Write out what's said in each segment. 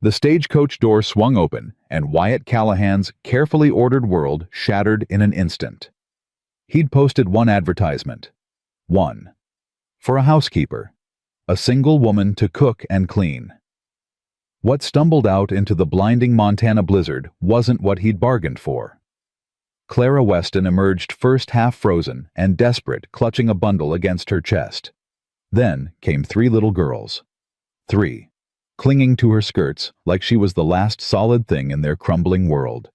The stagecoach door swung open, and Wyatt Callahan's carefully ordered world shattered in an instant. He'd posted one advertisement. One. For a housekeeper. A single woman to cook and clean. What stumbled out into the blinding Montana blizzard wasn't what he'd bargained for. Clara Weston emerged first half-frozen and desperate, clutching a bundle against her chest. Then came three little girls. Three. Clinging to her skirts like she was the last solid thing in their crumbling world.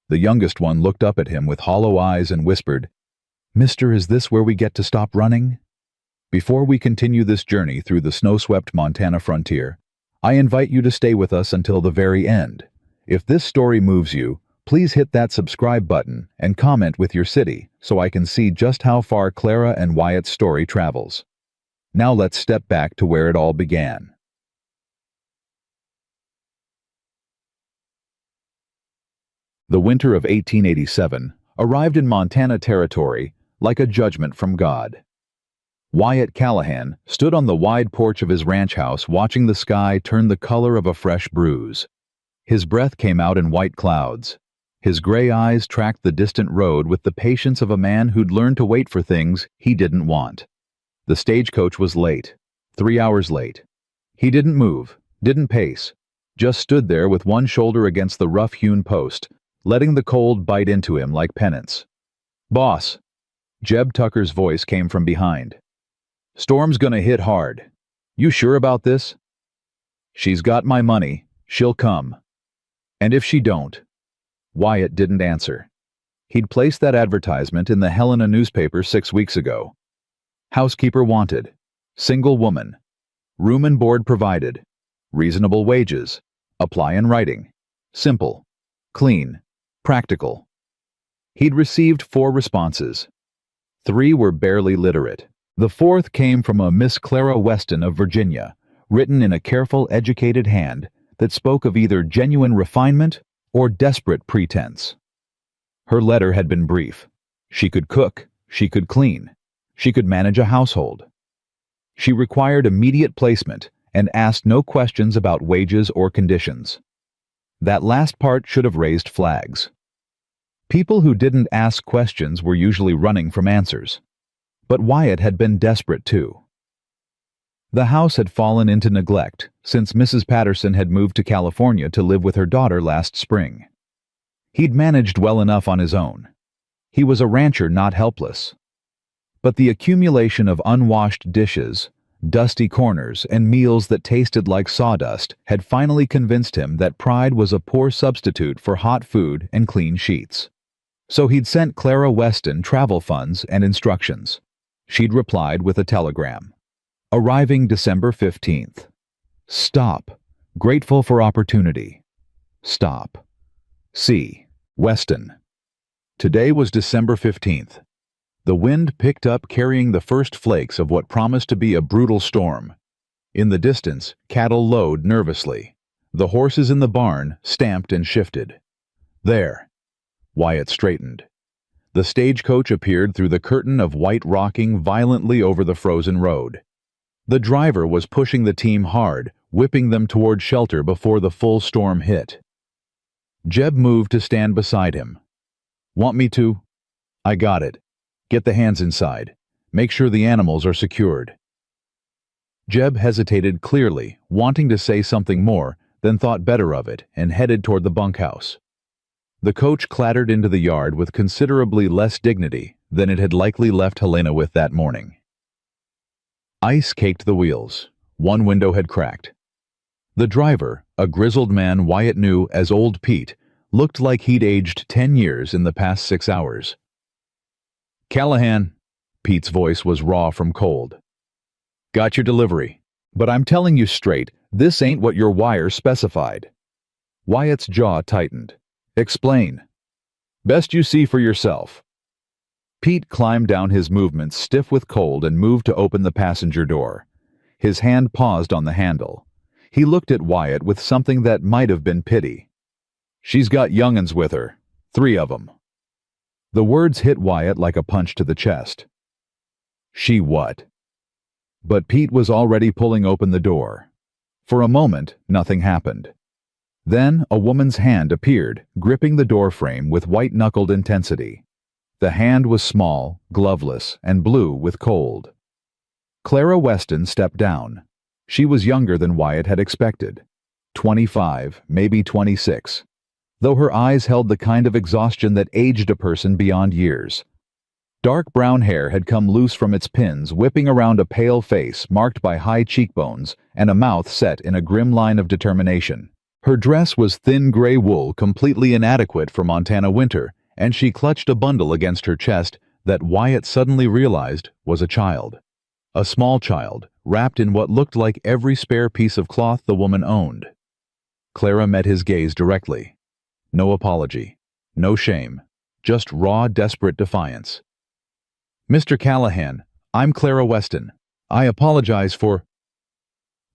The youngest one looked up at him with hollow eyes and whispered, "Mister, is this where we get to stop running?" Before we continue this journey through the snow-swept Montana frontier, I invite you to stay with us until the very end. If this story moves you, please hit that subscribe button and comment with your city so I can see just how far Clara and Wyatt's story travels. Now let's step back to where it all began. The winter of 1887 arrived in Montana territory like a judgment from God. Wyatt Callahan stood on the wide porch of his ranch house watching the sky turn the color of a fresh bruise. His breath came out in white clouds. His gray eyes tracked the distant road with the patience of a man who'd learned to wait for things he didn't want. The stagecoach was late, 3 hours late. He didn't move, didn't pace, just stood there with one shoulder against the rough-hewn post, letting the cold bite into him like penance. "Boss," Jeb Tucker's voice came from behind. "Storm's gonna hit hard. You sure about this?" "She's got my money. She'll come." "And if she don't?" Wyatt didn't answer. He'd placed that advertisement in the Helena newspaper 6 weeks ago. Housekeeper wanted. Single woman. Room and board provided. Reasonable wages. Apply in writing. Simple. Clean. Practical. He'd received 4 responses. 3 were barely literate. The 4th came from a Miss Clara Weston of Virginia, written in a careful, educated hand that spoke of either genuine refinement or desperate pretense. Her letter had been brief. She could cook, she could clean, she could manage a household. She required immediate placement and asked no questions about wages or conditions. That last part should have raised flags. People who didn't ask questions were usually running from answers. But Wyatt had been desperate too. The house had fallen into neglect since Mrs. Patterson had moved to California to live with her daughter last spring. He'd managed well enough on his own. He was a rancher, not helpless. But the accumulation of unwashed dishes, dusty corners, and meals that tasted like sawdust had finally convinced him that pride was a poor substitute for hot food and clean sheets. So he'd sent Clara Weston travel funds and instructions. She'd replied with a telegram. Arriving December 15th. Stop. Grateful for opportunity. Stop. C. Weston. Today was December 15th. The wind picked up, carrying the first flakes of what promised to be a brutal storm. In the distance, cattle lowed nervously. The horses in the barn stamped and shifted. There. Wyatt straightened. The stagecoach appeared through the curtain of white rocking violently over the frozen road. The driver was pushing the team hard, whipping them toward shelter before the full storm hit. Jeb moved to stand beside him. "Want me to?" "I got it. Get the hands inside. Make sure the animals are secured." Jeb hesitated clearly, wanting to say something more, then thought better of it and headed toward the bunkhouse. The coach clattered into the yard with considerably less dignity than it had likely left Helena with that morning. Ice caked the wheels. One window had cracked. The driver, a grizzled man Wyatt knew as Old Pete, looked like he'd aged 10 years in the past 6 hours. "Callahan," Pete's voice was raw from cold. "Got your delivery. But I'm telling you straight, this ain't what your wire specified." Wyatt's jaw tightened. "Explain." "Best you see for yourself." Pete climbed down his movements stiff with cold and moved to open the passenger door. His hand paused on the handle. He looked at Wyatt with something that might have been pity. "She's got young'uns with her. 3 of 'em." The words hit Wyatt like a punch to the chest. "She what?" But Pete was already pulling open the door. For a moment, nothing happened. Then a woman's hand appeared, gripping the doorframe with white-knuckled intensity. The hand was small, gloveless, and blue with cold. Clara Weston stepped down. She was younger than Wyatt had expected. 25, maybe 26. Though her eyes held the kind of exhaustion that aged a person beyond years. Dark brown hair had come loose from its pins, whipping around a pale face marked by high cheekbones and a mouth set in a grim line of determination. Her dress was thin gray wool, completely inadequate for Montana winter, and she clutched a bundle against her chest that Wyatt suddenly realized was a child. A small child, wrapped in what looked like every spare piece of cloth the woman owned. Clara met his gaze directly. No apology, no shame, just raw, desperate defiance. "Mr. Callahan, I'm Clara Weston. I apologize for—"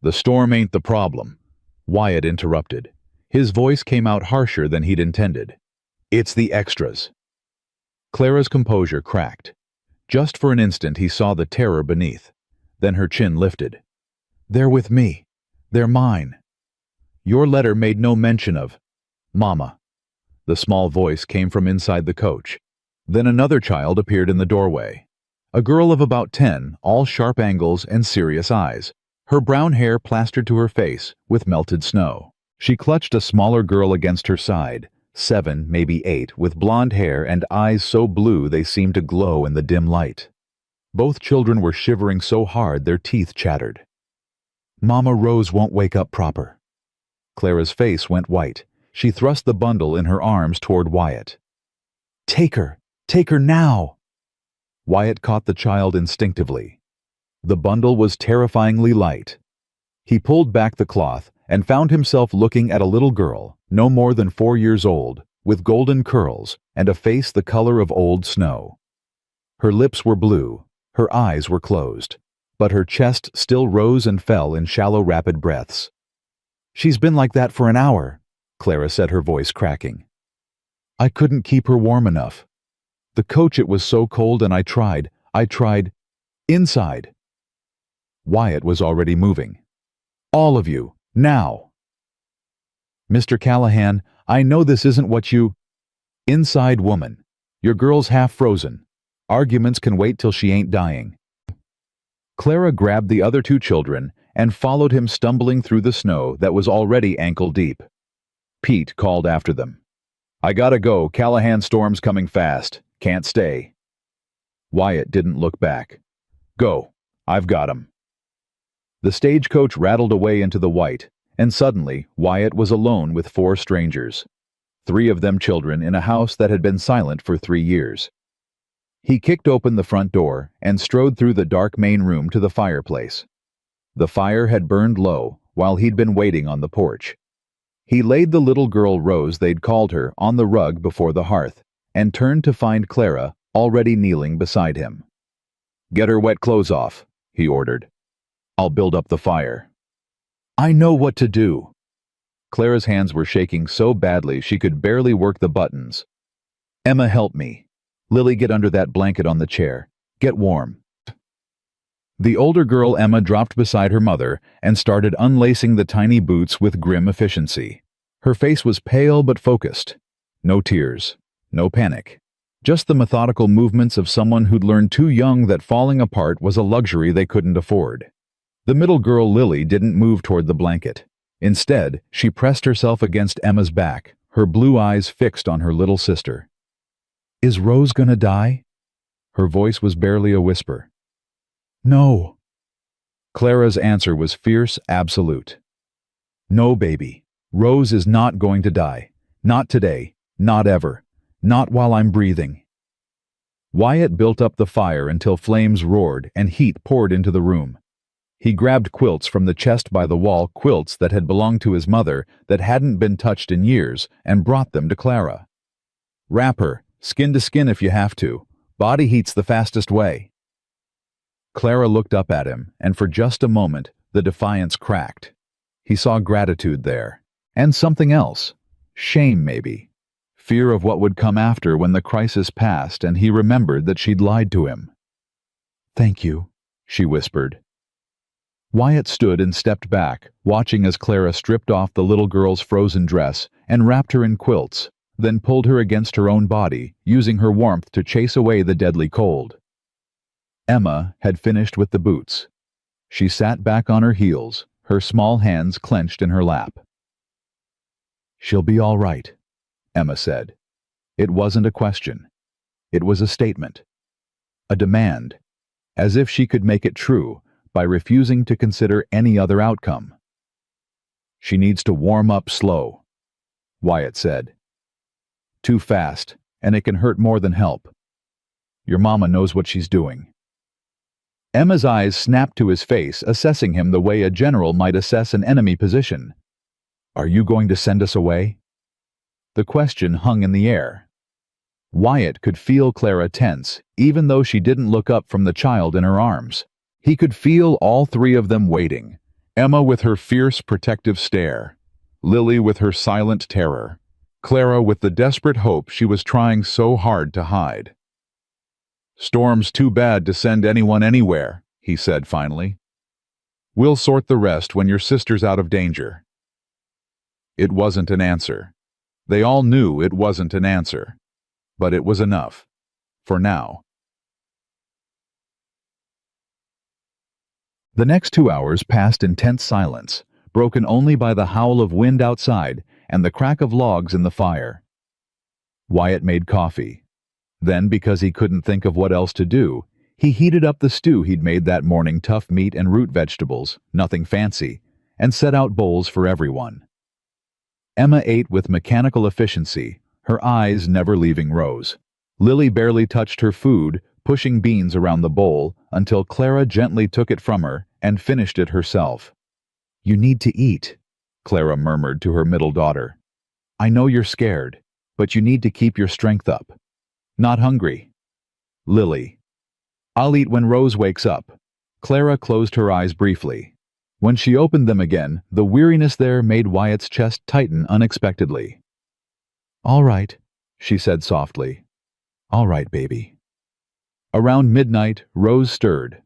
"The storm ain't the problem," Wyatt interrupted. His voice came out harsher than he'd intended. "It's the extras." Clara's composure cracked. Just for an instant he saw the terror beneath. Then her chin lifted. "They're with me. They're mine. Your letter made no mention of Mama." The small voice came from inside the coach. Then another child appeared in the doorway. A girl of about 10, all sharp angles and serious eyes. Her brown hair plastered to her face with melted snow. She clutched a smaller girl against her side, 7, maybe 8, with blonde hair and eyes so blue they seemed to glow in the dim light. Both children were shivering so hard their teeth chattered. "Mama Rose won't wake up proper." Clara's face went white. She thrust the bundle in her arms toward Wyatt. "Take her! Take her now!" Wyatt caught the child instinctively. The bundle was terrifyingly light. He pulled back the cloth and found himself looking at a little girl, no more than 4 years old, with golden curls and a face the color of old snow. Her lips were blue, her eyes were closed, but her chest still rose and fell in shallow, rapid breaths. "She's been like that for an hour," Clara said, her voice cracking. "I couldn't keep her warm enough. The coach, it was so cold, and I tried. Inside." Wyatt was already moving. "All of you, now." "Mr. Callahan, I know this isn't what you—" "Inside, woman. Your girl's half frozen. Arguments can wait till she ain't dying." Clara grabbed the other 2 children and followed him, stumbling through the snow that was already ankle-deep. Pete called after them. "I gotta go. Callahan storm's coming fast. Can't stay." Wyatt didn't look back. "Go. I've got him." The stagecoach rattled away into the white, and suddenly Wyatt was alone with 4 strangers. 3 of them children in a house that had been silent for 3 years. He kicked open the front door and strode through the dark main room to the fireplace. The fire had burned low while he'd been waiting on the porch. He laid the little girl Rose, they'd called her, on the rug before the hearth, and turned to find Clara already kneeling beside him. "Get her wet clothes off," he ordered. "I'll build up the fire." "I know what to do." Clara's hands were shaking so badly she could barely work the buttons. "Emma, help me. Lily, get under that blanket on the chair. Get warm." The older girl, Emma, dropped beside her mother and started unlacing the tiny boots with grim efficiency. Her face was pale but focused. No tears. No panic. Just the methodical movements of someone who'd learned too young that falling apart was a luxury they couldn't afford. The middle girl, Lily, didn't move toward the blanket. Instead, she pressed herself against Emma's back, her blue eyes fixed on her little sister. "Is Rose gonna die?" Her voice was barely a whisper. "No." Clara's answer was fierce, absolute. "No, baby. Rose is not going to die. Not today. Not ever. Not while I'm breathing." Wyatt built up the fire until flames roared and heat poured into the room. He grabbed quilts from the chest by the wall, quilts that had belonged to his mother that hadn't been touched in years, and brought them to Clara. "Wrap her, skin to skin if you have to. Body heat's the fastest way." Clara looked up at him, and for just a moment, the defiance cracked. He saw gratitude there. And something else. Shame, maybe. Fear of what would come after when the crisis passed and he remembered that she'd lied to him. "Thank you," she whispered. Wyatt stood and stepped back, watching as Clara stripped off the little girl's frozen dress and wrapped her in quilts, then pulled her against her own body, using her warmth to chase away the deadly cold. Emma had finished with the boots. She sat back on her heels, her small hands clenched in her lap. "She'll be all right," Emma said. It wasn't a question. It was a statement. A demand, as if she could make it true by refusing to consider any other outcome. "She needs to warm up slow," Wyatt said. "Too fast, and it can hurt more than help. Your mama knows what she's doing." Emma's eyes snapped to his face, assessing him the way a general might assess an enemy position. "Are you going to send us away?" The question hung in the air. Wyatt could feel Clara tense, even though she didn't look up from the child in her arms. He could feel all three of them waiting. Emma with her fierce, protective stare. Lily with her silent terror. Clara with the desperate hope she was trying so hard to hide. "Storm's too bad to send anyone anywhere," he said finally. "We'll sort the rest when your sister's out of danger." It wasn't an answer. They all knew it wasn't an answer. But it was enough. For now. The next 2 hours passed in tense silence, broken only by the howl of wind outside and the crack of logs in the fire. Wyatt made coffee. Then, because he couldn't think of what else to do, he heated up the stew he'd made that morning, tough meat and root vegetables, nothing fancy, and set out bowls for everyone. Emma ate with mechanical efficiency, her eyes never leaving Rose. Lily barely touched her food, pushing beans around the bowl until Clara gently took it from her and finished it herself. "You need to eat," Clara murmured to her middle daughter. "I know you're scared, but you need to keep your strength up." "Not hungry." Lily. "I'll eat when Rose wakes up." Clara closed her eyes briefly. When she opened them again, the weariness there made Wyatt's chest tighten unexpectedly. "All right," she said softly. "All right, baby." Around midnight, Rose stirred.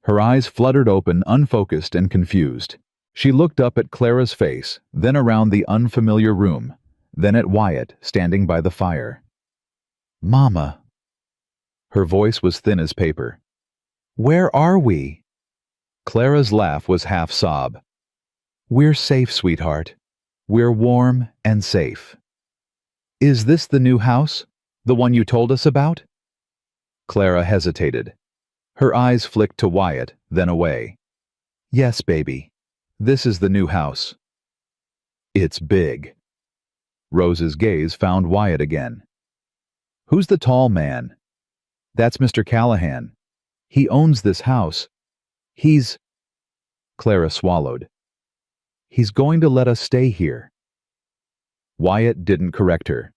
Her eyes fluttered open, unfocused and confused. She looked up at Clara's face, then around the unfamiliar room, then at Wyatt standing by the fire. "Mama." Her voice was thin as paper. "Where are we?" Clara's laugh was half sob. "We're safe, sweetheart. We're warm and safe." "Is this the new house? The one you told us about?" Clara hesitated. Her eyes flicked to Wyatt, then away. "Yes, baby. This is the new house." "It's big." Rose's gaze found Wyatt again. "Who's the tall man?" "That's Mr. Callahan. He owns this house. He's—" Clara swallowed. "He's going to let us stay here." Wyatt didn't correct her.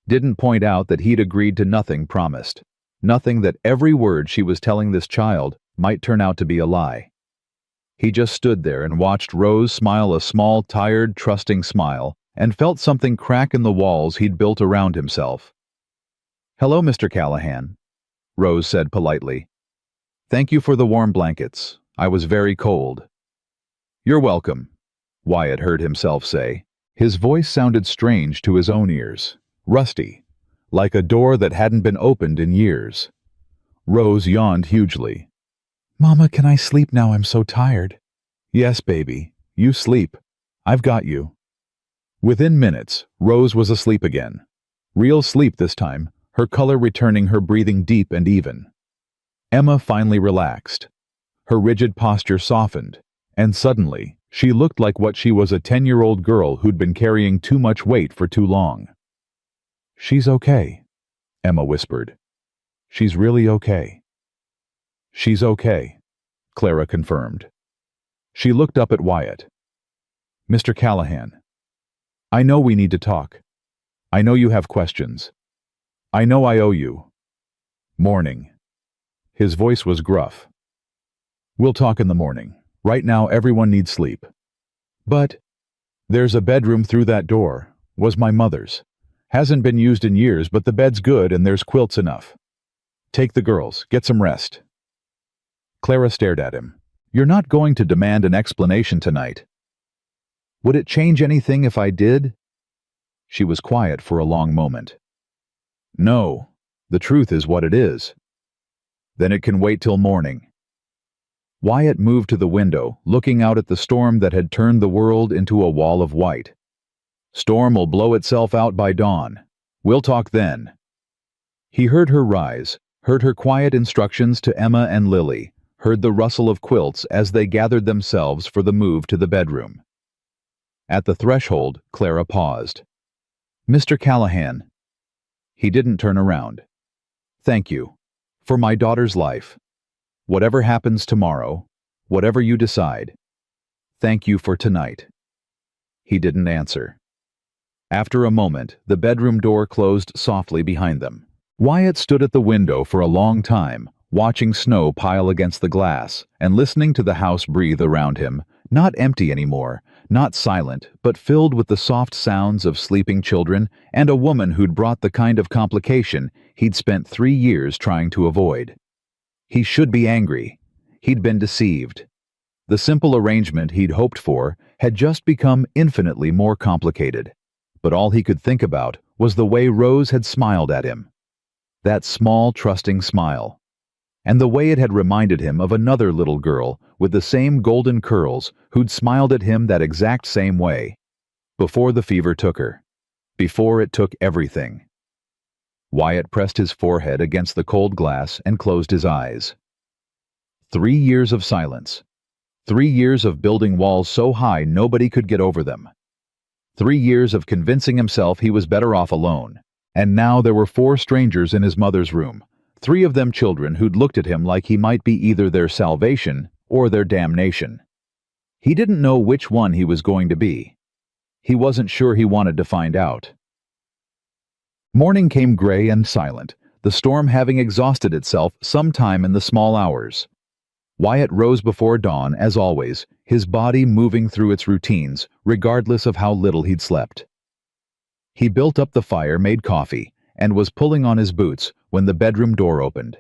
Didn't point out that he'd agreed to nothing promised. Nothing that every word she was telling this child might turn out to be a lie. He just stood there and watched Rose smile a small, tired, trusting smile and felt something crack in the walls he'd built around himself. "Hello, Mr. Callahan," Rose said politely. "Thank you for the warm blankets. I was very cold." "You're welcome," Wyatt heard himself say. His voice sounded strange to his own ears, rusty, like a door that hadn't been opened in years. Rose yawned hugely. "Mama, can I sleep now? I'm so tired." "Yes, baby. You sleep. I've got you." Within minutes, Rose was asleep again. Real sleep this time, her color returning, her breathing deep and even. Emma finally relaxed. Her rigid posture softened, and suddenly, she looked like what she was, a 10-year-old girl who'd been carrying too much weight for too long. "She's okay," Emma whispered. "She's really okay." "She's okay," Clara confirmed. She looked up at Wyatt. "Mr. Callahan, I know we need to talk. I know you have questions. I know I owe you." "Morning." His voice was gruff. "We'll talk in the morning. Right now everyone needs sleep." "But there's a bedroom through that door. Was my mother's. Hasn't been used in years, but the bed's good and there's quilts enough. Take the girls, get some rest." Clara stared at him. You're not going to demand an explanation tonight. Would it change anything if I did? She was quiet for a long moment. No, the truth is what it is. Then it can wait till morning. Wyatt moved to the window, looking out at the storm that had turned the world into a wall of white. Storm will blow itself out by dawn. We'll talk then. He heard her rise, heard her quiet instructions to Emma and Lily, heard the rustle of quilts as they gathered themselves for the move to the bedroom. At the threshold, Clara paused. Mr. Callahan. He didn't turn around. Thank you. For my daughter's life. Whatever happens tomorrow, whatever you decide. Thank you for tonight. He didn't answer. After a moment, the bedroom door closed softly behind them. Wyatt stood at the window for a long time, watching snow pile against the glass and listening to the house breathe around him, not empty anymore, not silent, but filled with the soft sounds of sleeping children and a woman who'd brought the kind of complication he'd spent 3 years trying to avoid. He should be angry. He'd been deceived. The simple arrangement he'd hoped for had just become infinitely more complicated. But all he could think about was the way Rose had smiled at him. That small, trusting smile. And the way it had reminded him of another little girl with the same golden curls who'd smiled at him that exact same way. Before the fever took her. Before it took everything. Wyatt pressed his forehead against the cold glass and closed his eyes. 3 years of silence. 3 years of building walls so high nobody could get over them. 3 years of convincing himself he was better off alone. And now there were 4 strangers in his mother's room, 3 of them children who'd looked at him like he might be either their salvation or their damnation. He didn't know which one he was going to be. He wasn't sure he wanted to find out. Morning came gray and silent, the storm having exhausted itself sometime in the small hours. Wyatt rose before dawn, as always, his body moving through its routines, regardless of how little he'd slept. He built up the fire, made coffee, and was pulling on his boots when the bedroom door opened.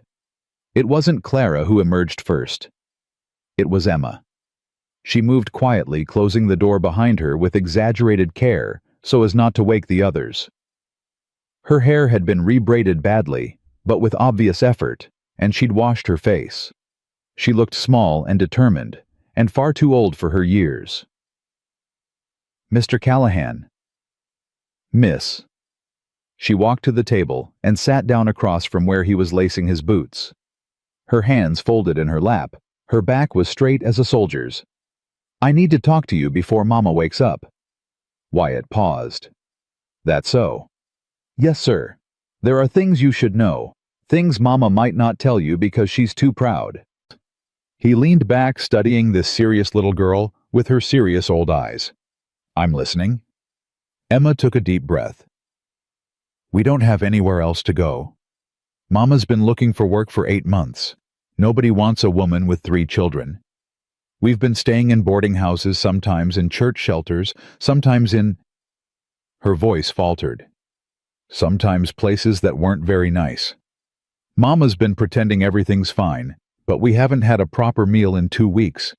It wasn't Clara who emerged first. It was Emma. She moved quietly, closing the door behind her with exaggerated care so as not to wake the others. Her hair had been rebraided badly, but with obvious effort, and she'd washed her face. She looked small and determined, and far too old for her years. Mr. Callahan. Miss. She walked to the table and sat down across from where he was lacing his boots. Her hands folded in her lap, her back was straight as a soldier's. I need to talk to you before Mama wakes up. Wyatt paused. That so? Yes, sir. There are things you should know, things Mama might not tell you because she's too proud. He leaned back, studying this serious little girl with her serious old eyes. I'm listening. Emma took a deep breath. We don't have anywhere else to go. Mama's been looking for work for 8 months. Nobody wants a woman with 3 children. We've been staying in boarding houses, sometimes in church shelters, sometimes in... Her voice faltered. Sometimes places that weren't very nice. Mama's been pretending everything's fine, but we haven't had a proper meal in 2 weeks.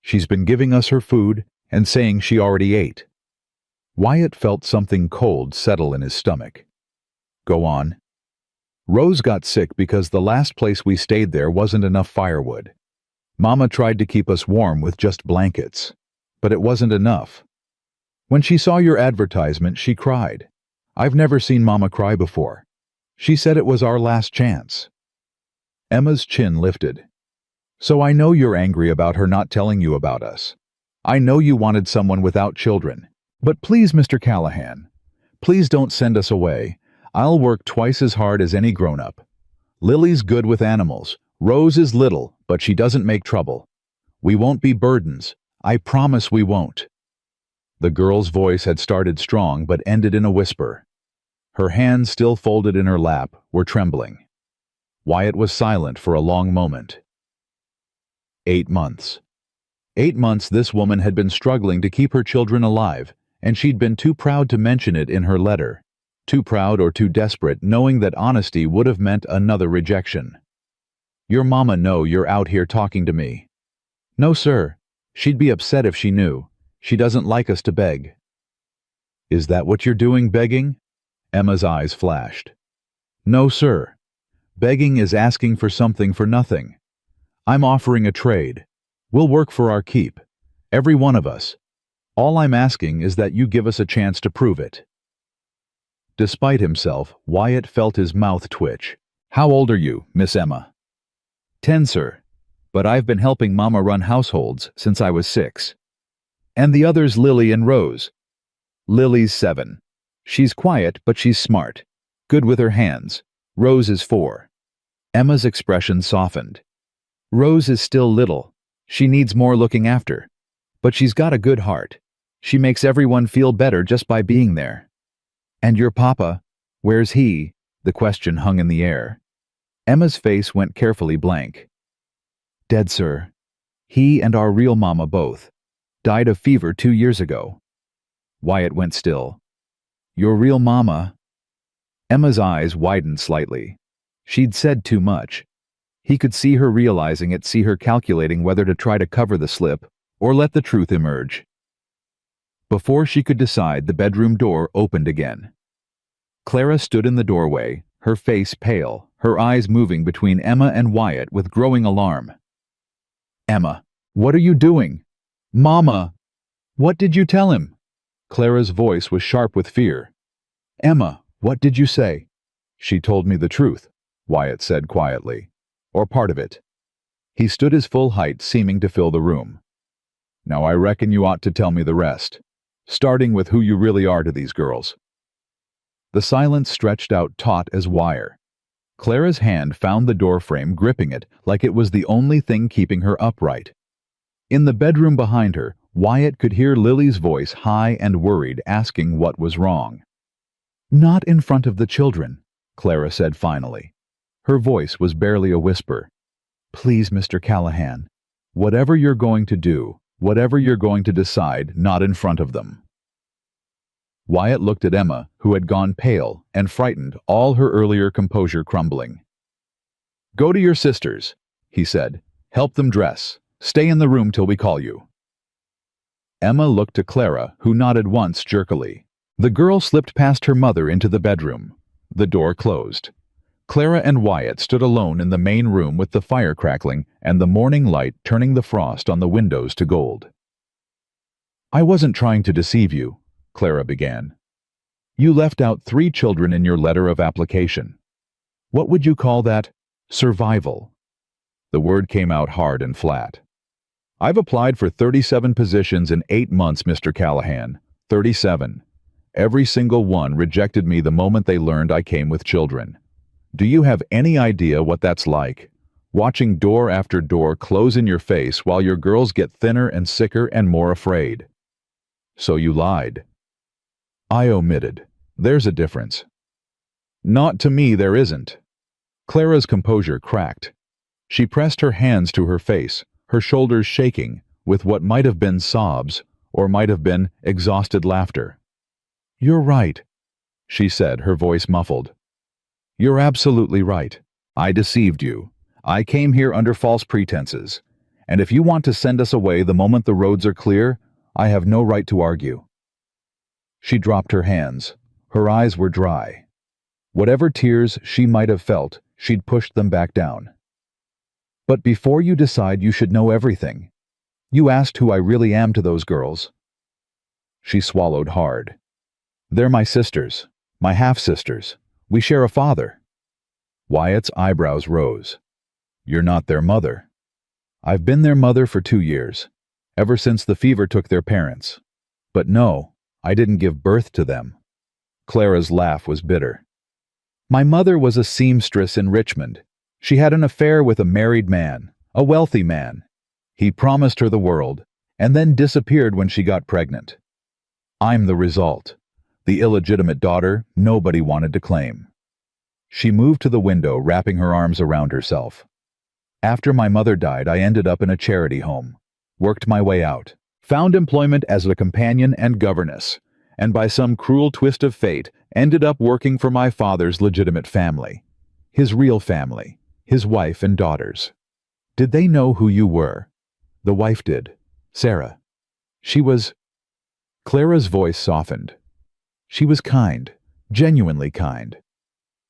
She's been giving us her food and saying she already ate. Wyatt felt something cold settle in his stomach. Go on. Rose got sick because the last place we stayed there wasn't enough firewood. Mama tried to keep us warm with just blankets, but it wasn't enough. When she saw your advertisement, she cried. I've never seen Mama cry before. She said it was our last chance. Emma's chin lifted. So I know you're angry about her not telling you about us. I know you wanted someone without children. But please, Mr. Callahan, please don't send us away. I'll work twice as hard as any grown-up. Lily's good with animals. Rose is little, but she doesn't make trouble. We won't be burdens. I promise we won't. The girl's voice had started strong but ended in a whisper. Her hands, still folded in her lap, were trembling. Wyatt was silent for a long moment. 8 months. 8 months this woman had been struggling to keep her children alive, and she'd been too proud to mention it in her letter. Too proud or too desperate, knowing that honesty would have meant another rejection. Your mama know you're out here talking to me. No, sir. She'd be upset if she knew. She doesn't like us to beg. Is that what you're doing, begging? Emma's eyes flashed. No, sir. Begging is asking for something for nothing. I'm offering a trade. We'll work for our keep. Every one of us. All I'm asking is that you give us a chance to prove it. Despite himself, Wyatt felt his mouth twitch. How old are you, Miss Emma? 10, sir. But I've been helping Mama run households since I was 6. And the others Lily and Rose. Lily's 7. She's quiet, but she's smart. Good with her hands. Rose is 4. Emma's expression softened. Rose is still little. She needs more looking after. But she's got a good heart. She makes everyone feel better just by being there. And your papa? Where's he? The question hung in the air. Emma's face went carefully blank. Dead, sir. He and our real mama both. Died of fever 2 years ago. Wyatt went still. Your real mama? Emma's eyes widened slightly. She'd said too much. He could see her realizing it, see her calculating whether to try to cover the slip or let the truth emerge. Before she could decide, the bedroom door opened again. Clara stood in the doorway, her face pale, her eyes moving between Emma and Wyatt with growing alarm. Emma, what are you doing? Mama! What did you tell him? Clara's voice was sharp with fear. Emma, what did you say? She told me the truth, Wyatt said quietly. Or part of it. He stood his full height, seeming to fill the room. Now I reckon you ought to tell me the rest, starting with who you really are to these girls. The silence stretched out taut as wire. Clara's hand found the doorframe, gripping it like it was the only thing keeping her upright. In the bedroom behind her, Wyatt could hear Lily's voice, high and worried, asking what was wrong. Not in front of the children, Clara said finally. Her voice was barely a whisper. Please, Mr. Callahan, whatever you're going to do, whatever you're going to decide, not in front of them. Wyatt looked at Emma, who had gone pale and frightened, all her earlier composure crumbling. Go to your sisters, he said. Help them dress. Stay in the room till we call you. Emma looked to Clara, who nodded once jerkily. The girl slipped past her mother into the bedroom. The door closed. Clara and Wyatt stood alone in the main room with the fire crackling and the morning light turning the frost on the windows to gold. I wasn't trying to deceive you, Clara began. You left out 3 children in your letter of application. What would you call that? Survival. The word came out hard and flat. I've applied for 37 positions in 8 months, Mr. Callahan. 37. Every single one rejected me the moment they learned I came with children. Do you have any idea what that's like? Watching door after door close in your face while your girls get thinner and sicker and more afraid. So you lied. I omitted. There's a difference. Not to me, there isn't. Clara's composure cracked. She pressed her hands to her face, her shoulders shaking with what might have been sobs or might have been exhausted laughter. You're right, she said, her voice muffled. You're absolutely right. I deceived you. I came here under false pretenses. And if you want to send us away the moment the roads are clear, I have no right to argue. She dropped her hands. Her eyes were dry. Whatever tears she might have felt, she'd pushed them back down. But before you decide, you should know everything. You asked who I really am to those girls. She swallowed hard. They're my sisters, my half-sisters. We share a father. Wyatt's eyebrows rose. You're not their mother. I've been their mother for 2 years, ever since the fever took their parents. But no, I didn't give birth to them. Clara's laugh was bitter. My mother was a seamstress in Richmond. She had an affair with a married man, a wealthy man. He promised her the world, and then disappeared when she got pregnant. I'm the result. The illegitimate daughter nobody wanted to claim. She moved to the window, wrapping her arms around herself. After my mother died, I ended up in a charity home, worked my way out, found employment as a companion and governess, and by some cruel twist of fate, ended up working for my father's legitimate family. His real family, his wife and daughters. Did they know who you were? The wife did. Sarah. She was... Clara's voice softened. She was kind, genuinely kind.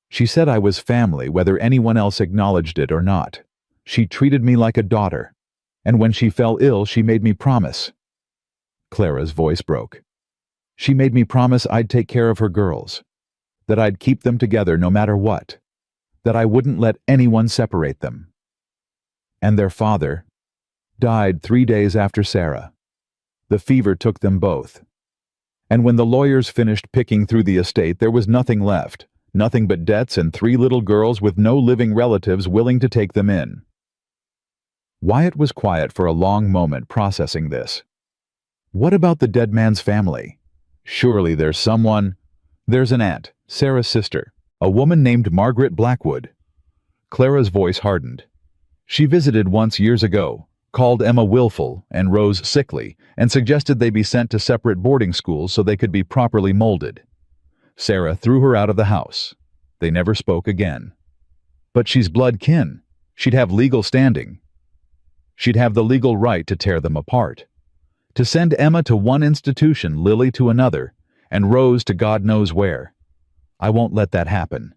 She said I was family whether anyone else acknowledged it or not. She treated me like a daughter, and when she fell ill she made me promise. Clara's voice broke. She made me promise I'd take care of her girls, that I'd keep them together no matter what, that I wouldn't let anyone separate them. And their father died 3 days after Sarah. The fever took them both. And when the lawyers finished picking through the estate, there was nothing left, nothing but debts and 3 little girls with no living relatives willing to take them in. Wyatt was quiet for a long moment, processing this. What about the dead man's family? Surely there's someone... There's an aunt, Sarah's sister, a woman named Margaret Blackwood. Clara's voice hardened. She visited once years ago, called Emma willful and Rose sickly, and suggested they be sent to separate boarding schools so they could be properly molded. Sarah threw her out of the house. They never spoke again. But she's blood kin. She'd have legal standing. She'd have the legal right to tear them apart. To send Emma to one institution, Lily to another, and Rose to God knows where. I won't let that happen.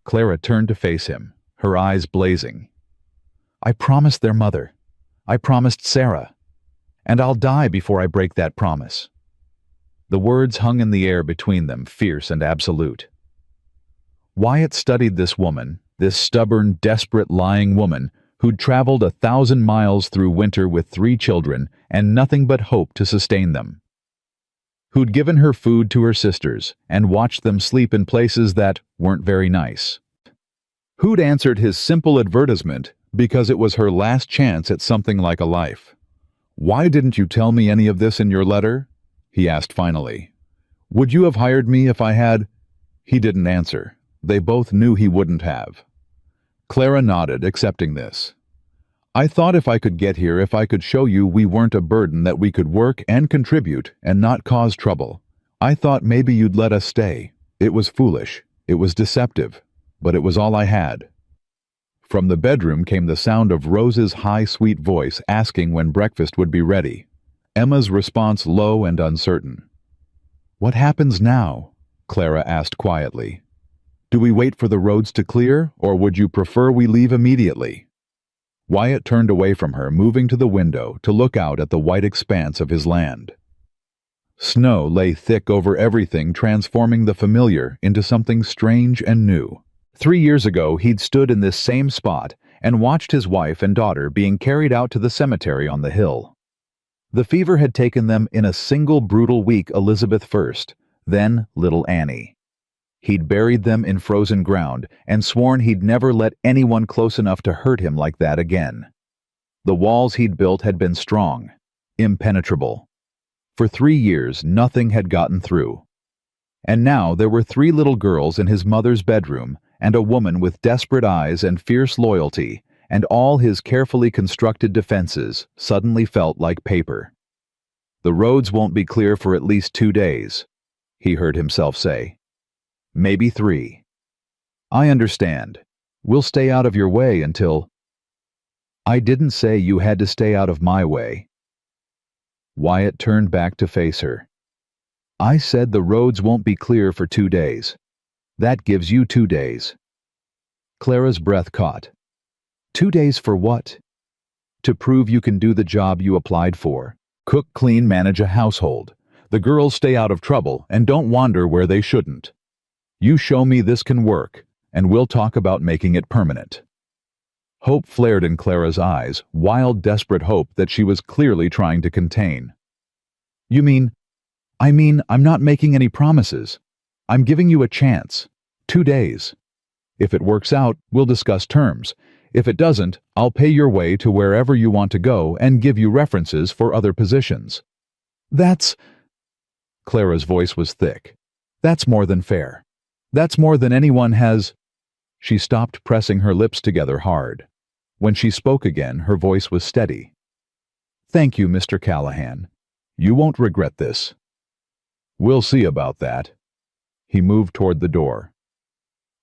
Clara turned to face him, her eyes blazing. I promised their mother. I promised Sarah. And I'll die before I break that promise. The words hung in the air between them, fierce and absolute. Wyatt studied this woman, this stubborn, desperate, lying woman, who'd traveled 1,000 miles through winter with 3 children and nothing but hope to sustain them. Who'd given her food to her sisters and watched them sleep in places that weren't very nice. Who'd answered his simple advertisement because it was her last chance at something like a life. Why didn't you tell me any of this in your letter? He asked finally. Would you have hired me if I had? He didn't answer. They both knew he wouldn't have. Clara nodded, accepting this. I thought if I could get here, if I could show you we weren't a burden, that we could work and contribute and not cause trouble. I thought maybe you'd let us stay. It was foolish. It was deceptive. But it was all I had. From the bedroom came the sound of Rose's high, sweet voice asking when breakfast would be ready. Emma's response low and uncertain. What happens now? Clara asked quietly. Do we wait for the roads to clear, or would you prefer we leave immediately? Wyatt turned away from her, moving to the window to look out at the white expanse of his land. Snow lay thick over everything, transforming the familiar into something strange and new. 3 years ago, he'd stood in this same spot and watched his wife and daughter being carried out to the cemetery on the hill. The fever had taken them in a single brutal week, Elizabeth first, then little Annie. He'd buried them in frozen ground and sworn he'd never let anyone close enough to hurt him like that again. The walls he'd built had been strong, impenetrable. For 3 years, nothing had gotten through. And now there were 3 little girls in his mother's bedroom and a woman with desperate eyes and fierce loyalty, and all his carefully constructed defenses suddenly felt like paper. The roads won't be clear for at least 2 days, he heard himself say. Maybe 3. I understand. We'll stay out of your way until... I didn't say you had to stay out of my way. Wyatt turned back to face her. I said the roads won't be clear for 2 days. That gives you 2 days. Clara's breath caught. 2 days for what? To prove you can do the job you applied for. Cook, clean, manage a household. The girls stay out of trouble and don't wander where they shouldn't. You show me this can work, and we'll talk about making it permanent. Hope flared in Clara's eyes, wild, desperate hope that she was clearly trying to contain. You mean... I'm not making any promises. I'm giving you a chance. 2 days. If it works out, we'll discuss terms. If it doesn't, I'll pay your way to wherever you want to go and give you references for other positions. That's... Clara's voice was thick. That's more than fair. That's more than anyone has... She stopped, pressing her lips together hard. When she spoke again, her voice was steady. Thank you, Mr. Callahan. You won't regret this. We'll see about that. He moved toward the door.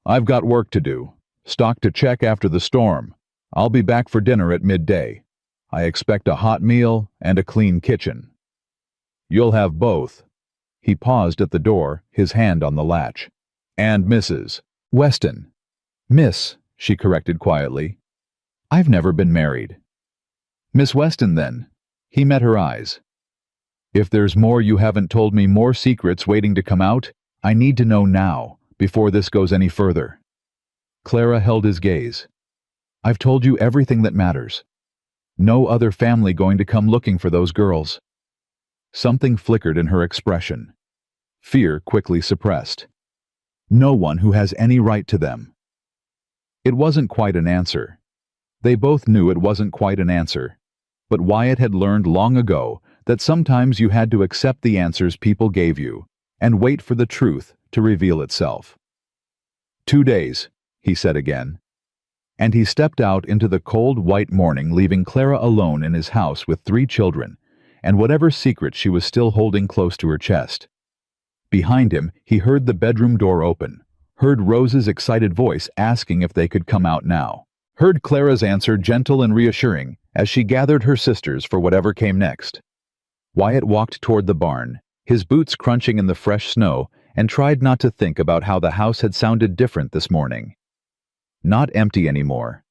I've got work to do. Stock to check after the storm. I'll be back for dinner at midday. I expect a hot meal and a clean kitchen." "You'll have both." He paused at the door, his hand on the latch. "And Mrs. Weston." "Miss," she corrected quietly. "I've never been married." "Miss Weston, then." He met her eyes. "If there's more you haven't told me, more secrets waiting to come out, I need to know now, before this goes any further." Clara held his gaze. "I've told you everything that matters. No other family going to come looking for those girls." Something flickered in her expression. Fear quickly suppressed. No one who has any right to them. It wasn't quite an answer. They both knew it wasn't quite an answer. But Wyatt had learned long ago that sometimes you had to accept the answers people gave you and wait for the truth to reveal itself. "2 days," he said again. And he stepped out into the cold white morning, leaving Clara alone in his house with 3 children, and whatever secret she was still holding close to her chest. Behind him, he heard the bedroom door open, heard Rose's excited voice asking if they could come out now, heard Clara's answer gentle and reassuring as she gathered her sisters for whatever came next. Wyatt walked toward the barn, his boots crunching in the fresh snow, and tried not to think about how the house had sounded different this morning. Not empty anymore,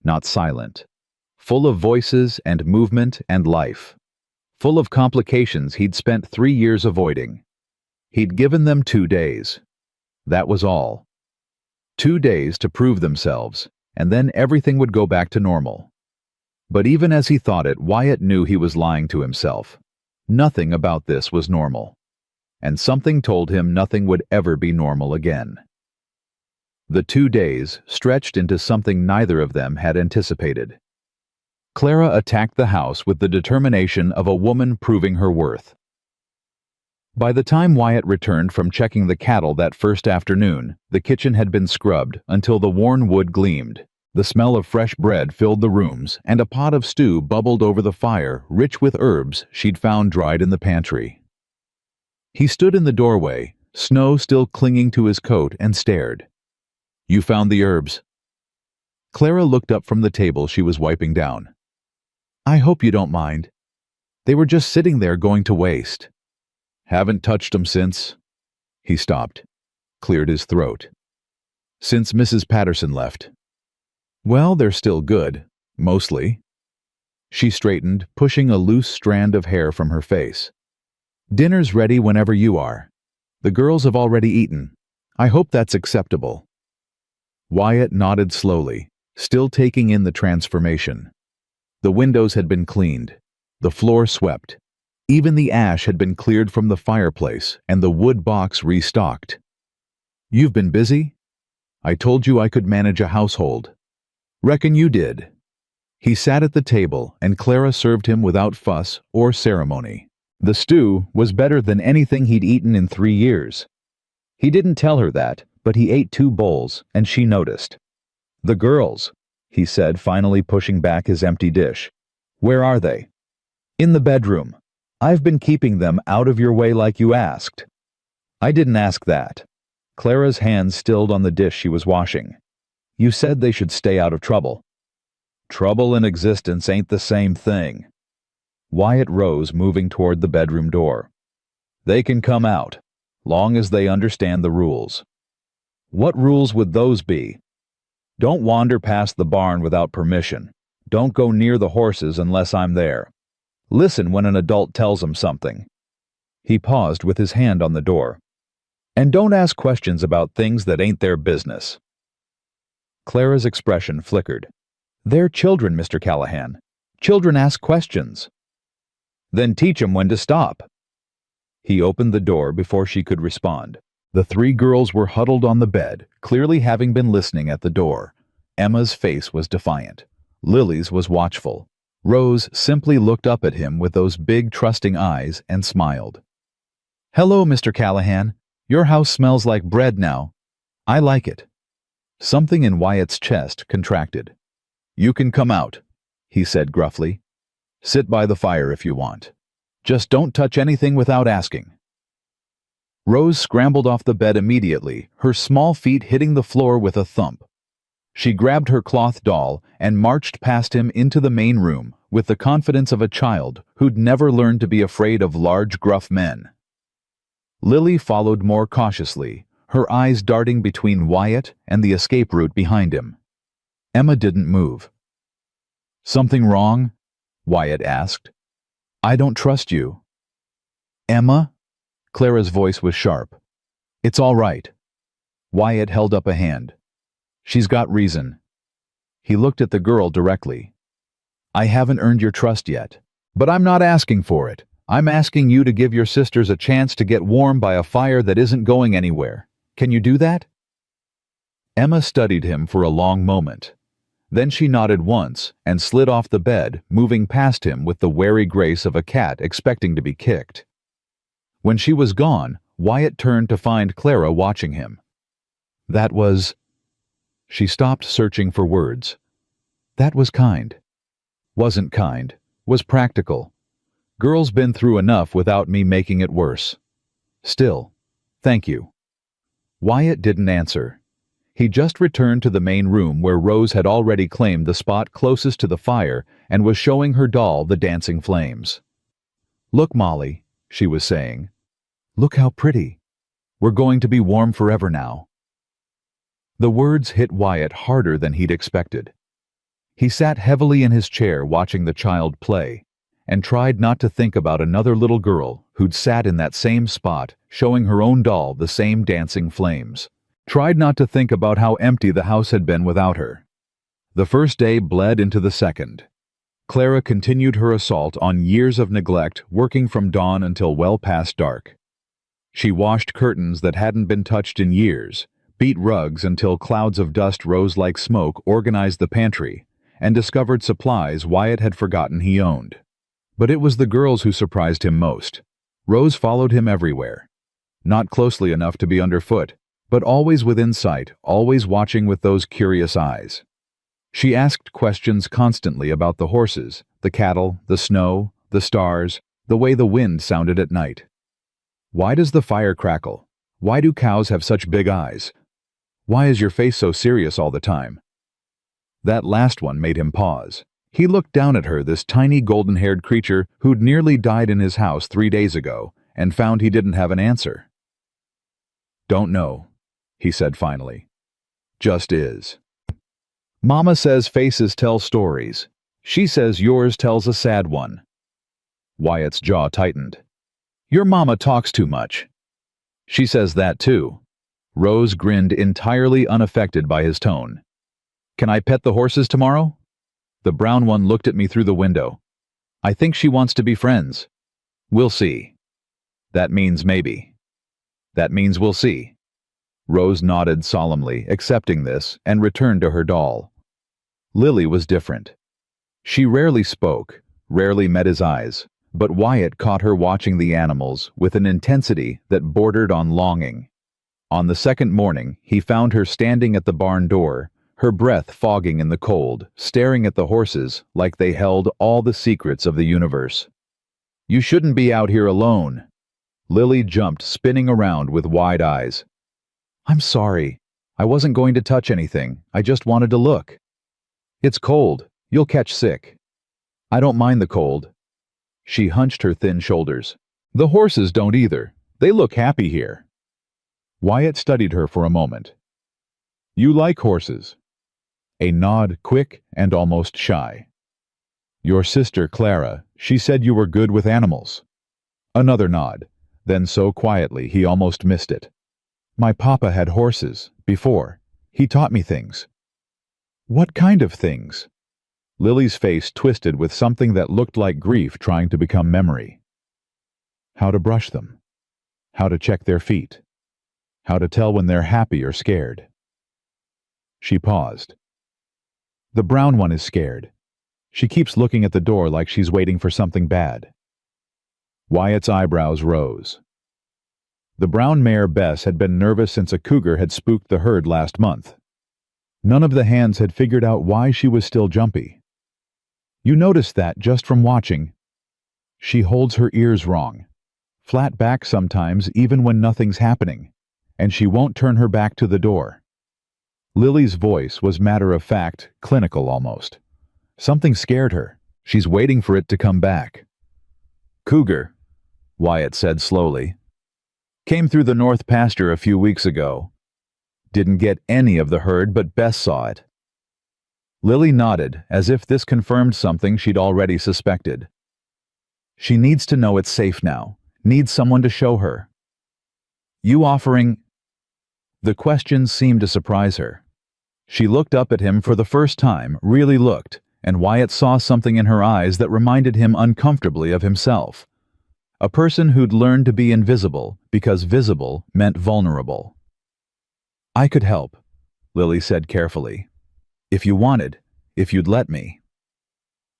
not silent, full of voices and movement and life, full of complications he'd spent 3 years avoiding. He'd given them 2 days. That was all. 2 days to prove themselves, and then everything would go back to normal. But even as he thought it, Wyatt knew he was lying to himself. Nothing about this was normal. And something told him nothing would ever be normal again. The 2 days stretched into something neither of them had anticipated. Clara attacked the house with the determination of a woman proving her worth. By the time Wyatt returned from checking the cattle that first afternoon, the kitchen had been scrubbed until the worn wood gleamed. The smell of fresh bread filled the rooms, and a pot of stew bubbled over the fire, rich with herbs she'd found dried in the pantry. He stood in the doorway, snow still clinging to his coat, and stared. "You found the herbs?" Clara looked up from the table she was wiping down. "I hope you don't mind. They were just sitting there going to waste." "Haven't touched 'em since." He stopped, cleared his throat. "Since Mrs. Patterson left." "Well, they're still good, mostly." She straightened, pushing a loose strand of hair from her face. "Dinner's ready whenever you are. The girls have already eaten. I hope that's acceptable." Wyatt nodded slowly, still taking in the transformation. The windows had been cleaned, the floor swept. Even the ash had been cleared from the fireplace and the wood box restocked. "You've been busy? I told you I could manage a household. Reckon you did." He sat at the table, and Clara served him without fuss or ceremony. The stew was better than anything he'd eaten in 3 years. He didn't tell her that, but he ate 2 bowls, and she noticed. "The girls," he said, finally pushing back his empty dish. "Where are they?" "In the bedroom. I've been keeping them out of your way like you asked." "I didn't ask that." Clara's hands stilled on the dish she was washing. "You said they should stay out of trouble." "Trouble and existence ain't the same thing." Wyatt rose, moving toward the bedroom door. "They can come out, long as they understand the rules." "What rules would those be?" "Don't wander past the barn without permission. Don't go near the horses unless I'm there. Listen when an adult tells them something." He paused with his hand on the door. "And don't ask questions about things that ain't their business." Clara's expression flickered. "They're children, Mr. Callahan. Children ask questions." "Then teach 'em when to stop." He opened the door before she could respond. The 3 girls were huddled on the bed, clearly having been listening at the door. Emma's face was defiant. Lily's was watchful. Rose simply looked up at him with those big, trusting eyes and smiled. "Hello, Mr. Callahan. Your house smells like bread now. I like it." Something in Wyatt's chest contracted. "You can come out," he said gruffly. "Sit by the fire if you want. Just don't touch anything without asking." Rose scrambled off the bed immediately, her small feet hitting the floor with a thump. She grabbed her cloth doll and marched past him into the main room with the confidence of a child who'd never learned to be afraid of large, gruff men. Lily followed more cautiously, her eyes darting between Wyatt and the escape route behind him. Emma didn't move. "Something wrong?" Wyatt asked. "I don't trust you." "Emma?" Clara's voice was sharp. "It's all right." Wyatt held up a hand. "She's got reason." He looked at the girl directly. "I haven't earned your trust yet. But I'm not asking for it. I'm asking you to give your sisters a chance to get warm by a fire that isn't going anywhere. Can you do that?" Emma studied him for a long moment. Then she nodded once and slid off the bed, moving past him with the wary grace of a cat expecting to be kicked. When she was gone, Wyatt turned to find Clara watching him. "That was—" She stopped, searching for words. "That was kind." "Wasn't kind. Was practical. Girl's been through enough without me making it worse. Still, thank you." Wyatt didn't answer. He just returned to the main room where Rose had already claimed the spot closest to the fire and was showing her doll the dancing flames. "Look, Molly," she was saying. "Look how pretty. We're going to be warm forever now." The words hit Wyatt harder than he'd expected. He sat heavily in his chair watching the child play, and tried not to think about another little girl who'd sat in that same spot, showing her own doll the same dancing flames. Tried not to think about how empty the house had been without her. The first day bled into the second. Clara continued her assault on years of neglect, working from dawn until well past dark. She washed curtains that hadn't been touched in years, beat rugs until clouds of dust rose like smoke, organized the pantry, and discovered supplies Wyatt had forgotten he owned. But it was the girls who surprised him most. Rose followed him everywhere. Not closely enough to be underfoot, but always within sight, always watching with those curious eyes. She asked questions constantly about the horses, the cattle, the snow, the stars, the way the wind sounded at night. "Why does the fire crackle? Why do cows have such big eyes? Why is your face so serious all the time?" That last one made him pause. He looked down at her, this tiny golden-haired creature who'd nearly died in his house 3 days ago, and found he didn't have an answer. "Don't know," he said finally. "Just is. Mama says faces tell stories. She says yours tells a sad one." Wyatt's jaw tightened. "Your mama talks too much." "She says that too." Rose grinned, entirely unaffected by his tone. "Can I pet the horses tomorrow?" The brown one looked at me through the window. "I think she wants to be friends." "We'll see." "That means maybe." "That means we'll see." Rose nodded solemnly, accepting this, and returned to her doll. Lily was different. She rarely spoke, rarely met his eyes, but Wyatt caught her watching the animals with an intensity that bordered on longing. On the second morning, he found her standing at the barn door, her breath fogging in the cold, staring at the horses like they held all the secrets of the universe. "You shouldn't be out here alone." Lily jumped, spinning around with wide eyes. "I'm sorry. I wasn't going to touch anything. I just wanted to look." "It's cold. You'll catch sick." "I don't mind the cold." She hunched her thin shoulders. "The horses don't either. They look happy here." Wyatt studied her for a moment. "You like horses?" A nod, quick and almost shy. "Your sister Clara, she said you were good with animals." Another nod, then so quietly he almost missed it. "My papa had horses, before. He taught me things." "What kind of things?" Lily's face twisted with something that looked like grief trying to become memory. "How to brush them. How to check their feet. How to tell when they're happy or scared." She paused. "The brown one is scared. She keeps looking at the door like she's waiting for something bad." Wyatt's eyebrows rose. The brown mare Bess had been nervous since a cougar had spooked the herd last month. None of the hands had figured out why she was still jumpy. "You noticed that just from watching. She holds her ears wrong, flat back sometimes even when nothing's happening, and she won't turn her back to the door." Lily's voice was matter-of-fact, clinical almost. Something scared her. She's waiting for it to come back. Cougar, Wyatt said slowly. Came through the north pasture a few weeks ago. Didn't get any of the herd, but Bess saw it. Lily nodded, as if this confirmed something she'd already suspected. She needs to know it's safe now. Needs someone to show her. You offering? The question seemed to surprise her. She looked up at him for the first time, really looked, and Wyatt saw something in her eyes that reminded him uncomfortably of himself. A person who'd learned to be invisible because visible meant vulnerable. I could help, Lily said carefully. If you wanted, if you'd let me.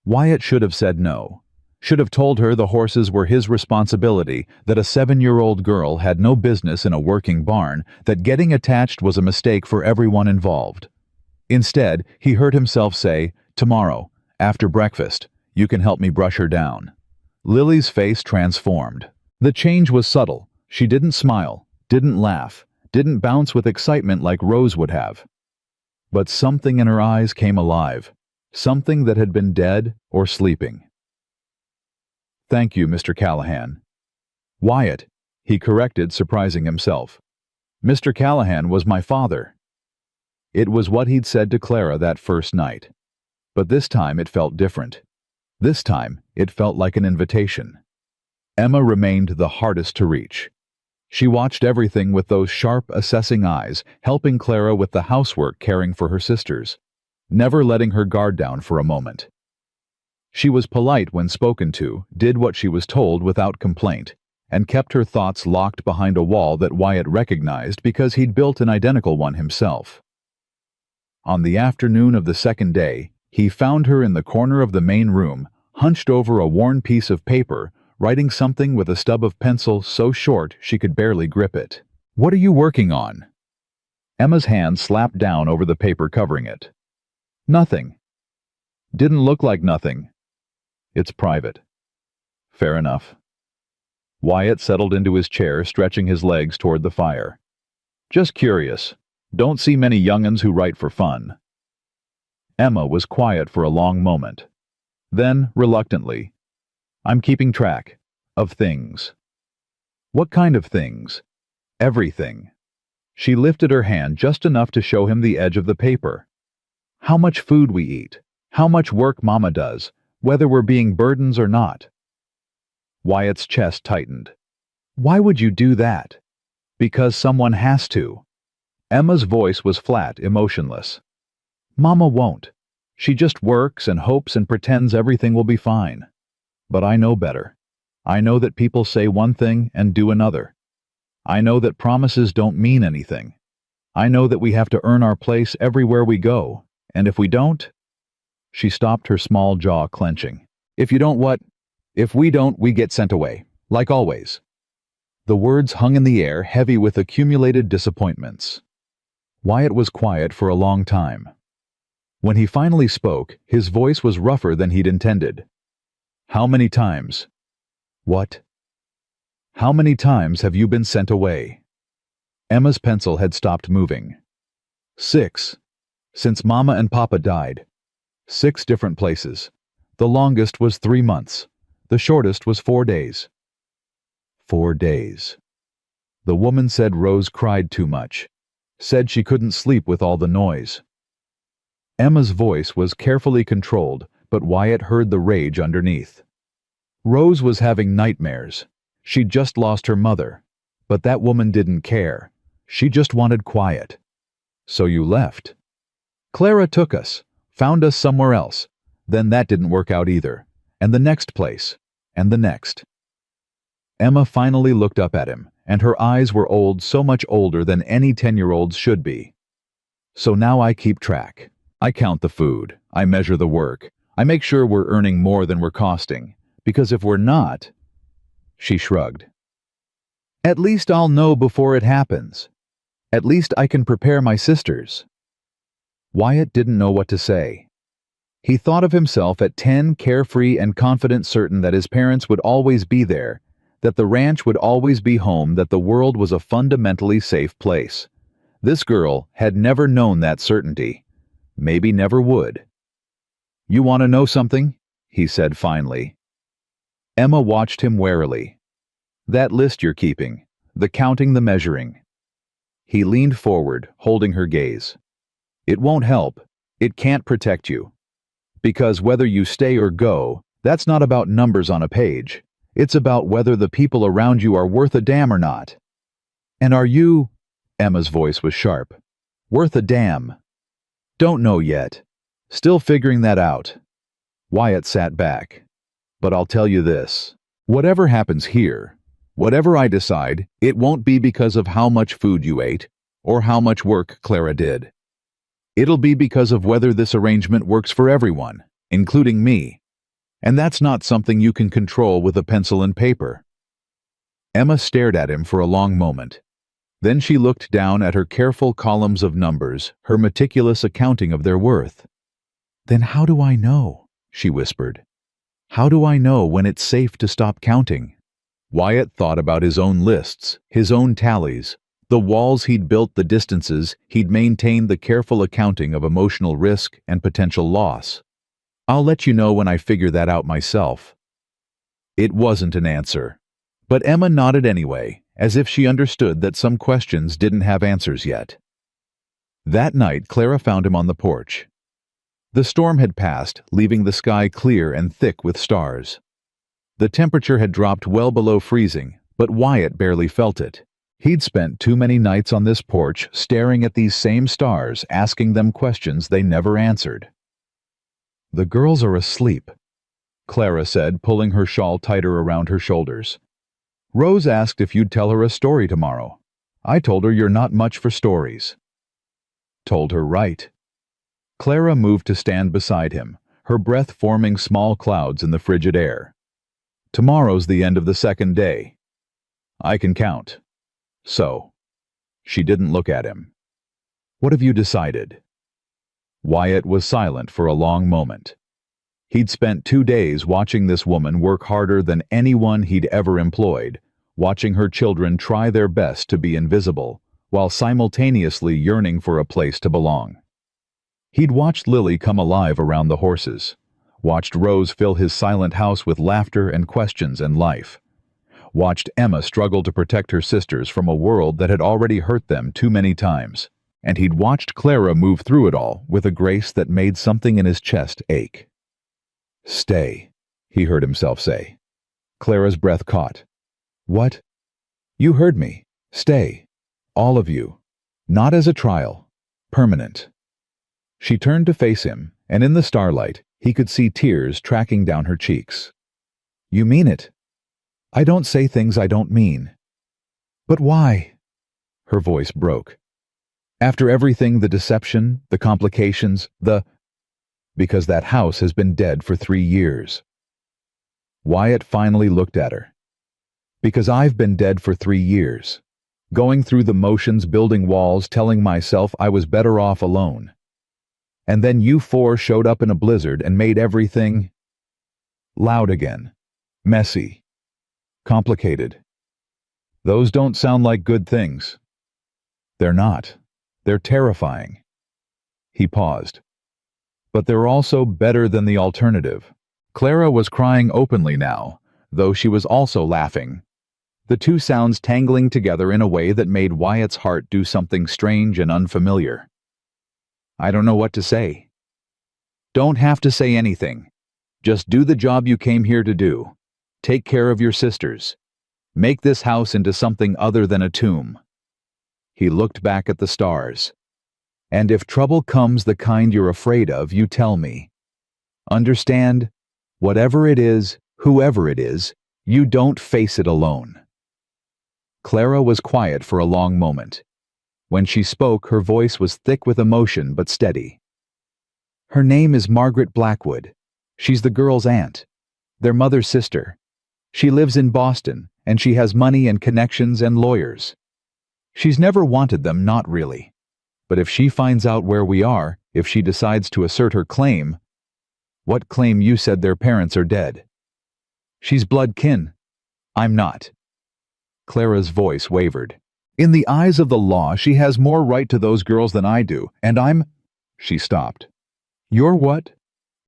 Wyatt should have said no. Should have told her the horses were his responsibility, that a 7-year-old girl had no business in a working barn, that getting attached was a mistake for everyone involved. Instead, he heard himself say, tomorrow, after breakfast, you can help me brush her down. Lily's face transformed. The change was subtle. She didn't smile, didn't laugh, didn't bounce with excitement like Rose would have. But something in her eyes came alive, something that had been dead or sleeping. Thank you, Mr. Callahan. Wyatt, he corrected, surprising himself. Mr. Callahan was my father. It was what he'd said to Clara that first night. But this time it felt different. This time it felt like an invitation. Emma remained the hardest to reach. She watched everything with those sharp, assessing eyes, helping Clara with the housework, caring for her sisters, never letting her guard down for a moment. She was polite when spoken to, did what she was told without complaint, and kept her thoughts locked behind a wall that Wyatt recognized because he'd built an identical one himself. On the afternoon of the second day, he found her in the corner of the main room, hunched over a worn piece of paper, writing something with a stub of pencil so short she could barely grip it. What are you working on? Emma's hand slapped down over the paper covering it. Nothing. Didn't look like nothing. It's private. Fair enough. Wyatt settled into his chair, stretching his legs toward the fire. Just curious. Don't see many young'uns who write for fun. Emma was quiet for a long moment. Then, reluctantly, I'm keeping track of things. What kind of things? Everything. She lifted her hand just enough to show him the edge of the paper. How much food we eat, how much work Mama does, whether we're being burdens or not. Wyatt's chest tightened. Why would you do that? Because someone has to. Emma's voice was flat, emotionless. Mama won't. She just works and hopes and pretends everything will be fine. But I know better. I know that people say one thing and do another. I know that promises don't mean anything. I know that we have to earn our place everywhere we go, and if we don't... She stopped, her small jaw clenching. If you don't what? If we don't, we get sent away, like always. The words hung in the air, heavy with accumulated disappointments. Wyatt was quiet for a long time. When he finally spoke, his voice was rougher than he'd intended. How many times? What? How many times have you been sent away? Emma's pencil had stopped moving. 6. Since Mama and Papa died. 6 different places. The longest was 3 months. The shortest was 4 days. 4 days. The woman said Rose cried too much. Said she couldn't sleep with all the noise. Emma's voice was carefully controlled, but Wyatt heard the rage underneath. Rose was having nightmares. She'd just lost her mother. But that woman didn't care. She just wanted quiet. So you left. Clara took us, found us somewhere else. Then that didn't work out either. And the next place. And the next. Emma finally looked up at him, and her eyes were old, so much older than any 10-year-old's should be. So now I keep track. I count the food. I measure the work. I make sure we're earning more than we're costing. Because if we're not... She shrugged. At least I'll know before it happens. At least I can prepare my sisters. Wyatt didn't know what to say. He thought of himself at 10, carefree and confident, certain that his parents would always be there, that the ranch would always be home, that the world was a fundamentally safe place. This girl had never known that certainty. Maybe never would. "You want to know something?" he said finally. Emma watched him warily. "That list you're keeping, the counting, the measuring." He leaned forward, holding her gaze. "It won't help. It can't protect you. Because whether you stay or go, that's not about numbers on a page. It's about whether the people around you are worth a damn or not. And are you," Emma's voice was sharp, "worth a damn?" "Don't know yet. Still figuring that out." Wyatt sat back. "But I'll tell you this. Whatever happens here, whatever I decide, it won't be because of how much food you ate or how much work Clara did. It'll be because of whether this arrangement works for everyone, including me. And that's not something you can control with a pencil and paper." Emma stared at him for a long moment. Then she looked down at her careful columns of numbers, her meticulous accounting of their worth. "Then how do I know?" she whispered. "How do I know when it's safe to stop counting?" Wyatt thought about his own lists, his own tallies, the walls he'd built, the distances he'd maintained, the careful accounting of emotional risk and potential loss. "I'll let you know when I figure that out myself." It wasn't an answer, but Emma nodded anyway, as if she understood that some questions didn't have answers yet. That night, Clara found him on the porch. The storm had passed, leaving the sky clear and thick with stars. The temperature had dropped well below freezing, but Wyatt barely felt it. He'd spent too many nights on this porch staring at these same stars, asking them questions they never answered. "The girls are asleep," Clara said, pulling her shawl tighter around her shoulders. "Rose asked if you'd tell her a story tomorrow. I told her you're not much for stories." Told her right. Clara moved to stand beside him, her breath forming small clouds in the frigid air. "Tomorrow's the end of the second day. I can count. So." She didn't look at him. "What have you decided?" Wyatt was silent for a long moment. He'd spent 2 days watching this woman work harder than anyone he'd ever employed, watching her children try their best to be invisible, while simultaneously yearning for a place to belong. He'd watched Lily come alive around the horses, watched Rose fill his silent house with laughter and questions and life, watched Emma struggle to protect her sisters from a world that had already hurt them too many times, and he'd watched Clara move through it all with a grace that made something in his chest ache. "Stay," he heard himself say. Clara's breath caught. "What?" "You heard me. Stay. All of you. Not as a trial. Permanent." She turned to face him, and in the starlight, he could see tears tracking down her cheeks. "You mean it?" "I don't say things I don't mean." "But why?" Her voice broke. "After everything, the deception, the complications, because that house has been dead for 3 years." Wyatt finally looked at her. "Because I've been dead for 3 years. Going through the motions, building walls, telling myself I was better off alone. And then you 4 showed up in a blizzard and made everything loud again. Messy. Complicated. Those don't sound like good things." "They're not. They're terrifying." He paused. "But they're also better than the alternative." Clara was crying openly now, though she was also laughing. The two sounds tangling together in a way that made Wyatt's heart do something strange and unfamiliar. "I don't know what to say." "Don't have to say anything. Just do the job you came here to do. Take care of your sisters. Make this house into something other than a tomb." He looked back at the stars. "And if trouble comes, the kind you're afraid of, you tell me. Understand? Whatever it is, whoever it is, you don't face it alone." Clara was quiet for a long moment. When she spoke, her voice was thick with emotion but steady. "Her name is Margaret Blackwood. She's the girl's aunt, their mother's sister. She lives in Boston, and she has money and connections and lawyers. She's never wanted them, not really. But if she finds out where we are, if she decides to assert her claim—" "What claim? You said their parents are dead." "She's blood kin. I'm not." Clara's voice wavered. In the eyes of the law, she has more right to those girls than I do, and I'm—" She stopped. "You're what?"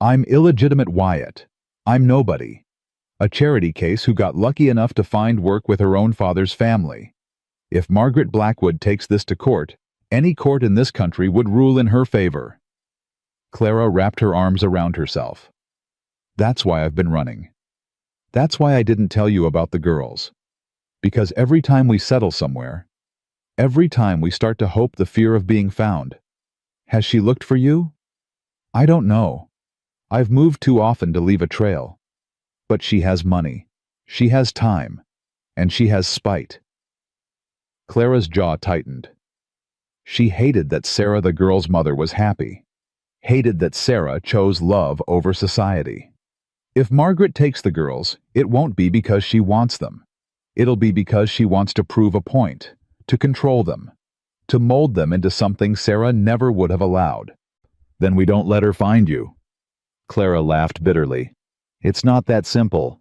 "I'm illegitimate Wyatt. I'm nobody. A charity case who got lucky enough to find work with her own father's family. If Margaret Blackwood takes this to court, any court in this country would rule in her favor." Clara wrapped her arms around herself. "That's why I've been running. That's why I didn't tell you about the girls. Because every time we settle somewhere, every time we start to hope the fear of being found. Has she looked for you? I don't know. I've moved too often to leave a trail. But she has money. She has time. And she has spite." Clara's jaw tightened. She hated that Sarah, the girl's mother, was happy. Hated that Sarah chose love over society. If Margaret takes the girls, it won't be because she wants them. It'll be because she wants to prove a point, to control them, to mold them into something Sarah never would have allowed. "Then we don't let her find you." Clara laughed bitterly. "It's not that simple."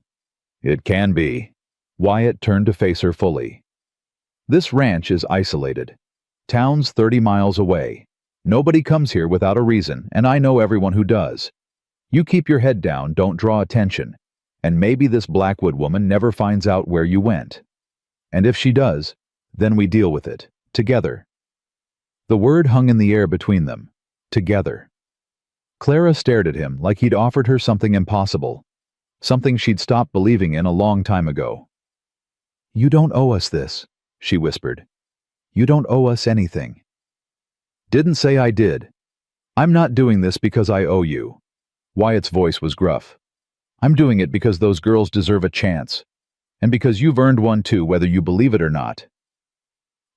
"It can be." Wyatt turned to face her fully. "This ranch is isolated. Town's 30 miles away. Nobody comes here without a reason, and I know everyone who does. You keep your head down, don't draw attention, and maybe this Blackwood woman never finds out where you went. And if she does, then we deal with it, together." The word hung in the air between them. Together. Clara stared at him like he'd offered her something impossible, something she'd stopped believing in a long time ago. "You don't owe us this," she whispered. "You don't owe us anything." "Didn't say I did. I'm not doing this because I owe you." Wyatt's voice was gruff. "I'm doing it because those girls deserve a chance, and because you've earned one too, whether you believe it or not."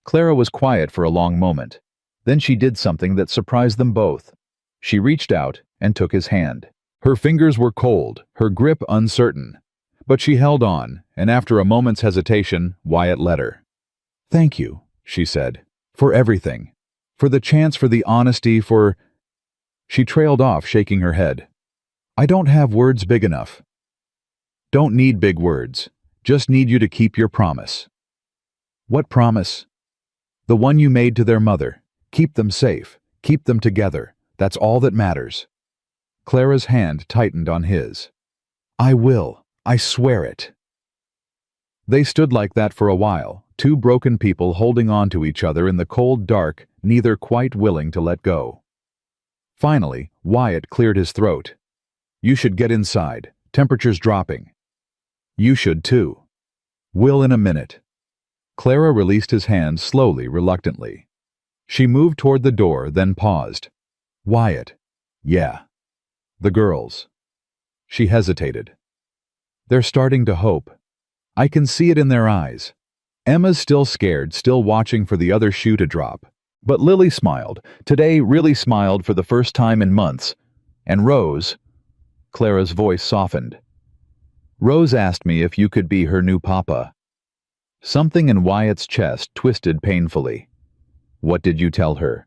Clara was quiet for a long moment. Then she did something that surprised them both. She reached out and took his hand. Her fingers were cold, her grip uncertain. But she held on, and after a moment's hesitation, Wyatt let her. "Thank you," she said, "for everything. For the chance, for the honesty, for—" She trailed off, shaking her head. "I don't have words big enough." "Don't need big words. Just need you to keep your promise." "What promise?" "The one you made to their mother. Keep them safe. Keep them together. That's all that matters." Clara's hand tightened on his. "I will. I swear it." They stood like that for a while, two broken people holding on to each other in the cold dark, neither quite willing to let go. Finally, Wyatt cleared his throat. "You should get inside. Temperature's dropping." "You should too." "Will in a minute." Clara released his hand slowly, reluctantly. She moved toward the door, then paused. "Wyatt." "Yeah." "The girls." She hesitated. "They're starting to hope. I can see it in their eyes." Emma's still scared, still watching for the other shoe to drop. But Lily smiled, today really smiled for the first time in months. And Rose— Clara's voice softened. "Rose asked me if you could be her new papa." Something in Wyatt's chest twisted painfully. "What did you tell her?"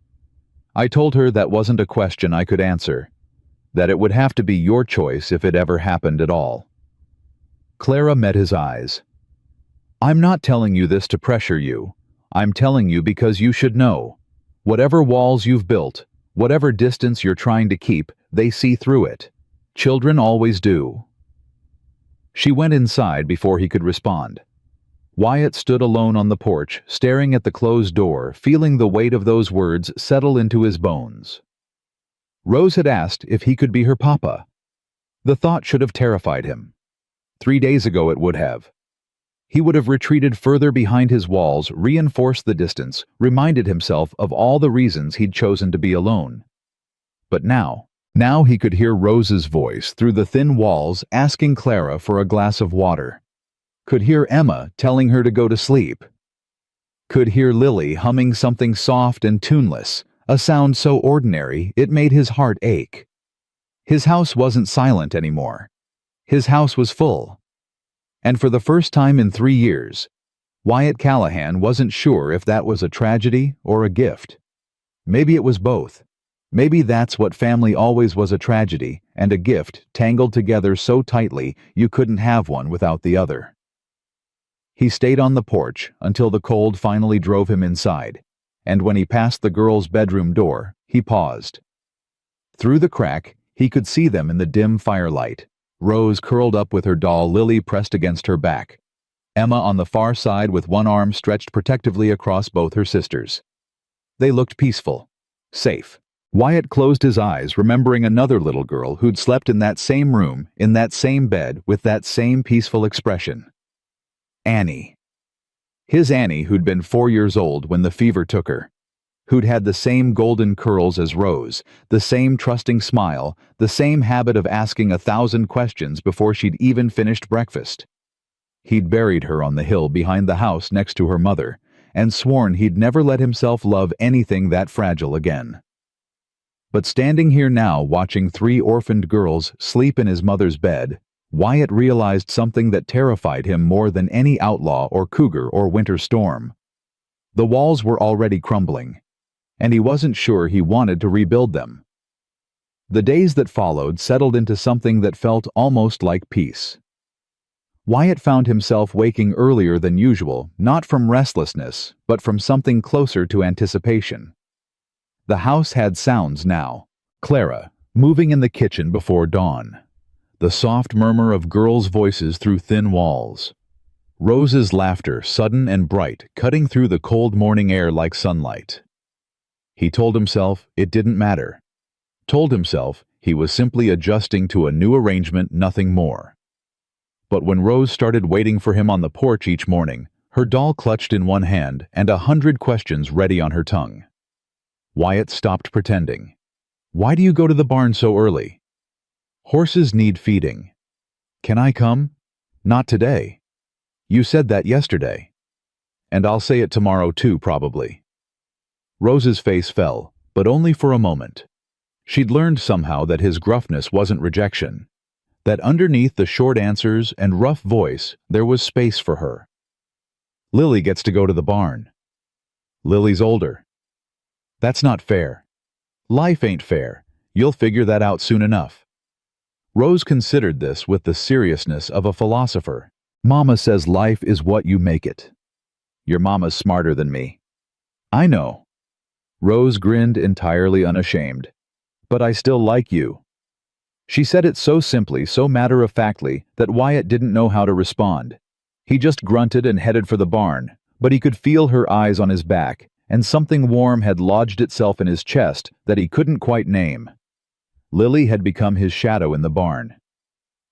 "I told her that wasn't a question I could answer. That it would have to be your choice if it ever happened at all." Clara met his eyes. "I'm not telling you this to pressure you. I'm telling you because you should know. Whatever walls you've built, whatever distance you're trying to keep, they see through it. Children always do." She went inside before he could respond. Wyatt stood alone on the porch, staring at the closed door, feeling the weight of those words settle into his bones. Rose had asked if he could be her papa. The thought should have terrified him. 3 days ago it would have. He would have retreated further behind his walls, reinforced the distance, reminded himself of all the reasons he'd chosen to be alone. But now he could hear Rose's voice through the thin walls asking Clara for a glass of water. Could hear Emma telling her to go to sleep. Could hear Lily humming something soft and tuneless, a sound so ordinary it made his heart ache. His house wasn't silent anymore. His house was full. And for the first time in 3 years, Wyatt Callahan wasn't sure if that was a tragedy or a gift. Maybe it was both. Maybe that's what family always was, a tragedy and a gift tangled together so tightly you couldn't have one without the other. He stayed on the porch until the cold finally drove him inside, and when he passed the girl's bedroom door, he paused. Through the crack, he could see them in the dim firelight. Rose curled up with her doll Lily pressed against her back. Emma on the far side with one arm stretched protectively across both her sisters. They looked peaceful, safe. Wyatt closed his eyes, remembering another little girl who'd slept in that same room, in that same bed, with that same peaceful expression. Annie. His Annie who'd been 4 years old when the fever took her. Who'd had the same golden curls as Rose, the same trusting smile, the same habit of asking 1,000 questions before she'd even finished breakfast. He'd buried her on the hill behind the house next to her mother, and sworn he'd never let himself love anything that fragile again. But standing here now watching 3 orphaned girls sleep in his mother's bed, Wyatt realized something that terrified him more than any outlaw or cougar or winter storm. The walls were already crumbling, and he wasn't sure he wanted to rebuild them. The days that followed settled into something that felt almost like peace. Wyatt found himself waking earlier than usual, not from restlessness, but from something closer to anticipation. The house had sounds now. Clara, moving in the kitchen before dawn. The soft murmur of girls' voices through thin walls. Rose's laughter, sudden and bright, cutting through the cold morning air like sunlight. He told himself it didn't matter. Told himself he was simply adjusting to a new arrangement, nothing more. But when Rose started waiting for him on the porch each morning, her doll clutched in one hand and 100 questions ready on her tongue. Wyatt stopped pretending. Why do you go to the barn so early? Horses need feeding. Can I come? Not today. You said that yesterday. And I'll say it tomorrow too, probably. Rose's face fell, but only for a moment. She'd learned somehow that his gruffness wasn't rejection, that underneath the short answers and rough voice there was space for her. Lily gets to go to the barn. Lily's older. That's not fair. Life ain't fair. You'll figure that out soon enough. Rose considered this with the seriousness of a philosopher. Mama says life is what you make it. Your mama's smarter than me. I know. Rose grinned entirely unashamed. But I still like you. She said it so simply, so matter-of-factly, that Wyatt didn't know how to respond. He just grunted and headed for the barn, but he could feel her eyes on his back, and something warm had lodged itself in his chest that he couldn't quite name. Lily had become his shadow in the barn.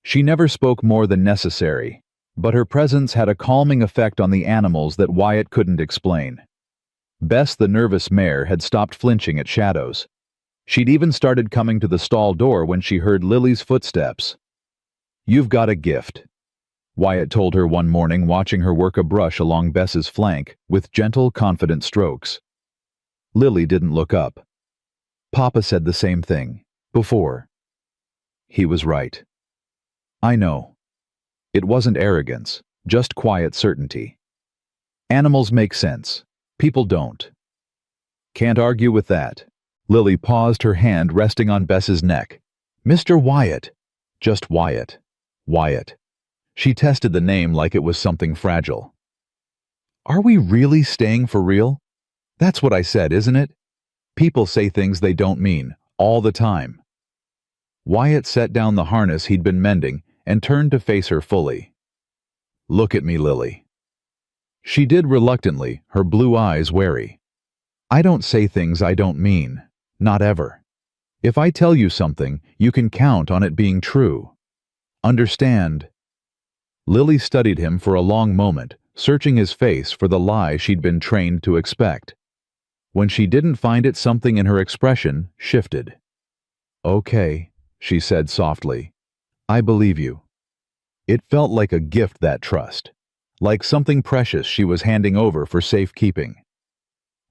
She never spoke more than necessary, but her presence had a calming effect on the animals that Wyatt couldn't explain. Bess, the nervous mare, had stopped flinching at shadows. She'd even started coming to the stall door when she heard Lily's footsteps. You've got a gift, Wyatt told her one morning, watching her work a brush along Bess's flank with gentle, confident strokes. Lily didn't look up. Papa said the same thing, before. He was right. I know. It wasn't arrogance, just quiet certainty. Animals make sense. People don't. Can't argue with that. Lily paused, her hand resting on Bess's neck. Mr. Wyatt. Just Wyatt. Wyatt. She tested the name like it was something fragile. Are we really staying for real? That's what I said, isn't it? People say things they don't mean, all the time. Wyatt set down the harness he'd been mending and turned to face her fully. Look at me, Lily. She did reluctantly, her blue eyes wary. I don't say things I don't mean. Not ever. If I tell you something, you can count on it being true. Understand? Lily studied him for a long moment, searching his face for the lie she'd been trained to expect. When she didn't find it, something in her expression shifted. Okay, she said softly. I believe you. It felt like a gift, that trust. Like something precious she was handing over for safekeeping.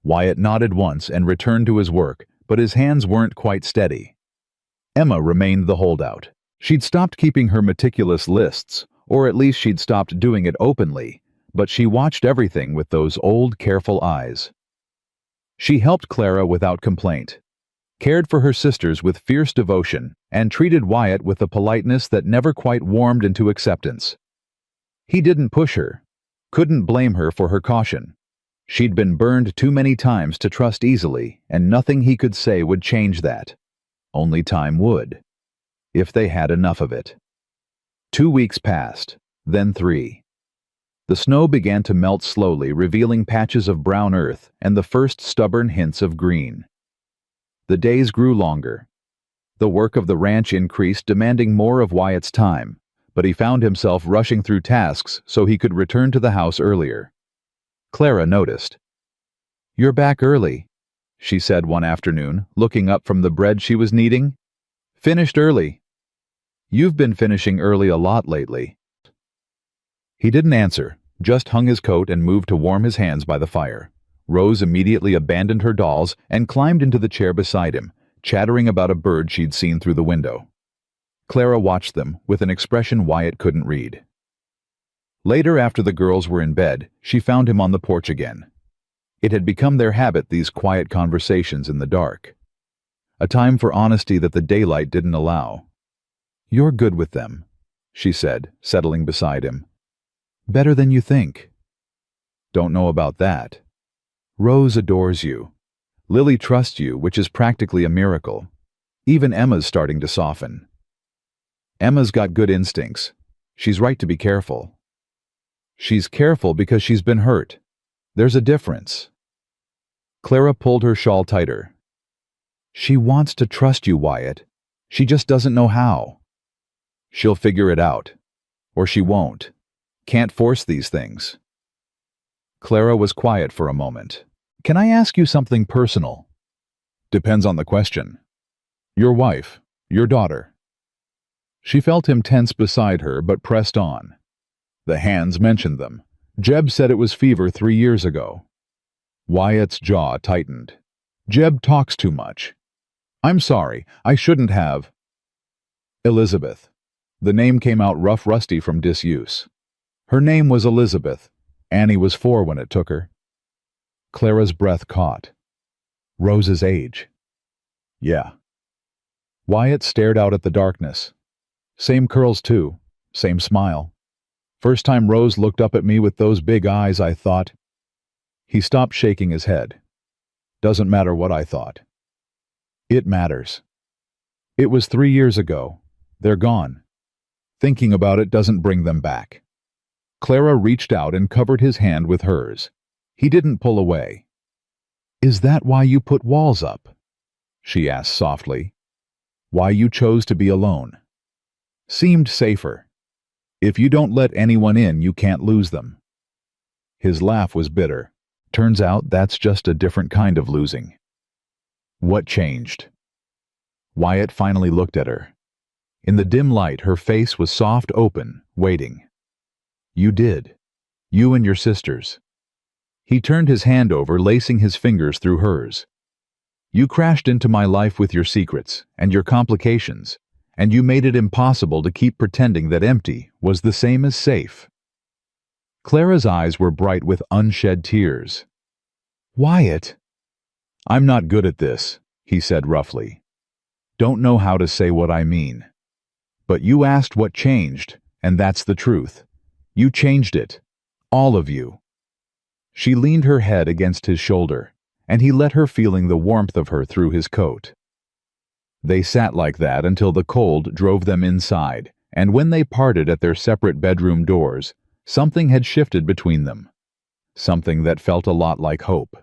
Wyatt nodded once and returned to his work, but his hands weren't quite steady. Emma remained the holdout. She'd stopped keeping her meticulous lists, or at least she'd stopped doing it openly, but she watched everything with those old, careful eyes. She helped Clara without complaint, cared for her sisters with fierce devotion, and treated Wyatt with a politeness that never quite warmed into acceptance. He didn't push her. Couldn't blame her for her caution. She'd been burned too many times to trust easily, and nothing he could say would change that. Only time would, if they had enough of it. 2 weeks passed, then 3. The snow began to melt slowly, revealing patches of brown earth and the first stubborn hints of green. The days grew longer. The work of the ranch increased, demanding more of Wyatt's time, but he found himself rushing through tasks so he could return to the house earlier. Clara noticed. "You're back early," she said one afternoon, looking up from the bread she was kneading. "Finished early." "You've been finishing early a lot lately." He didn't answer, just hung his coat and moved to warm his hands by the fire. Rose immediately abandoned her dolls and climbed into the chair beside him, chattering about a bird she'd seen through the window. Clara watched them with an expression Wyatt couldn't read. Later, after the girls were in bed, she found him on the porch again. It had become their habit, these quiet conversations in the dark. A time for honesty that the daylight didn't allow. "You're good with them," she said, settling beside him. "Better than you think." "Don't know about that. Rose adores you. Lily trusts you, which is practically a miracle. Even Emma's starting to soften." "Emma's got good instincts. She's right to be careful." "She's careful because she's been hurt. There's a difference." Clara pulled her shawl tighter. "She wants to trust you, Wyatt. She just doesn't know how." "She'll figure it out. Or she won't. Can't force these things." Clara was quiet for a moment. "Can I ask you something personal?" "Depends on the question." "Your wife, your daughter." She felt him tense beside her, but pressed on. The hands mentioned them. Jeb said it was fever 3 years ago. Wyatt's jaw tightened. "Jeb talks too much. I'm sorry, I shouldn't have." "Elizabeth." The name came out rough, rusty from disuse. Her name was Elizabeth. Annie was 4 when it took her. Clara's breath caught. "Rose's age." "Yeah." Wyatt stared out at the darkness. "Same curls too, same smile. First time Rose looked up at me with those big eyes, I thought—" He stopped shaking his head. "Doesn't matter what I thought." "It matters. It was 3 years ago. They're gone. Thinking about it doesn't bring them back." Clara reached out and covered his hand with hers. He didn't pull away. "Is that why you put walls up?" she asked softly. "Why you chose to be alone? Seemed safer. If you don't let anyone in, you can't lose them." His laugh was bitter. "Turns out that's just a different kind of losing." "What changed?" Wyatt finally looked at her. In the dim light, her face was soft, open, waiting. "You did. You and your sisters." He turned his hand over, lacing his fingers through hers. "You crashed into my life with your secrets and your complications, and you made it impossible to keep pretending that empty was the same as safe." Clara's eyes were bright with unshed tears. "Wyatt!" "I'm not good at this," he said roughly. "Don't know how to say what I mean. But you asked what changed, and that's the truth. You changed it. All of you." She leaned her head against his shoulder, and he let her, feeling the warmth of her through his coat. They sat like that until the cold drove them inside, and when they parted at their separate bedroom doors, something had shifted between them. Something that felt a lot like hope.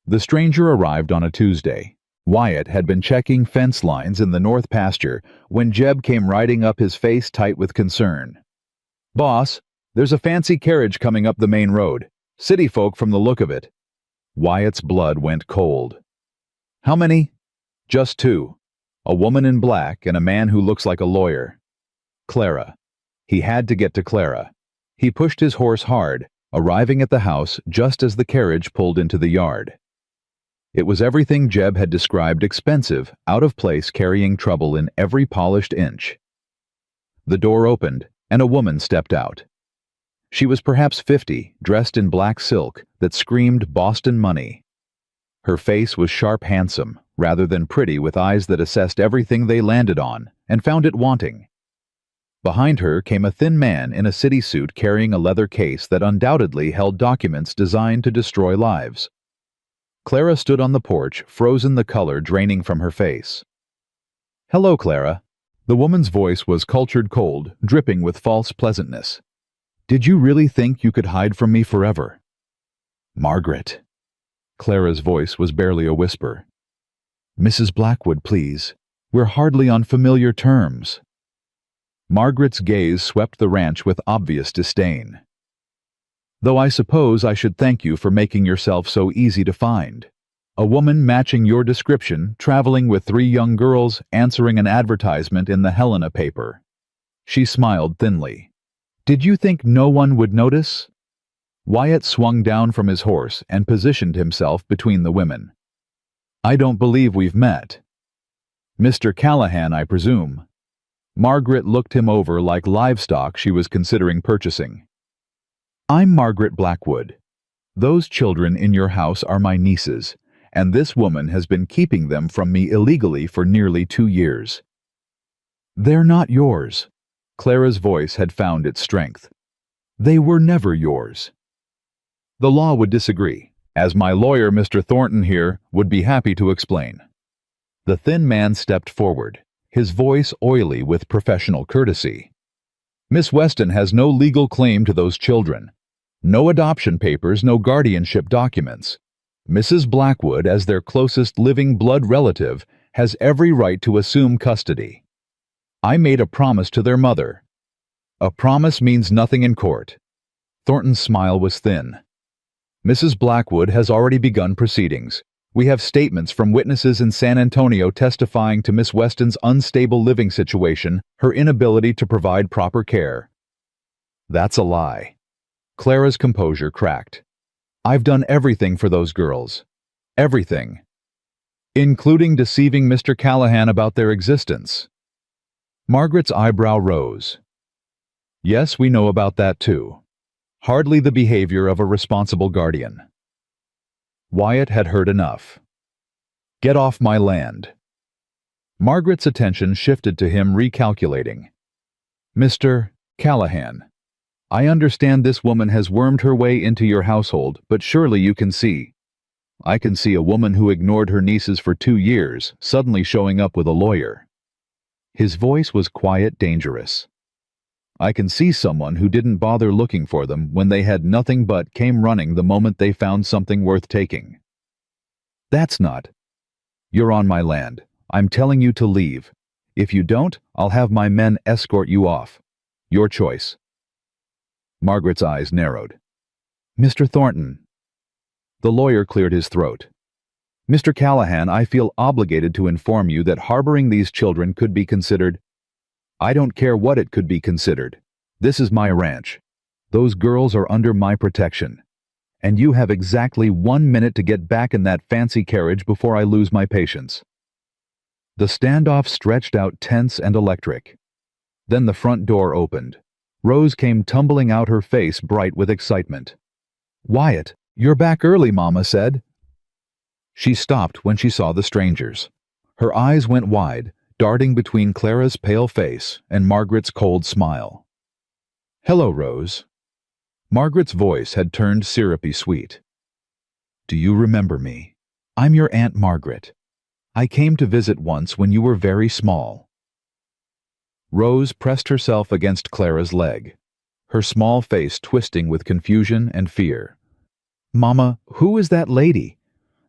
The stranger arrived on a Tuesday. Wyatt had been checking fence lines in the north pasture when Jeb came riding up, his face tight with concern. "Boss, there's a fancy carriage coming up the main road. City folk from the look of it." Wyatt's blood went cold. "How many?" "Just 2. A woman in black and a man who looks like a lawyer." Clara. He had to get to Clara. He pushed his horse hard, arriving at the house just as the carriage pulled into the yard. It was everything Jeb had described: expensive, out of place, carrying trouble in every polished inch. The door opened, and a woman stepped out. She was perhaps 50, dressed in black silk that screamed Boston money. Her face was sharp, handsome, rather than pretty, with eyes that assessed everything they landed on and found it wanting. Behind her came a thin man in a city suit carrying a leather case that undoubtedly held documents designed to destroy lives. Clara stood on the porch, frozen, the color draining from her face. "Hello, Clara." The woman's voice was cultured cold, dripping with false pleasantness. "Did you really think you could hide from me forever?" "Margaret." Clara's voice was barely a whisper. "Mrs. Blackwood, please. We're hardly on familiar terms." Margaret's gaze swept the ranch with obvious disdain. "Though I suppose I should thank you for making yourself so easy to find. A woman matching your description, traveling with 3 young girls, answering an advertisement in the Helena paper." She smiled thinly. "Did you think no one would notice?" Wyatt swung down from his horse and positioned himself between the women. "I don't believe we've met." "Mr. Callahan, I presume." Margaret looked him over like livestock she was considering purchasing. "I'm Margaret Blackwood. Those children in your house are my nieces, and this woman has been keeping them from me illegally for nearly 2 years." "They're not yours." Clara's voice had found its strength. "They were never yours." "The law would disagree, as my lawyer, Mr. Thornton here, would be happy to explain." The thin man stepped forward, his voice oily with professional courtesy. "Miss Weston has no legal claim to those children. No adoption papers, no guardianship documents. Mrs. Blackwood, as their closest living blood relative, has every right to assume custody. I made a promise to their mother." "A promise means nothing in court." Thornton's smile was thin. "Mrs. Blackwood has already begun proceedings. We have statements from witnesses in San Antonio testifying to Miss Weston's unstable living situation, her inability to provide proper care." "That's a lie." Clara's composure cracked. "I've done everything for those girls. Everything. Including deceiving Mr. Callahan about their existence." Margaret's eyebrow rose. "Yes, we know about that too. Hardly the behavior of a responsible guardian." Wyatt had heard enough. "Get off my land." Margaret's attention shifted to him, recalculating. "Mr. Callahan, I understand this woman has wormed her way into your household, but surely you can see. I can see a woman who ignored her nieces for 2 years, suddenly showing up with a lawyer." His voice was quiet, dangerous. "I can see someone who didn't bother looking for them when they had nothing but came running the moment they found something worth taking." "That's not." "You're on my land. I'm telling you to leave. If you don't, I'll have my men escort you off. Your choice." Margaret's eyes narrowed. "Mr. Thornton." The lawyer cleared his throat. "Mr. Callahan, I feel obligated to inform you that harboring these children could be considered—" "I don't care what it could be considered. This is my ranch. Those girls are under my protection. And you have exactly 1 minute to get back in that fancy carriage before I lose my patience." The standoff stretched out tense and electric. Then the front door opened. Rose came tumbling out, her face bright with excitement. "Wyatt, you're back early, Mama said." She stopped when she saw the strangers. Her eyes went wide, darting between Clara's pale face and Margaret's cold smile. "Hello, Rose." Margaret's voice had turned syrupy sweet. "Do you remember me? I'm your Aunt Margaret. I came to visit once when you were very small." Rose pressed herself against Clara's leg, her small face twisting with confusion and fear. "Mama, who is that lady?"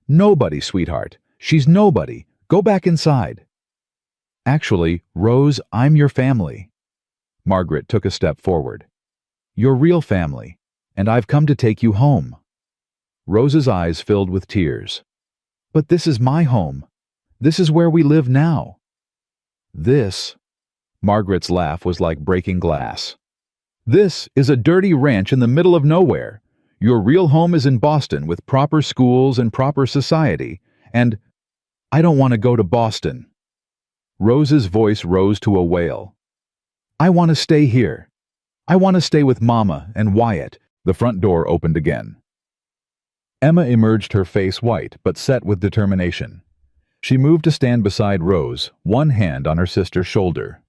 "Nobody, sweetheart. She's nobody. Go back inside." "Actually, Rose, I'm your family." Margaret took a step forward. "Your real family, and I've come to take you home." Rose's eyes filled with tears. "But this is my home. This is where we live now." "This," Margaret's laugh was like breaking glass. "This is a dirty ranch in the middle of nowhere. Your real home is in Boston with proper schools and proper society, and I don't want to go to Boston." Rose's voice rose to a wail. "I want to stay here. I want to stay with Mama and Wyatt." The front door opened again. Emma emerged, her face white but set with determination. She moved to stand beside Rose, one hand on her sister's shoulder.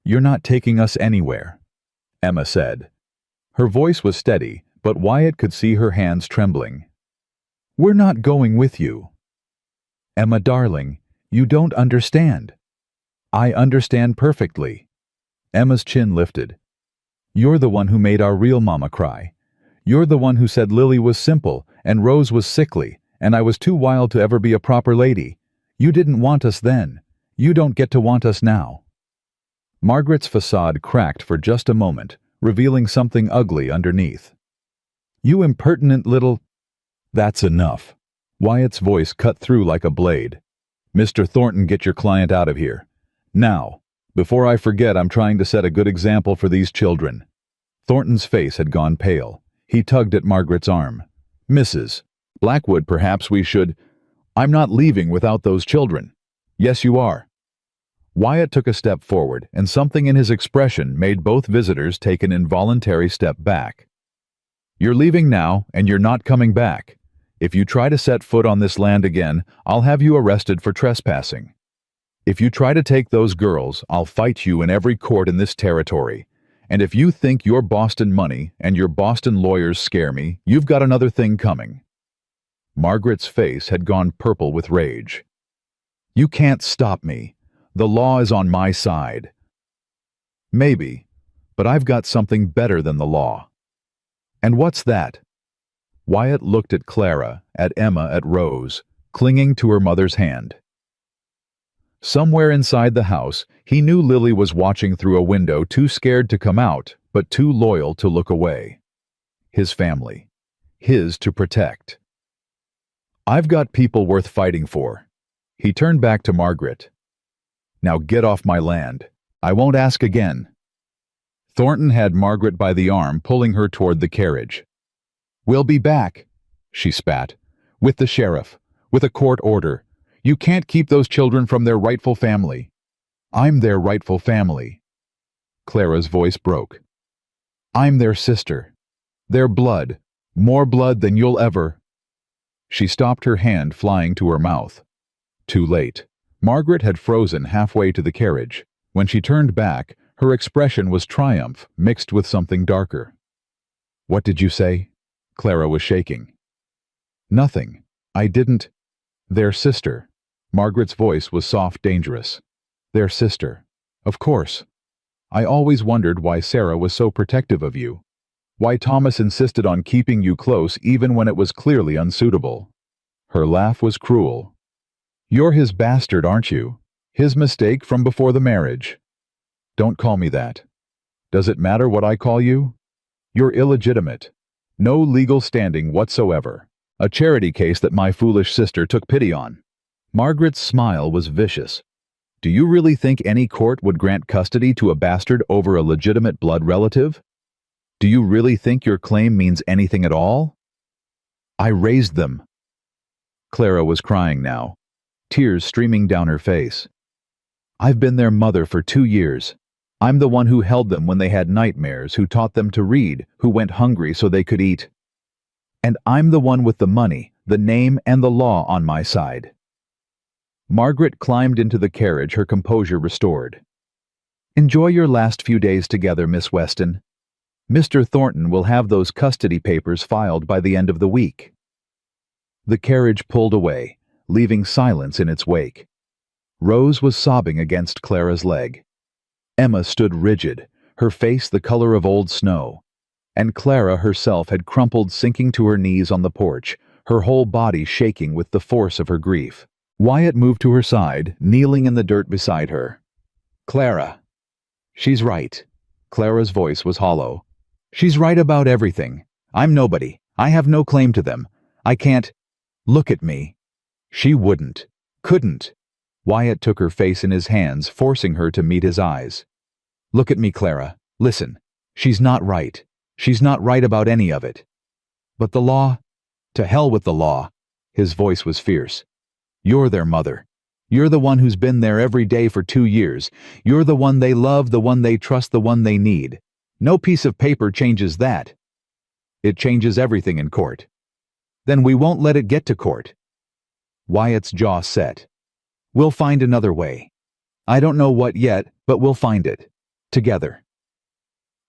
"You're not taking us anywhere," Emma said. Her voice was steady, but Wyatt could see her hands trembling. "We're not going with you." "Emma, darling, you don't understand." "I understand perfectly." Emma's chin lifted. "You're the one who made our real mama cry. You're the one who said Lily was simple and Rose was sickly and I was too wild to ever be a proper lady. You didn't want us then. You don't get to want us now." Margaret's facade cracked for just a moment, revealing something ugly underneath. "You impertinent little—" "That's enough." Wyatt's voice cut through like a blade. "Mr. Thornton, get your client out of here. Now, before I forget, I'm trying to set a good example for these children." Thornton's face had gone pale. He tugged at Margaret's arm. "Mrs. Blackwood, perhaps we should—" "I'm not leaving without those children." "Yes, you are." Wyatt took a step forward, and something in his expression made both visitors take an involuntary step back. "You're leaving now, and you're not coming back. If you try to set foot on this land again, I'll have you arrested for trespassing. If you try to take those girls, I'll fight you in every court in this territory. And if you think your Boston money and your Boston lawyers scare me, you've got another thing coming." Margaret's face had gone purple with rage. "You can't stop me. The law is on my side." "Maybe, but I've got something better than the law." "And what's that?" Wyatt looked at Clara, at Emma, at Rose, clinging to her mother's hand. Somewhere inside the house, he knew Lily was watching through a window, too scared to come out, but too loyal to look away. His family. His to protect. "I've got people worth fighting for." He turned back to Margaret. "Now get off my land. I won't ask again." Thornton had Margaret by the arm, pulling her toward the carriage. "We'll be back," she spat, "with the sheriff, with a court order. You can't keep those children from their rightful family." "I'm their rightful family." Clara's voice broke. "I'm their sister. Their blood. More blood than you'll ever—" She stopped, her hand flying to her mouth. Too late. Margaret had frozen halfway to the carriage. When she turned back, her expression was triumph mixed with something darker. "What did you say?" Clara was shaking. "Nothing. I didn't—" "Their sister." Margaret's voice was soft, dangerous. "Their sister. Of course. I always wondered why Sarah was so protective of you. Why Thomas insisted on keeping you close even when it was clearly unsuitable." Her laugh was cruel. "You're his bastard, aren't you? His mistake from before the marriage." "Don't call me that. Does it matter what I call you? You're illegitimate. No legal standing whatsoever. A charity case that my foolish sister took pity on." Margaret's smile was vicious. "Do you really think any court would grant custody to a bastard over a legitimate blood relative? Do you really think your claim means anything at all?" "I raised them." Clara was crying now, tears streaming down her face. "I've been their mother for 2 years. I'm the one who held them when they had nightmares, who taught them to read, who went hungry so they could eat. And I'm the one with the money, the name, and the law on my side." Margaret climbed into the carriage, her composure restored. "Enjoy your last few days together, Miss Weston. Mr. Thornton will have those custody papers filed by the end of the week." The carriage pulled away, leaving silence in its wake. Rose was sobbing against Clara's leg. Emma stood rigid, her face the color of old snow. And Clara herself had crumpled, sinking to her knees on the porch, her whole body shaking with the force of her grief. Wyatt moved to her side, kneeling in the dirt beside her. "Clara." "She's right." Clara's voice was hollow. "She's right about everything. I'm nobody. I have no claim to them. I can't— Look at me." She wouldn't. Couldn't. Wyatt took her face in his hands, forcing her to meet his eyes. "Look at me, Clara. Listen. She's not right. She's not right about any of it. But the law? To hell with the law." His voice was fierce. "You're their mother. You're the one who's been there every day for 2 years. You're the one they love, the one they trust, the one they need. No piece of paper changes that. It changes everything in court. Then we won't let it get to court." Wyatt's jaw set. "We'll find another way. I don't know what yet, but we'll find it. Together.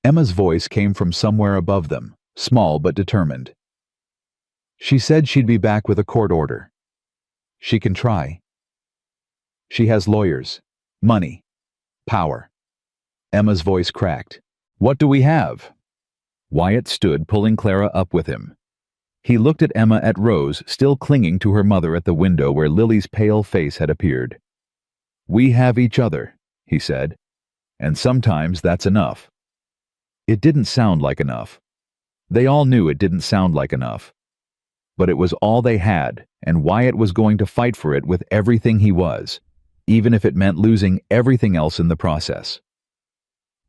Emma's voice came from somewhere above them, small but determined. She said she'd be back with a court order. She can try. She has lawyers, money, power. Emma's voice cracked. What do we have? Wyatt stood, pulling Clara up with him. He looked at Emma, at Rose, still clinging to her mother at the window where Lily's pale face had appeared. We have each other, he said, and sometimes that's enough. It didn't sound like enough. They all knew it didn't sound like enough. But it was all they had, and Wyatt was going to fight for it with everything he was, even if it meant losing everything else in the process.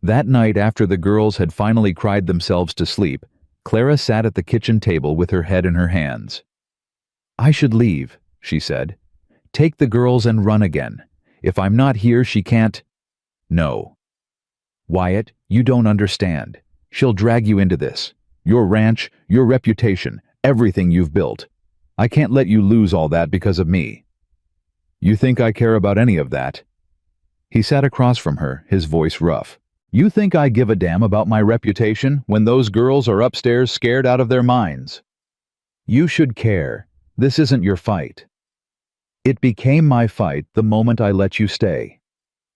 That night, after the girls had finally cried themselves to sleep, Clara sat at the kitchen table with her head in her hands. I should leave, she said. Take the girls and run again. If I'm not here, she can't. No. Wyatt, you don't understand. She'll drag you into this. Your ranch, your reputation, everything you've built. I can't let you lose all that because of me. You think I care about any of that? He sat across from her, his voice rough. You think I give a damn about my reputation when those girls are upstairs scared out of their minds? You should care. This isn't your fight. It became my fight the moment I let you stay.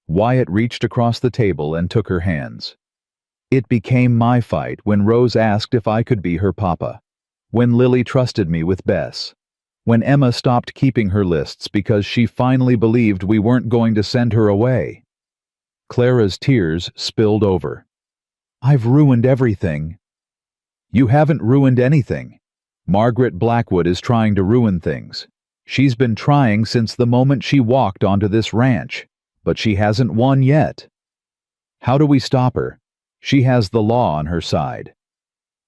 Wyatt reached across the table and took her hands. It became my fight when Rose asked if I could be her papa. When Lily trusted me with Bess. When Emma stopped keeping her lists because she finally believed we weren't going to send her away. Clara's tears spilled over. I've ruined everything. You haven't ruined anything. Margaret Blackwood is trying to ruin things. She's been trying since the moment she walked onto this ranch, but she hasn't won yet. How do we stop her? She has the law on her side.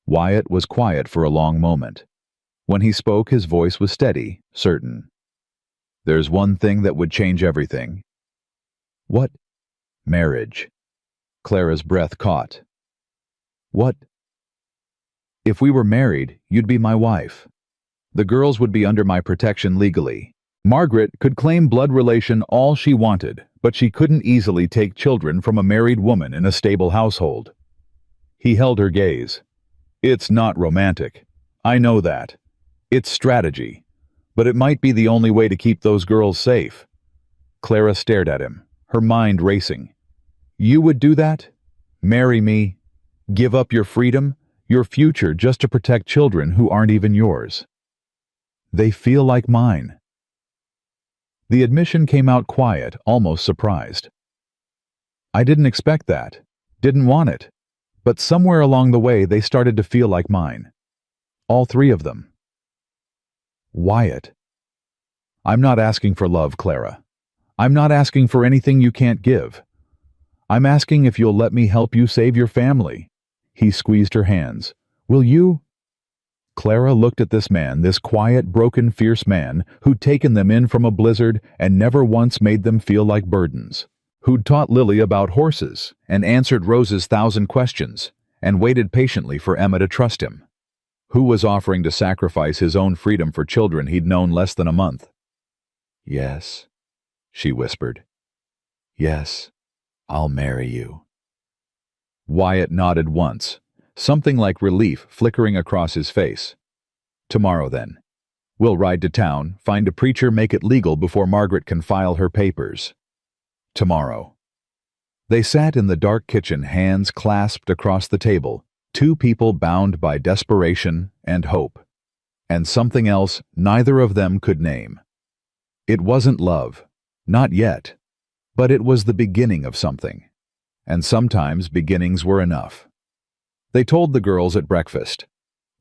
Wyatt was quiet for a long moment. When he spoke, his voice was steady, certain. There's one thing that would change everything. What? Marriage. Clara's breath caught. What? If we were married, you'd be my wife. The girls would be under my protection legally. Margaret could claim blood relation all she wanted, but she couldn't easily take children from a married woman in a stable household. He held her gaze. It's not romantic. I know that. It's strategy. But it might be the only way to keep those girls safe. Clara stared at him, her mind racing. You would do that? Marry me? Give up your freedom, your future just to protect children who aren't even yours? They feel like mine. The admission came out quiet, almost surprised. I didn't expect that, didn't want it, but somewhere along the way they started to feel like mine. All three of them. Wyatt. I'm not asking for love, Clara. I'm not asking for anything you can't give. I'm asking if you'll let me help you save your family. He squeezed her hands. Will you? Clara looked at this man, this quiet, broken, fierce man who'd taken them in from a blizzard and never once made them feel like burdens, who'd taught Lily about horses and answered Rose's 1,000 questions and waited patiently for Emma to trust him, who was offering to sacrifice his own freedom for children he'd known less than a month. Yes, she whispered. Yes, I'll marry you. Wyatt nodded once, something like relief flickering across his face. Tomorrow, then. We'll ride to town, find a preacher, make it legal before Margaret can file her papers. Tomorrow. They sat in the dark kitchen, hands clasped across the table, two people bound by desperation and hope, and something else neither of them could name. It wasn't love, not yet, but it was the beginning of something, and sometimes beginnings were enough. They told the girls at breakfast.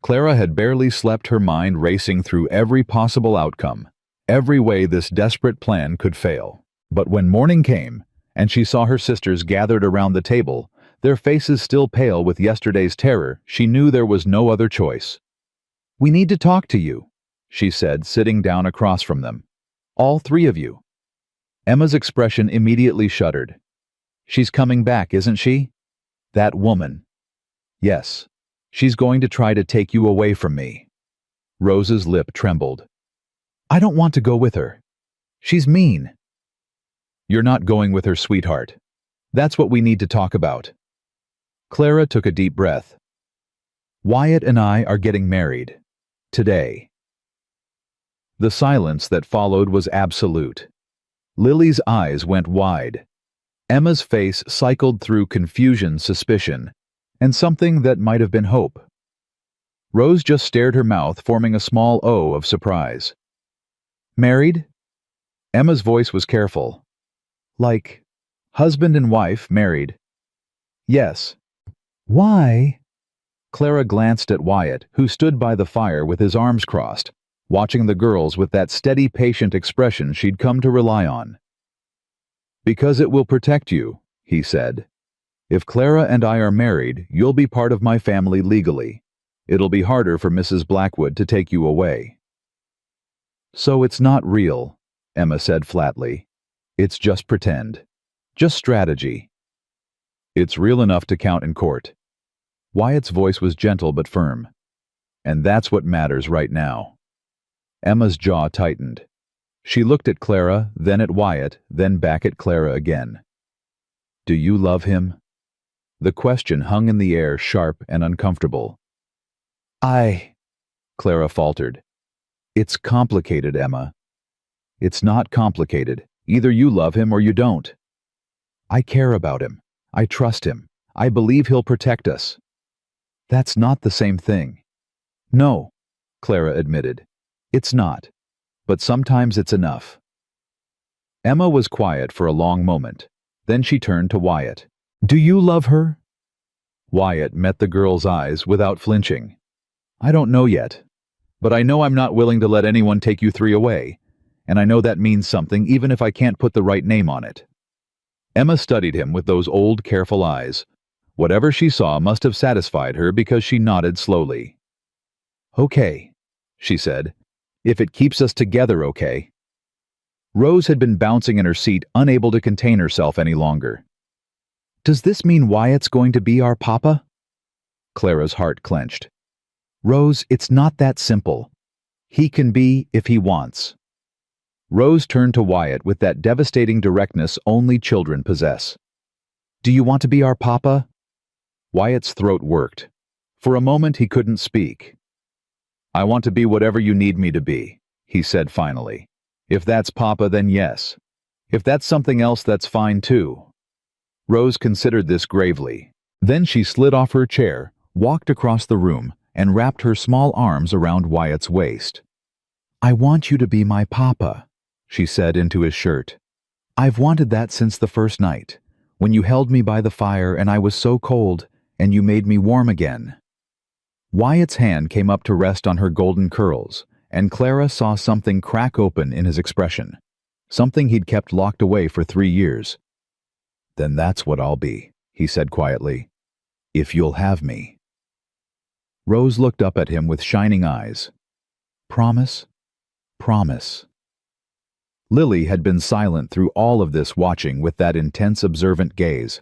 Clara had barely slept, her mind racing through every possible outcome, every way this desperate plan could fail. But when morning came, and she saw her sisters gathered around the table, their faces still pale with yesterday's terror, she knew there was no other choice. We need to talk to you, she said, sitting down across from them. All three of you. Emma's expression immediately shuddered. She's coming back, isn't she? That woman. Yes. She's going to try to take you away from me. Rose's lip trembled. I don't want to go with her. She's mean. You're not going with her, sweetheart. That's what we need to talk about. Clara took a deep breath. Wyatt and I are getting married. Today. The silence that followed was absolute. Lily's eyes went wide. Emma's face cycled through confusion, suspicion, and something that might have been hope. Rose just stared, her mouth forming a small O of surprise. Married? Emma's voice was careful. Like, husband and wife married. Yes. Why? Clara glanced at Wyatt, who stood by the fire with his arms crossed, watching the girls with that steady, patient expression she'd come to rely on. Because it will protect you, he said. If Clara and I are married, you'll be part of my family legally. It'll be harder for Mrs. Blackwood to take you away. So it's not real, Emma said flatly. It's just pretend. Just strategy. It's real enough to count in court. Wyatt's voice was gentle but firm. And that's what matters right now. Emma's jaw tightened. She looked at Clara, then at Wyatt, then back at Clara again. Do you love him? The question hung in the air, sharp and uncomfortable. Clara faltered. It's complicated, Emma. It's not complicated. Either you love him or you don't. I care about him. I trust him. I believe he'll protect us. That's not the same thing. No, Clara admitted. It's not. But sometimes it's enough. Emma was quiet for a long moment. Then she turned to Wyatt. Do you love her? Wyatt met the girl's eyes without flinching. I don't know yet. But I know I'm not willing to let anyone take you three away. And I know that means something even if I can't put the right name on it. Emma studied him with those old, careful eyes. Whatever she saw must have satisfied her because she nodded slowly. Okay, she said. If it keeps us together, okay. Rose had been bouncing in her seat, unable to contain herself any longer. Does this mean Wyatt's going to be our papa? Clara's heart clenched. Rose, it's not that simple. He can be if he wants. Rose turned to Wyatt with that devastating directness only children possess. Do you want to be our papa? Wyatt's throat worked. For a moment he couldn't speak. I want to be whatever you need me to be, he said finally. If that's papa, then yes. If that's something else, that's fine too. Rose considered this gravely. Then she slid off her chair, walked across the room, and wrapped her small arms around Wyatt's waist. I want you to be my papa, she said into his shirt. I've wanted that since the first night, when you held me by the fire and I was so cold, and you made me warm again. Wyatt's hand came up to rest on her golden curls, and Clara saw something crack open in his expression, something he'd kept locked away for 3 years. Then that's what I'll be, he said quietly, if you'll have me. Rose looked up at him with shining eyes. Promise? Promise. Lily had been silent through all of this, watching with that intense, observant gaze.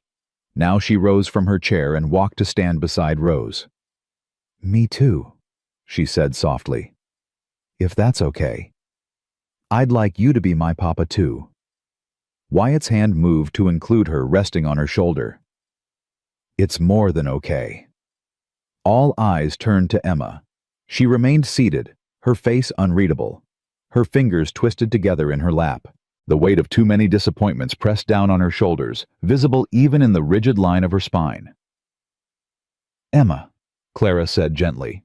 Now she rose from her chair and walked to stand beside Rose. Me too, she said softly. If that's okay. I'd like you to be my papa too. Wyatt's hand moved to include her, resting on her shoulder. It's more than okay. All eyes turned to Emma. She remained seated, her face unreadable, her fingers twisted together in her lap, the weight of too many disappointments pressed down on her shoulders, visible even in the rigid line of her spine. Emma, Clara said gently.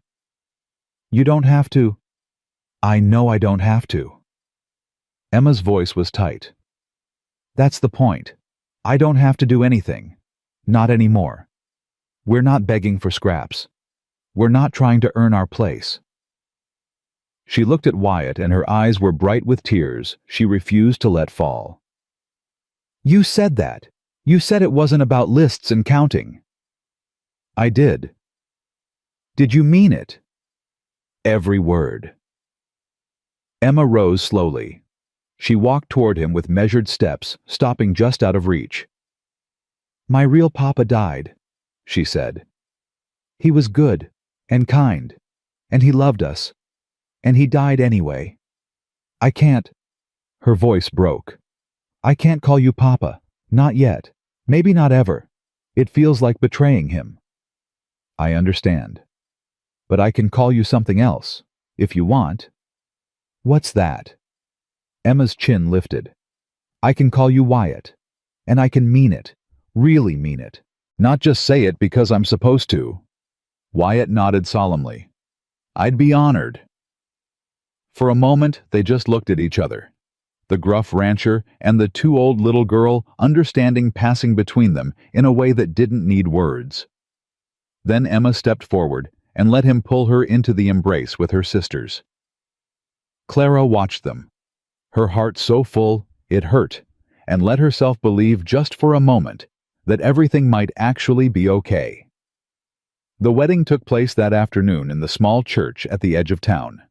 You don't have to. I know I don't have to. Emma's voice was tight. That's the point. I don't have to do anything. Not anymore. We're not begging for scraps. We're not trying to earn our place. She looked at Wyatt and her eyes were bright with tears she refused to let fall. You said that. You said it wasn't about lists and counting. I did. Did you mean it? Every word. Emma rose slowly. She walked toward him with measured steps, stopping just out of reach. My real papa died, she said. He was good and kind, and he loved us, and he died anyway. I can't. Her voice broke. I can't call you papa, not yet, Maybe not ever. It feels like betraying him. I understand. But I can call you something else, if you want. What's that? Emma's chin lifted. I can call you Wyatt. And I can mean it. Really mean it. Not just say it because I'm supposed to. Wyatt nodded solemnly. I'd be honored. For a moment, they just looked at each other. The gruff rancher and the too old little girl, understanding passing between them in a way that didn't need words. Then Emma stepped forward and let him pull her into the embrace with her sisters. Clara watched them, her heart so full it hurt, and let herself believe just for a moment that everything might actually be okay. The wedding took place that afternoon in the small church at the edge of town.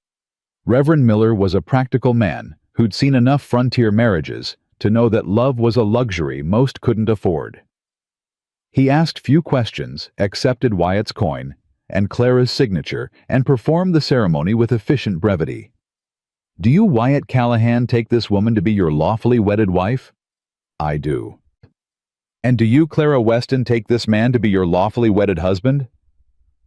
Reverend Miller was a practical man who'd seen enough frontier marriages to know that love was a luxury most couldn't afford. He asked few questions, accepted Wyatt's coin and Clara's signature, and performed the ceremony with efficient brevity. Do you, Wyatt Callahan, take this woman to be your lawfully wedded wife? I do. And do you, Clara Weston, take this man to be your lawfully wedded husband?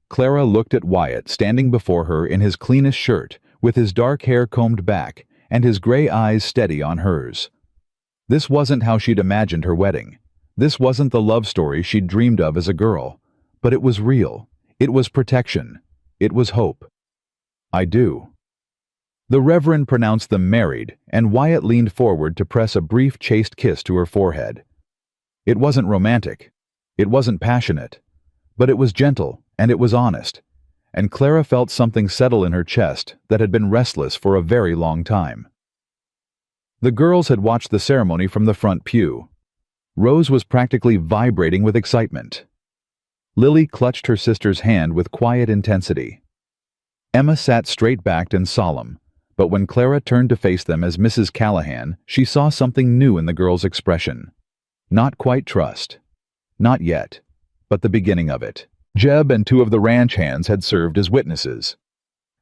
Clara looked at Wyatt standing before her in his cleanest shirt, with his dark hair combed back and his gray eyes steady on hers. This wasn't how she'd imagined her wedding. This wasn't the love story she'd dreamed of as a girl. But it was real. It was protection. It was hope. I do. The Reverend pronounced them married, and Wyatt leaned forward to press a brief chaste kiss to her forehead. It wasn't romantic. It wasn't passionate. But it was gentle, and it was honest. And Clara felt something settle in her chest that had been restless for a very long time. The girls had watched the ceremony from the front pew. Rose was practically vibrating with excitement. Lily clutched her sister's hand with quiet intensity. Emma sat straight-backed and solemn, but when Clara turned to face them as Mrs. Callahan, she saw something new in the girl's expression. Not quite trust. Not yet, but the beginning of it. Jeb and two of the ranch hands had served as witnesses.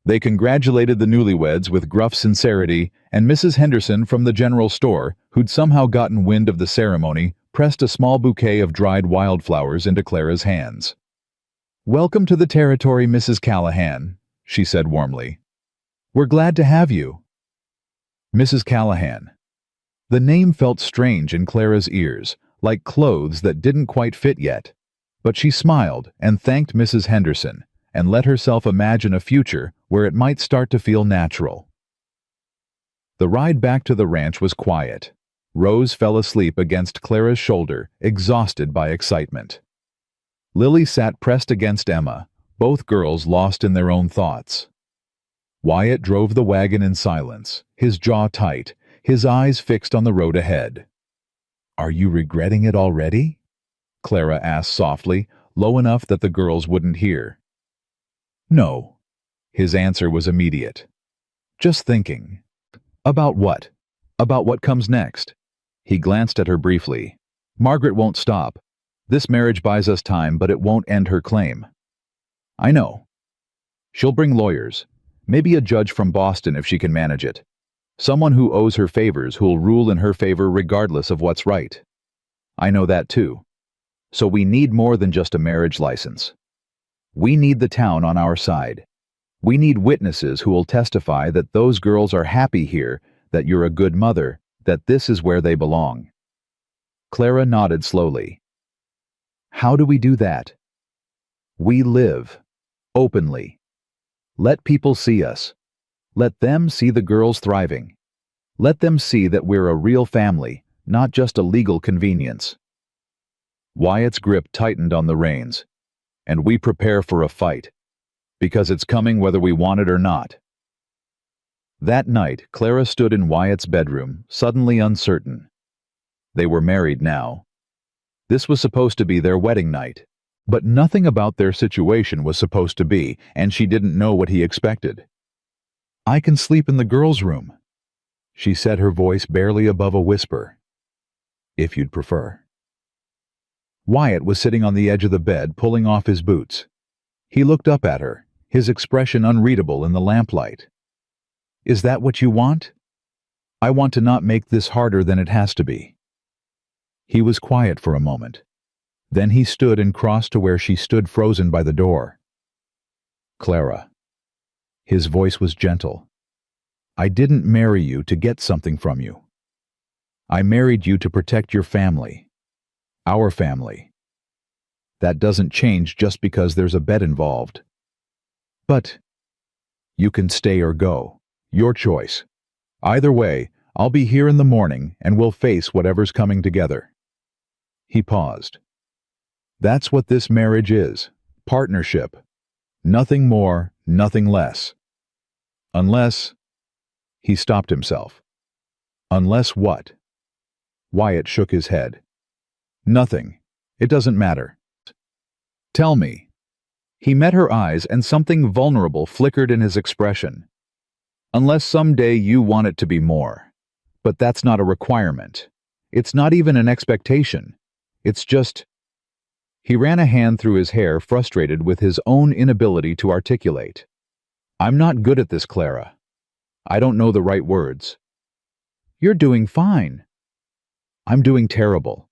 They congratulated the newlyweds with gruff sincerity, and Mrs. Henderson from the general store, who'd somehow gotten wind of the ceremony, pressed a small bouquet of dried wildflowers into Clara's hands. Welcome to the territory, Mrs. Callahan, she said warmly. We're glad to have you. Mrs. Callahan. The name felt strange in Clara's ears, like clothes that didn't quite fit yet. But she smiled and thanked Mrs. Henderson and let herself imagine a future where it might start to feel natural. The ride back to the ranch was quiet. Rose fell asleep against Clara's shoulder, exhausted by excitement. Lily sat pressed against Emma, both girls lost in their own thoughts. Wyatt drove the wagon in silence, his jaw tight, his eyes fixed on the road ahead. Are you regretting it already? Clara asked softly, low enough that the girls wouldn't hear. No. His answer was immediate. Just thinking. About what? About what comes next? He glanced at her briefly. Margaret won't stop. This marriage buys us time, but it won't end her claim. I know. She'll bring lawyers. Maybe a judge from Boston if she can manage it. Someone who owes her favors who'll rule in her favor regardless of what's right. I know that too. So we need more than just a marriage license. We need the town on our side. We need witnesses who will testify that those girls are happy here, that you're a good mother, that this is where they belong. Clara nodded slowly. How do we do that? We live. Openly. Let people see us. Let them see the girls thriving. Let them see that we're a real family, not just a legal convenience. Wyatt's grip tightened on the reins. And we prepare for a fight. Because it's coming whether we want it or not. That night, Clara stood in Wyatt's bedroom, suddenly uncertain. They were married now. This was supposed to be their wedding night. But nothing about their situation was supposed to be, and she didn't know what he expected. I can sleep in the girls' room, she said, her voice barely above a whisper. If you'd prefer. Wyatt was sitting on the edge of the bed, pulling off his boots. He looked up at her, his expression unreadable in the lamplight. Is that what you want? I want to not make this harder than it has to be. He was quiet for a moment. Then he stood and crossed to where she stood frozen by the door. "Clara." His voice was gentle. "I didn't marry you to get something from you. I married you to protect your family. Our family. That doesn't change just because there's a bet involved. But you can stay or go. Your choice. Either way, I'll be here in the morning and we'll face whatever's coming together." He paused. "That's what this marriage is. Partnership. Nothing more, nothing less. Unless—" He stopped himself. "Unless what?" Wyatt shook his head. "Nothing. It doesn't matter. Tell me." He met her eyes and something vulnerable flickered in his expression. "Unless someday you want it to be more. But that's not a requirement. It's not even an expectation. It's just—" He ran a hand through his hair, frustrated with his own inability to articulate. "I'm not good at this, Clara. I don't know the right words." "You're doing fine." "I'm doing terrible.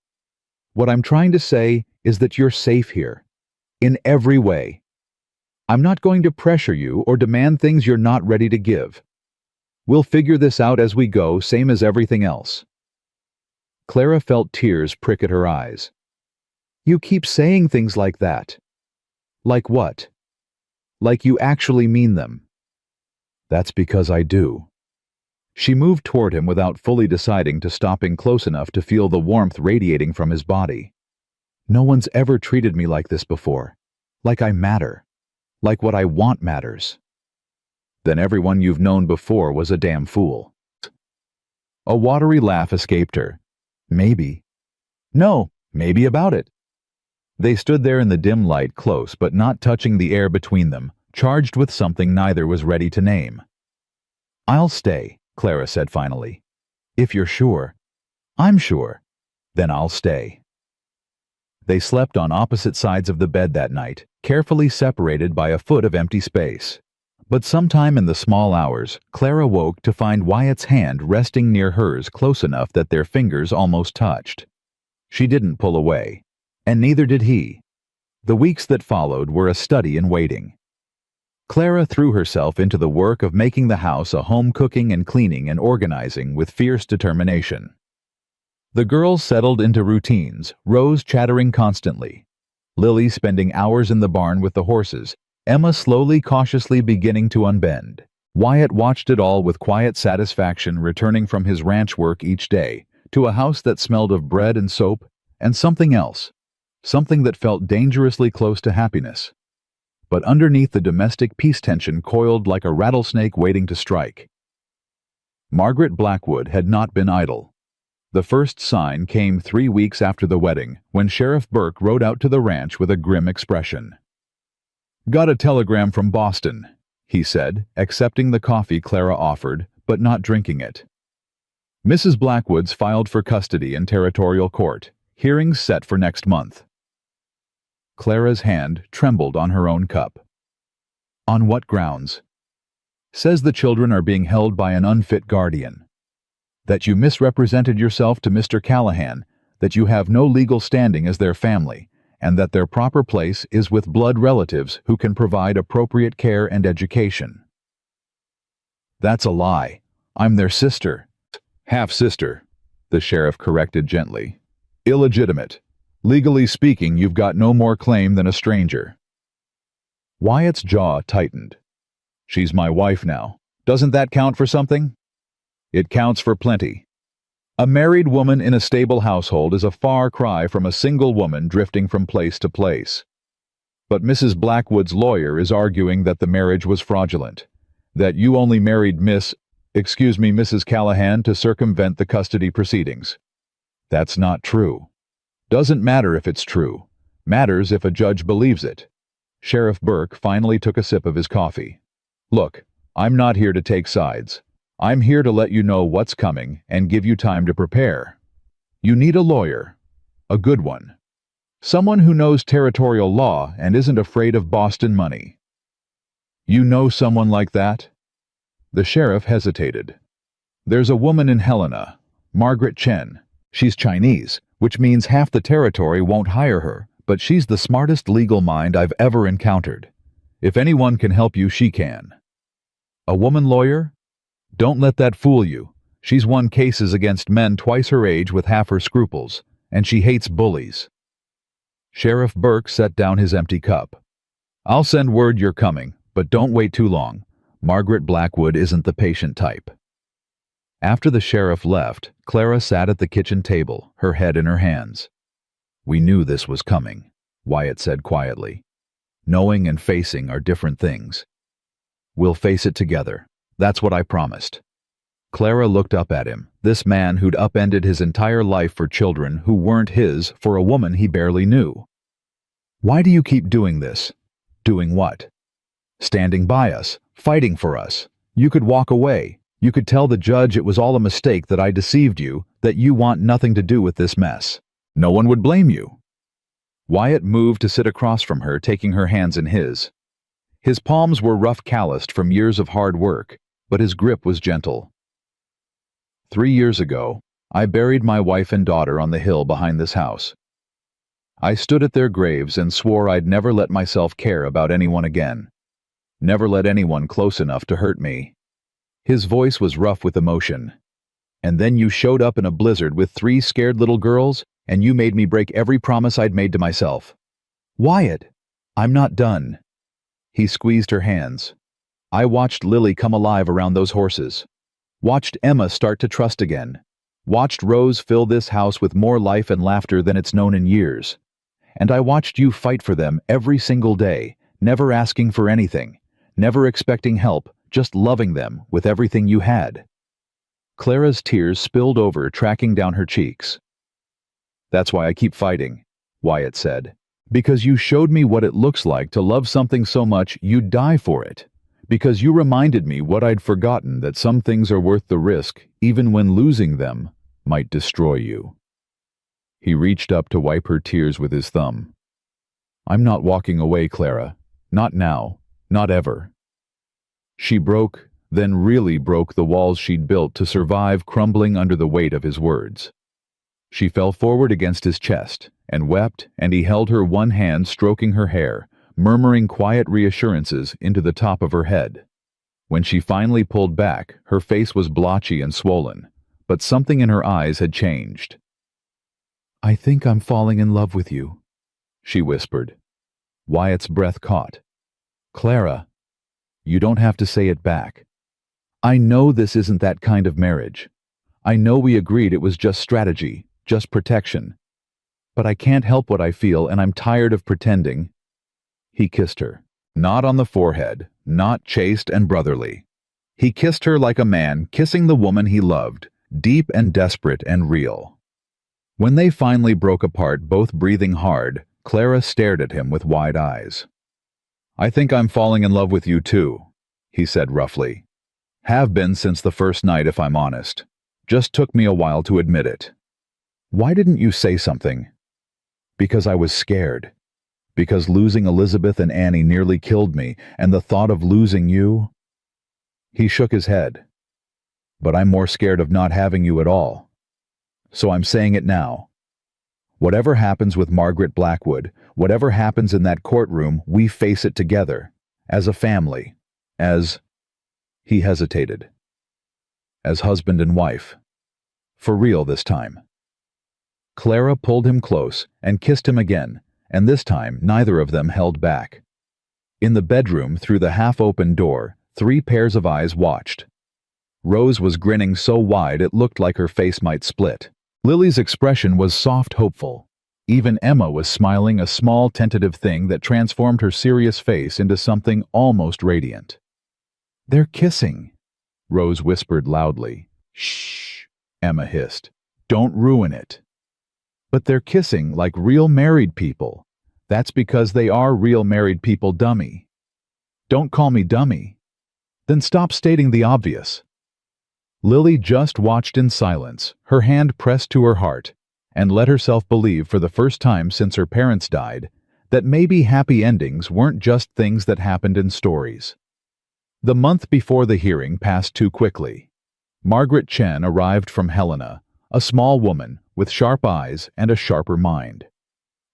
What I'm trying to say is that you're safe here. In every way. I'm not going to pressure you or demand things you're not ready to give. We'll figure this out as we go, same as everything else." Clara felt tears prick at her eyes. "You keep saying things like that." "Like what?" "Like you actually mean them." "That's because I do." She moved toward him without fully deciding to stopping close enough to feel the warmth radiating from his body. "No one's ever treated me like this before. Like I matter. Like what I want matters." "Then everyone you've known before was a damn fool." A watery laugh escaped her. "Maybe." "No, maybe about it." They stood there in the dim light, close but not touching the air between them, charged with something neither was ready to name. "I'll stay," Clara said finally. "If you're sure." "I'm sure." "Then I'll stay." They slept on opposite sides of the bed that night, carefully separated by a foot of empty space. But sometime in the small hours, Clara woke to find Wyatt's hand resting near hers close enough that their fingers almost touched. She didn't pull away, and neither did he. The weeks that followed were a study in waiting. Clara threw herself into the work of making the house a home, cooking and cleaning and organizing with fierce determination. The girls settled into routines, Rose chattering constantly, Lily spending hours in the barn with the horses, Emma slowly, cautiously beginning to unbend. Wyatt watched it all with quiet satisfaction, returning from his ranch work each day to a house that smelled of bread and soap and something else, something that felt dangerously close to happiness. But underneath the domestic peace tension coiled like a rattlesnake waiting to strike. Margaret Blackwood had not been idle. The first sign came 3 weeks after the wedding, when Sheriff Burke rode out to the ranch with a grim expression. "Got a telegram from Boston," he said, accepting the coffee Clara offered, but not drinking it. "Mrs. Blackwood's filed for custody in territorial court, hearings set for next month." Clara's hand trembled on her own cup. "On what grounds?" "Says the children are being held by an unfit guardian. That you misrepresented yourself to Mr. Callahan, that you have no legal standing as their family, and that their proper place is with blood relatives who can provide appropriate care and education." "That's a lie. I'm their sister." "Half-sister," the sheriff corrected gently. "Illegitimate. Legally speaking, you've got no more claim than a stranger." Wyatt's jaw tightened. "She's my wife now. Doesn't that count for something?" "It counts for plenty. A married woman in a stable household is a far cry from a single woman drifting from place to place. But Mrs. Blackwood's lawyer is arguing that the marriage was fraudulent, that you only married Mrs. Callahan to circumvent the custody proceedings. That's not true. Doesn't matter if it's true. Matters if a judge believes it." Sheriff Burke finally took a sip of his coffee. "Look, I'm not here to take sides. I'm here to let you know what's coming and give you time to prepare. You need a lawyer. A good one. Someone who knows territorial law and isn't afraid of Boston money." "You know someone like that?" The sheriff hesitated. "There's a woman in Helena, Margaret Chen. She's Chinese, which means half the territory won't hire her, but she's the smartest legal mind I've ever encountered. If anyone can help you, she can. A woman lawyer? Don't let that fool you. She's won cases against men twice her age with half her scruples, and she hates bullies. Sheriff Burke set down his empty cup. I'll send word you're coming, but don't wait too long. Margaret Blackwood isn't the patient type. After the sheriff left, Clara sat at the kitchen table, her head in her hands. We knew this was coming, Wyatt said quietly. Knowing and facing are different things. We'll face it together. That's what I promised. Clara looked up at him, this man who'd upended his entire life for children who weren't his for a woman he barely knew. Why do you keep doing this? Doing what? Standing by us, fighting for us. You could walk away. You could tell the judge it was all a mistake, that I deceived you, that you want nothing to do with this mess. No one would blame you. Wyatt moved to sit across from her, taking her hands in his. His palms were rough, calloused from years of hard work, but his grip was gentle. 3 years ago, I buried my wife and daughter on the hill behind this house. I stood at their graves and swore I'd never let myself care about anyone again. Never let anyone close enough to hurt me. His voice was rough with emotion. And then you showed up in a blizzard with 3 scared little girls, and you made me break every promise I'd made to myself. Wyatt, I'm not done. He squeezed her hands. I watched Lily come alive around those horses. Watched Emma start to trust again. Watched Rose fill this house with more life and laughter than it's known in years. And I watched you fight for them every single day, never asking for anything, never expecting help, just loving them with everything you had. Clara's tears spilled over, tracking down her cheeks. That's why I keep fighting, Wyatt said. Because you showed me what it looks like to love something so much you'd die for it. Because you reminded me what I'd forgotten, that some things are worth the risk, even when losing them might destroy you. He reached up to wipe her tears with his thumb. I'm not walking away, Clara. Not now. Not ever. She broke, then really broke the walls she'd built to survive, crumbling under the weight of his words. She fell forward against his chest and wept, and he held her, one hand stroking her hair, murmuring quiet reassurances into the top of her head. When she finally pulled back, her face was blotchy and swollen, but something in her eyes had changed. I think I'm falling in love with you, she whispered. Wyatt's breath caught. Clara, you don't have to say it back. I know this isn't that kind of marriage. I know we agreed it was just strategy, just protection. But I can't help what I feel, and I'm tired of pretending. He kissed her, not on the forehead, not chaste and brotherly. He kissed her like a man kissing the woman he loved, deep and desperate and real. When they finally broke apart, both breathing hard, Clara stared at him with wide eyes. I think I'm falling in love with you too, he said roughly. Have been since the first night, if I'm honest. Just took me a while to admit it. Why didn't you say something? Because I was scared. Because losing Elizabeth and Annie nearly killed me, and the thought of losing you... He shook his head. But I'm more scared of not having you at all. So I'm saying it now. Whatever happens with Margaret Blackwood, whatever happens in that courtroom, we face it together, as a family, as... He hesitated. As husband and wife. For real this time. Clara pulled him close and kissed him again, and this time neither of them held back. In the bedroom, through the half-open door, 3 pairs of eyes watched. Rose was grinning so wide it looked like her face might split. Lily's expression was soft, hopeful. Even Emma was smiling, a small, tentative thing that transformed her serious face into something almost radiant. They're kissing, Rose whispered loudly. Shh, Emma hissed. Don't ruin it. But they're kissing like real married people. That's because they are real married people, dummy. Don't call me dummy. Then stop stating the obvious. Lily just watched in silence, her hand pressed to her heart, and let herself believe for the first time since her parents died that maybe happy endings weren't just things that happened in stories. The month before the hearing passed too quickly. Margaret Chen arrived from Helena, a small woman, with sharp eyes and a sharper mind.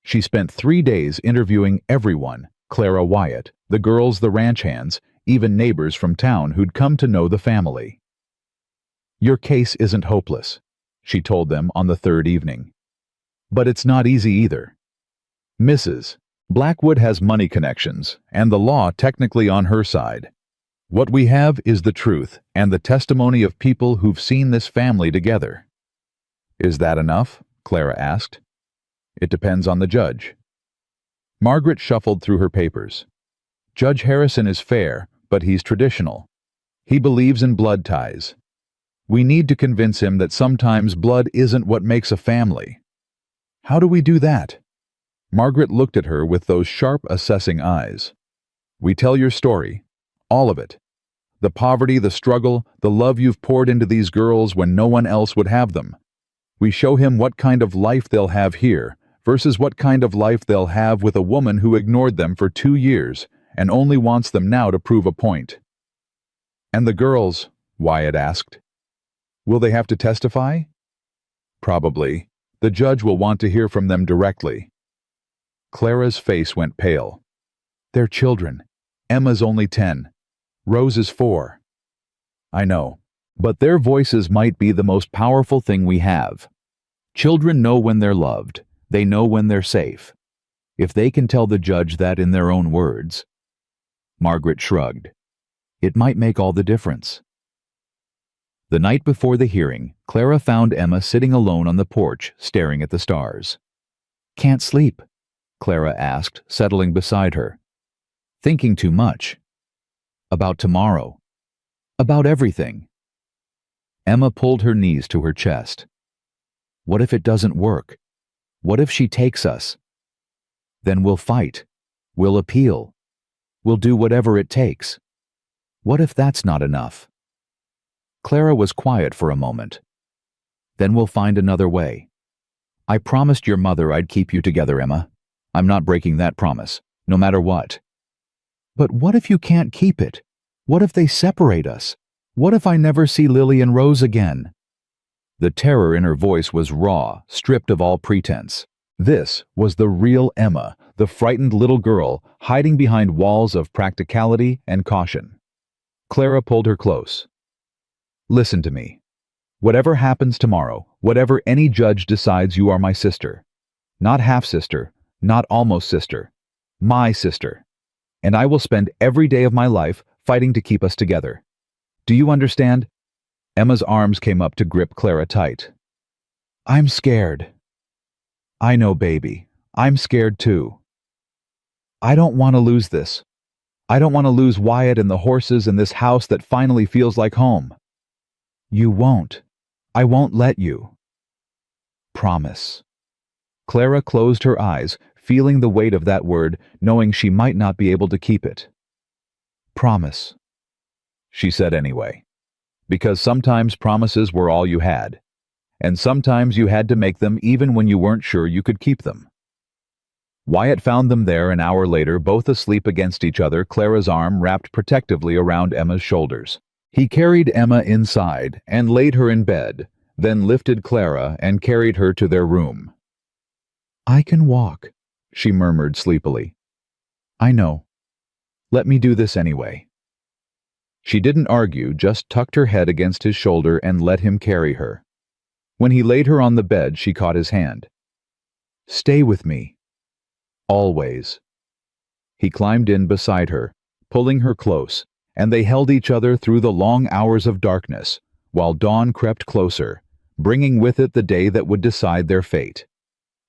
She spent 3 days interviewing everyone: Clara Wyatt, the girls, the ranch hands, even neighbors from town who'd come to know the family. "Your case isn't hopeless," she told them on the third evening. "But it's not easy either. Mrs. Blackwood has money connections, and the law technically on her side. What we have is the truth and the testimony of people who've seen this family together." "Is that enough?" Clara asked. "It depends on the judge." Margaret shuffled through her papers. "Judge Harrison is fair, but he's traditional. He believes in blood ties. We need to convince him that sometimes blood isn't what makes a family." "How do we do that?" Margaret looked at her with those sharp, assessing eyes. "We tell your story. All of it. The poverty, the struggle, the love you've poured into these girls when no one else would have them. We show him what kind of life they'll have here versus what kind of life they'll have with a woman who ignored them for 2 years and only wants them now to prove a point." "And the girls?" Wyatt asked. "Will they have to testify?" "Probably. The judge will want to hear from them directly." Clara's face went pale. "They're children. Emma's only 10. Rose is 4. "I know, but their voices might be the most powerful thing we have. Children know when they're loved. They know when they're safe. If they can tell the judge that in their own words." Margaret shrugged. "It might make all the difference." The night before the hearing, Clara found Emma sitting alone on the porch, staring at the stars. "Can't sleep?" Clara asked, settling beside her. "Thinking too much." "About tomorrow?" "About everything." Emma pulled her knees to her chest. "What if it doesn't work? What if she takes us? Then we'll fight. We'll appeal. We'll do whatever it takes. What if that's not enough?" Clara was quiet for a moment. "Then we'll find another way. I promised your mother I'd keep you together, Emma. I'm not breaking that promise, no matter what." "But what if you can't keep it? What if they separate us? What if I never see Lily and Rose again?" The terror in her voice was raw, stripped of all pretense. This was the real Emma, the frightened little girl hiding behind walls of practicality and caution. Clara pulled her close. "Listen to me. Whatever happens tomorrow, whatever any judge decides, you are my sister. Not half-sister, not almost sister. My sister. And I will spend every day of my life fighting to keep us together. Do you understand?" Emma's arms came up to grip Clara tight. "I'm scared." "I know, baby. I'm scared too. I don't want to lose this. I don't want to lose Wyatt and the horses and this house that finally feels like home." "You won't. I won't let you." "Promise." Clara closed her eyes, feeling the weight of that word, knowing she might not be able to keep it. "Promise," she said anyway, because sometimes promises were all you had, and sometimes you had to make them even when you weren't sure you could keep them. Wyatt found them there an hour later, both asleep against each other, Clara's arm wrapped protectively around Emma's shoulders. He carried Emma inside and laid her in bed, then lifted Clara and carried her to their room. "I can walk," she murmured sleepily. "I know. Let me do this anyway." She didn't argue, just tucked her head against his shoulder and let him carry her. When he laid her on the bed, she caught his hand. "Stay with me. Always." He climbed in beside her, pulling her close, and they held each other through the long hours of darkness, while dawn crept closer, bringing with it the day that would decide their fate.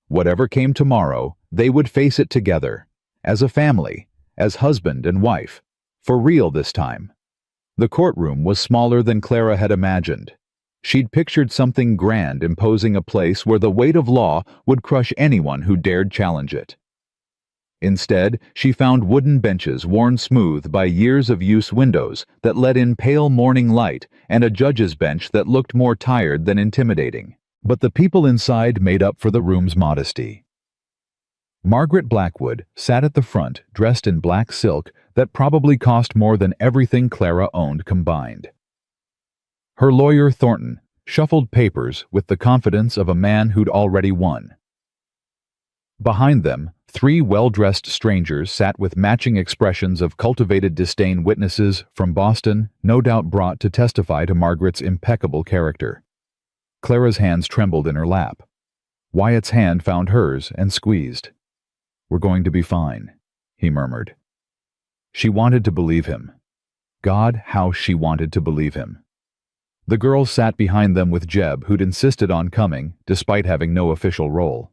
Whatever came tomorrow, they would face it together, as a family, as husband and wife, for real this time. The courtroom was smaller than Clara had imagined. She'd pictured something grand, imposing a place where the weight of law would crush anyone who dared challenge it. Instead, she found wooden benches worn smooth by years of use, windows that let in pale morning light, and a judge's bench that looked more tired than intimidating. But the people inside made up for the room's modesty. Margaret Blackwood sat at the front, dressed in black silk that probably cost more than everything Clara owned combined. Her lawyer, Thornton, shuffled papers with the confidence of a man who'd already won. Behind them, three well-dressed strangers sat with matching expressions of cultivated disdain, witnesses from Boston, no doubt brought to testify to Margaret's impeccable character. Clara's hands trembled in her lap. Wyatt's hand found hers and squeezed. "We're going to be fine," he murmured. She wanted to believe him. God, how she wanted to believe him. The girls sat behind them with Jeb, who'd insisted on coming, despite having no official role.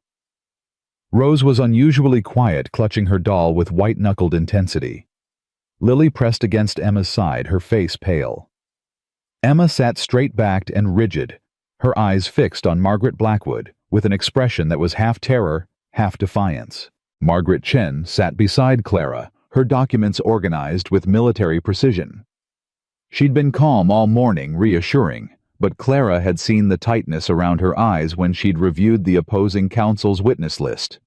Rose was unusually quiet, clutching her doll with white-knuckled intensity. Lily pressed against Emma's side, her face pale. Emma sat straight-backed and rigid, her eyes fixed on Margaret Blackwood, with an expression that was half terror, half defiance. Margaret Chen sat beside Clara, her documents organized with military precision. She'd been calm all morning, reassuring, but Clara had seen the tightness around her eyes when she'd reviewed the opposing counsel's witness list.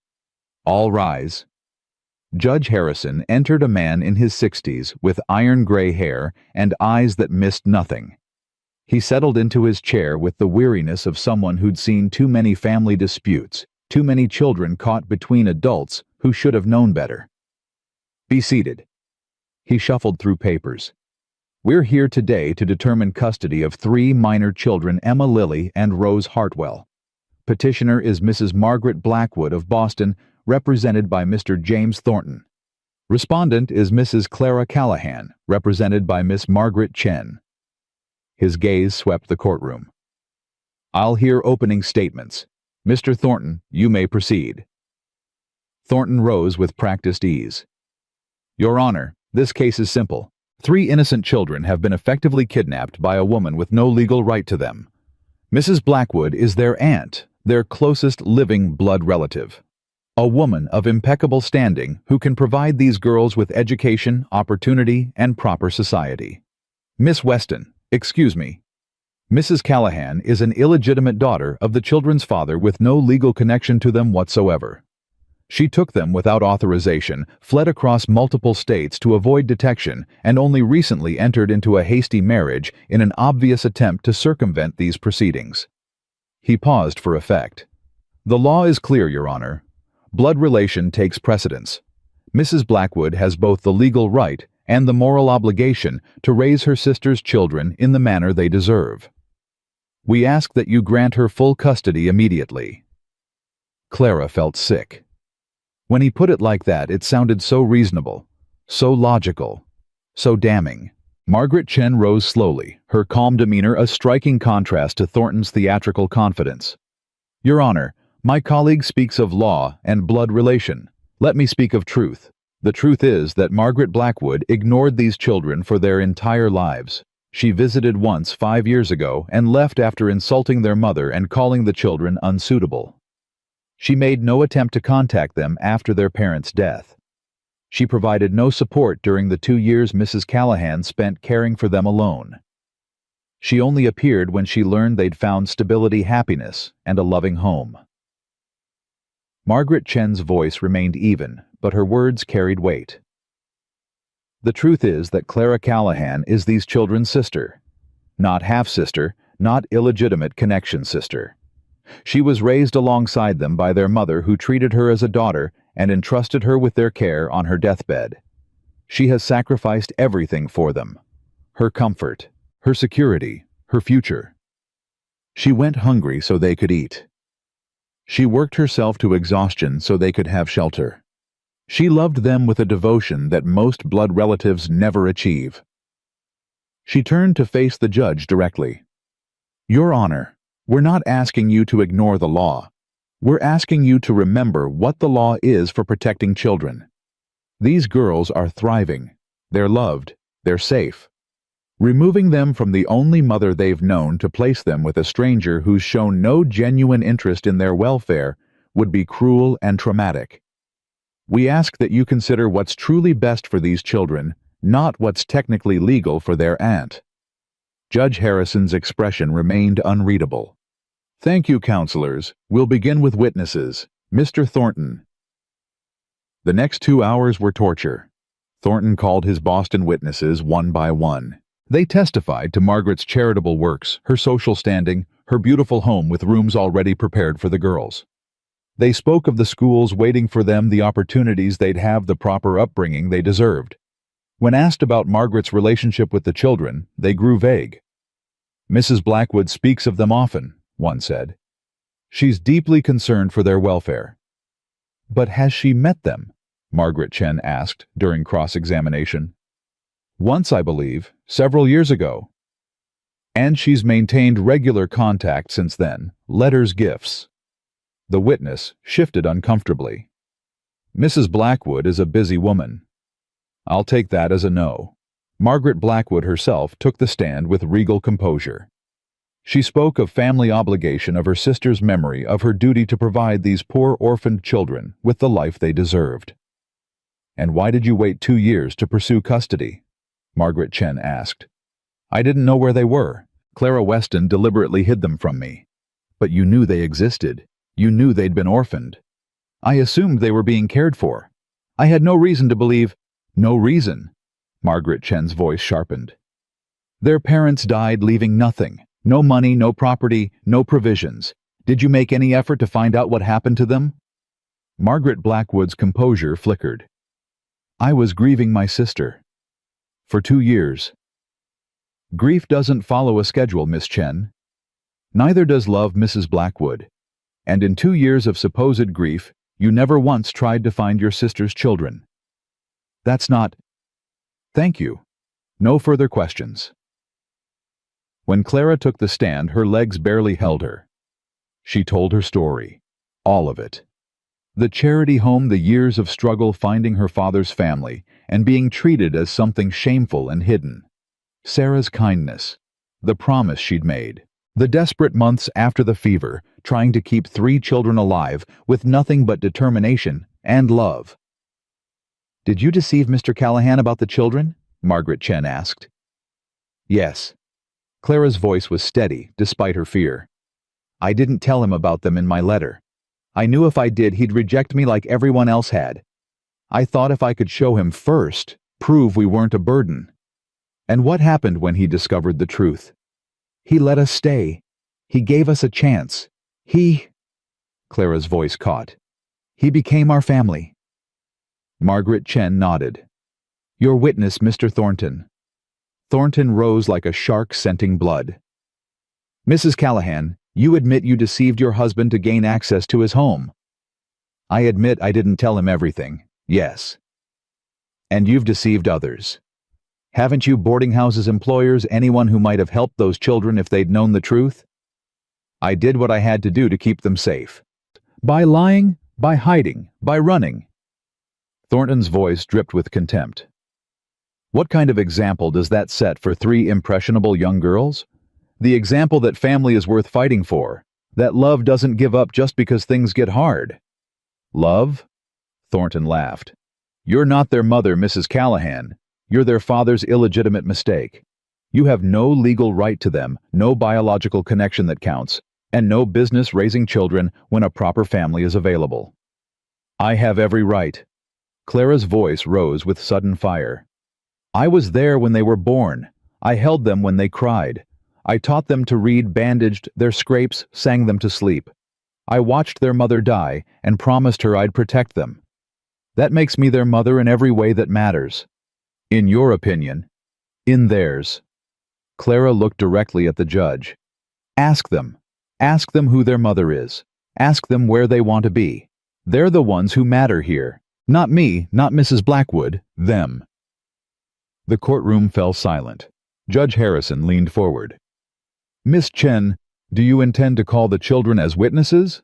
"All rise." Judge Harrison entered, a man in his 60s with iron-gray hair and eyes that missed nothing. He settled into his chair with the weariness of someone who'd seen too many family disputes, too many children caught between adults who should have known better. "Be seated." He shuffled through papers. "We're here today to determine custody of three minor children, Emma Lilly and Rose Hartwell. Petitioner is Mrs. Margaret Blackwood of Boston, represented by Mr. James Thornton. Respondent is Mrs. Clara Callahan, represented by Miss Margaret Chen." His gaze swept the courtroom. "I'll hear opening statements. Mr. Thornton, you may proceed." Thornton rose with practiced ease. "Your Honor, this case is simple. 3 innocent children have been effectively kidnapped by a woman with no legal right to them. Mrs. Blackwood is their aunt, their closest living blood relative. A woman of impeccable standing who can provide these girls with education, opportunity, and proper society. Miss Weston, excuse me. Mrs. Callahan is an illegitimate daughter of the children's father with no legal connection to them whatsoever. She took them without authorization, fled across multiple states to avoid detection, and only recently entered into a hasty marriage in an obvious attempt to circumvent these proceedings." He paused for effect. "The law is clear, Your Honor. Blood relation takes precedence. Mrs. Blackwood has both the legal right and the moral obligation to raise her sister's children in the manner they deserve. We ask that you grant her full custody immediately." Clara felt sick. When he put it like that, it sounded so reasonable, so logical, so damning. Margaret Chen rose slowly, her calm demeanor a striking contrast to Thornton's theatrical confidence. "Your Honor, my colleague speaks of law and blood relation. Let me speak of truth. The truth is that Margaret Blackwood ignored these children for their entire lives. She visited once 5 years ago and left after insulting their mother and calling the children unsuitable. She made no attempt to contact them after their parents' death. She provided no support during the 2 years Mrs. Callahan spent caring for them alone. She only appeared when she learned they'd found stability, happiness, and a loving home." Margaret Chen's voice remained even, but her words carried weight. "The truth is that Clara Callahan is these children's sister. Not half-sister, not illegitimate connection sister. She was raised alongside them by their mother, who treated her as a daughter and entrusted her with their care on her deathbed. She has sacrificed everything for them. Her comfort, her security, her future. She went hungry so they could eat. She worked herself to exhaustion so they could have shelter. She loved them with a devotion that most blood relatives never achieve." She turned to face the judge directly. "Your Honor, we're not asking you to ignore the law. We're asking you to remember what the law is for protecting children. These girls are thriving. They're loved. They're safe. Removing them from the only mother they've known to place them with a stranger who's shown no genuine interest in their welfare would be cruel and traumatic. We ask that you consider what's truly best for these children, not what's technically legal for their aunt." Judge Harrison's expression remained unreadable. "Thank you, counselors. We'll begin with witnesses. Mr. Thornton." The next 2 hours were torture. Thornton called his Boston witnesses one by one. They testified to Margaret's charitable works, her social standing, her beautiful home with rooms already prepared for the girls. They spoke of the schools waiting for them, the opportunities they'd have, the proper upbringing they deserved. When asked about Margaret's relationship with the children, they grew vague. "Mrs. Blackwood speaks of them often," one said. "She's deeply concerned for their welfare." "But has she met them?" Margaret Chen asked during cross-examination. "Once, I believe, several years ago. And she's maintained regular contact since then, letters, gifts." The witness shifted uncomfortably. "Mrs. Blackwood is a busy woman." "I'll take that as a no." Margaret Blackwood herself took the stand with regal composure. She spoke of family obligation, of her sister's memory, of her duty to provide these poor orphaned children with the life they deserved. "And why did you wait 2 years to pursue custody?" Margaret Chen asked. "I didn't know where they were. Clara Weston deliberately hid them from me." "But you knew they existed. You knew they'd been orphaned." "I assumed they were being cared for. I had no reason to believe—" "No reason." Margaret Chen's voice sharpened. "Their parents died leaving nothing. No money, no property, no provisions. Did you make any effort to find out what happened to them?" Margaret Blackwood's composure flickered. "I was grieving my sister. For 2 years. Grief doesn't follow a schedule, Miss Chen. Neither does love, Mrs. Blackwood. And in 2 years of supposed grief, you never once tried to find your sister's children." "That's not—" "Thank you. No further questions." When Clara took the stand, her legs barely held her. She told her story. All of it. The charity home, the years of struggle finding her father's family, and being treated as something shameful and hidden. Sarah's kindness. The promise she'd made. The desperate months after the fever, trying to keep 3 children alive with nothing but determination and love. "Did you deceive Mr. Callahan about the children?" Margaret Chen asked. "Yes." Clara's voice was steady, despite her fear. "I didn't tell him about them in my letter. I knew if I did, he'd reject me like everyone else had. I thought if I could show him first, prove we weren't a burden." "And what happened when he discovered the truth?" "He let us stay. He gave us a chance. Clara's voice caught. "He became our family." Margaret Chen nodded. "Your witness, Mr. Thornton." Thornton rose like a shark scenting blood. "Mrs. Callahan, you admit you deceived your husband to gain access to his home." "I admit I didn't tell him everything, yes." "And you've deceived others. Haven't you, boarding houses, employers, anyone who might have helped those children if they'd known the truth?" "I did what I had to do to keep them safe." "By lying, by hiding, by running." Thornton's voice dripped with contempt. "What kind of example does that set for 3 impressionable young girls? The example that family is worth fighting for, that love doesn't give up just because things get hard." "Love?" Thornton laughed. "You're not their mother, Mrs. Callahan. You're their father's illegitimate mistake. You have no legal right to them, no biological connection that counts, and no business raising children when a proper family is available." "I have every right." Clara's voice rose with sudden fire. "I was there when they were born. I held them when they cried. I taught them to read, bandaged their scrapes, sang them to sleep. I watched their mother die and promised her I'd protect them. That makes me their mother in every way that matters. In your opinion, in theirs." Clara looked directly at the judge. "Ask them. Ask them who their mother is. Ask them where they want to be. They're the ones who matter here. Not me, not Mrs. Blackwood, them." The courtroom fell silent. Judge Harrison leaned forward. "Miss Chen, do you intend to call the children as witnesses?"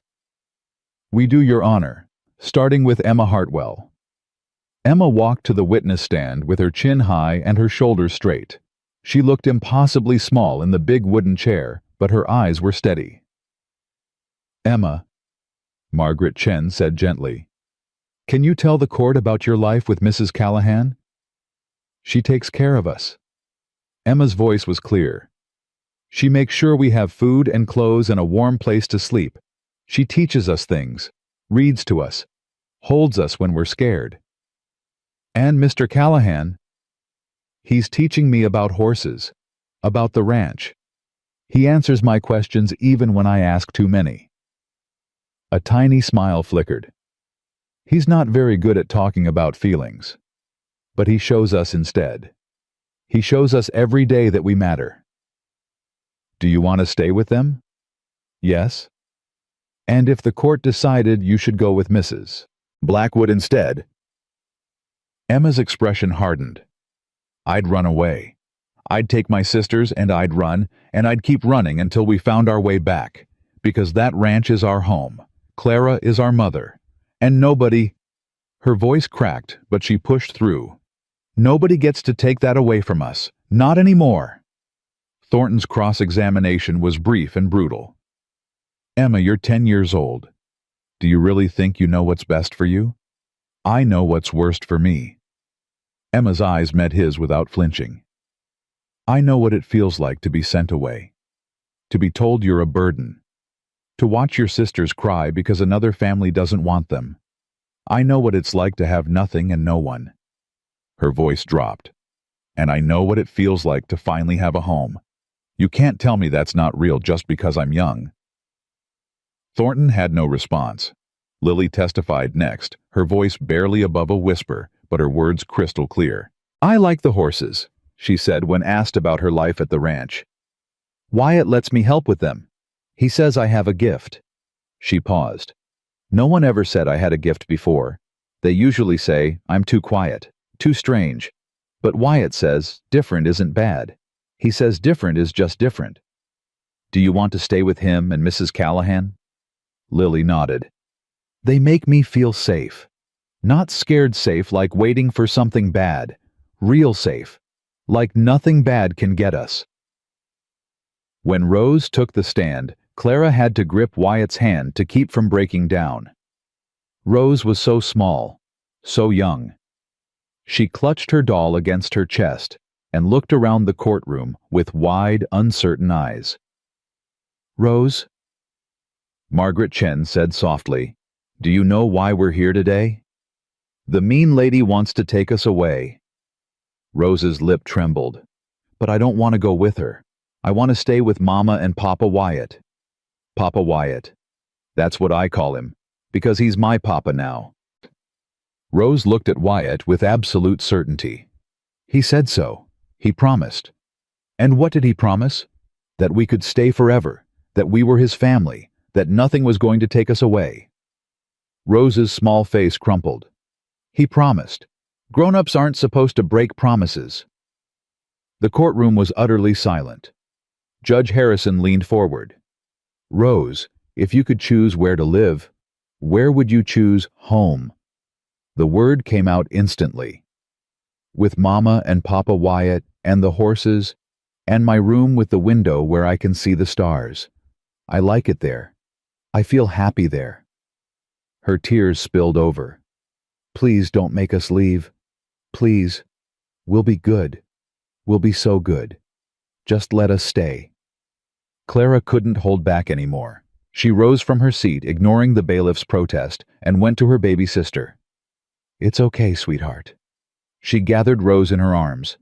"We do, Your Honor, starting with Emma Hartwell." Emma walked to the witness stand with her chin high and her shoulders straight. She looked impossibly small in the big wooden chair, but her eyes were steady. "Emma," Margaret Chen said gently, "can you tell the court about your life with Mrs. Callahan?" "She takes care of us." Emma's voice was clear. "She makes sure we have food and clothes and a warm place to sleep. She teaches us things, reads to us, holds us when we're scared." "And Mr. Callahan?" "He's teaching me about horses, about the ranch." He answers my questions even when I ask too many. A tiny smile flickered. He's not very good at talking about feelings, but he shows us instead. He shows us every day that we matter. Do you want to stay with them? Yes. And if the court decided you should go with Mrs. Blackwood instead? Emma's expression hardened. I'd run away. I'd take my sisters and I'd run, and I'd keep running until we found our way back, because that ranch is our home. Clara is our mother. And nobody— Her voice cracked, but she pushed through. Nobody gets to take that away from us. Not anymore. Thornton's cross-examination was brief and brutal. Emma, you're 10 years old. Do you really think you know what's best for you? I know what's worst for me. Emma's eyes met his without flinching. I know what it feels like to be sent away. To be told you're a burden. To watch your sisters cry because another family doesn't want them. I know what it's like to have nothing and no one. Her voice dropped. And I know what it feels like to finally have a home. You can't tell me that's not real just because I'm young. Thornton had no response. Lily testified next, her voice barely above a whisper, but her words crystal clear. I like the horses, she said when asked about her life at the ranch. Wyatt lets me help with them. He says I have a gift. She paused. No one ever said I had a gift before. They usually say I'm too quiet, too strange. But Wyatt says different isn't bad. He says different is just different. Do you want to stay with him and Mrs. Callahan? Lily nodded. They make me feel safe. Not scared safe like waiting for something bad. Real safe. Like nothing bad can get us. When Rose took the stand, Clara had to grip Wyatt's hand to keep from breaking down. Rose was so small, so young. She clutched her doll against her chest and looked around the courtroom with wide, uncertain eyes. Rose? Margaret Chen said softly, do you know why we're here today? The mean lady wants to take us away. Rose's lip trembled. But I don't want to go with her. I want to stay with Mama and Papa Wyatt. Papa Wyatt. That's what I call him, because he's my papa now. Rose looked at Wyatt with absolute certainty. He said so. He promised. And what did he promise? That we could stay forever, that we were his family, that nothing was going to take us away. Rose's small face crumpled. He promised. Grown-ups aren't supposed to break promises. The courtroom was utterly silent. Judge Harrison leaned forward. Rose, if you could choose where to live, where would you choose home? The word came out instantly. With Mama and Papa Wyatt and the horses, and my room with the window where I can see the stars. I like it there. I feel happy there. Her tears spilled over. Please don't make us leave. Please. We'll be good. We'll be so good. Just let us stay. Clara couldn't hold back anymore. She rose from her seat, ignoring the bailiff's protest, and went to her baby sister. It's okay, sweetheart. She gathered Rose in her arms.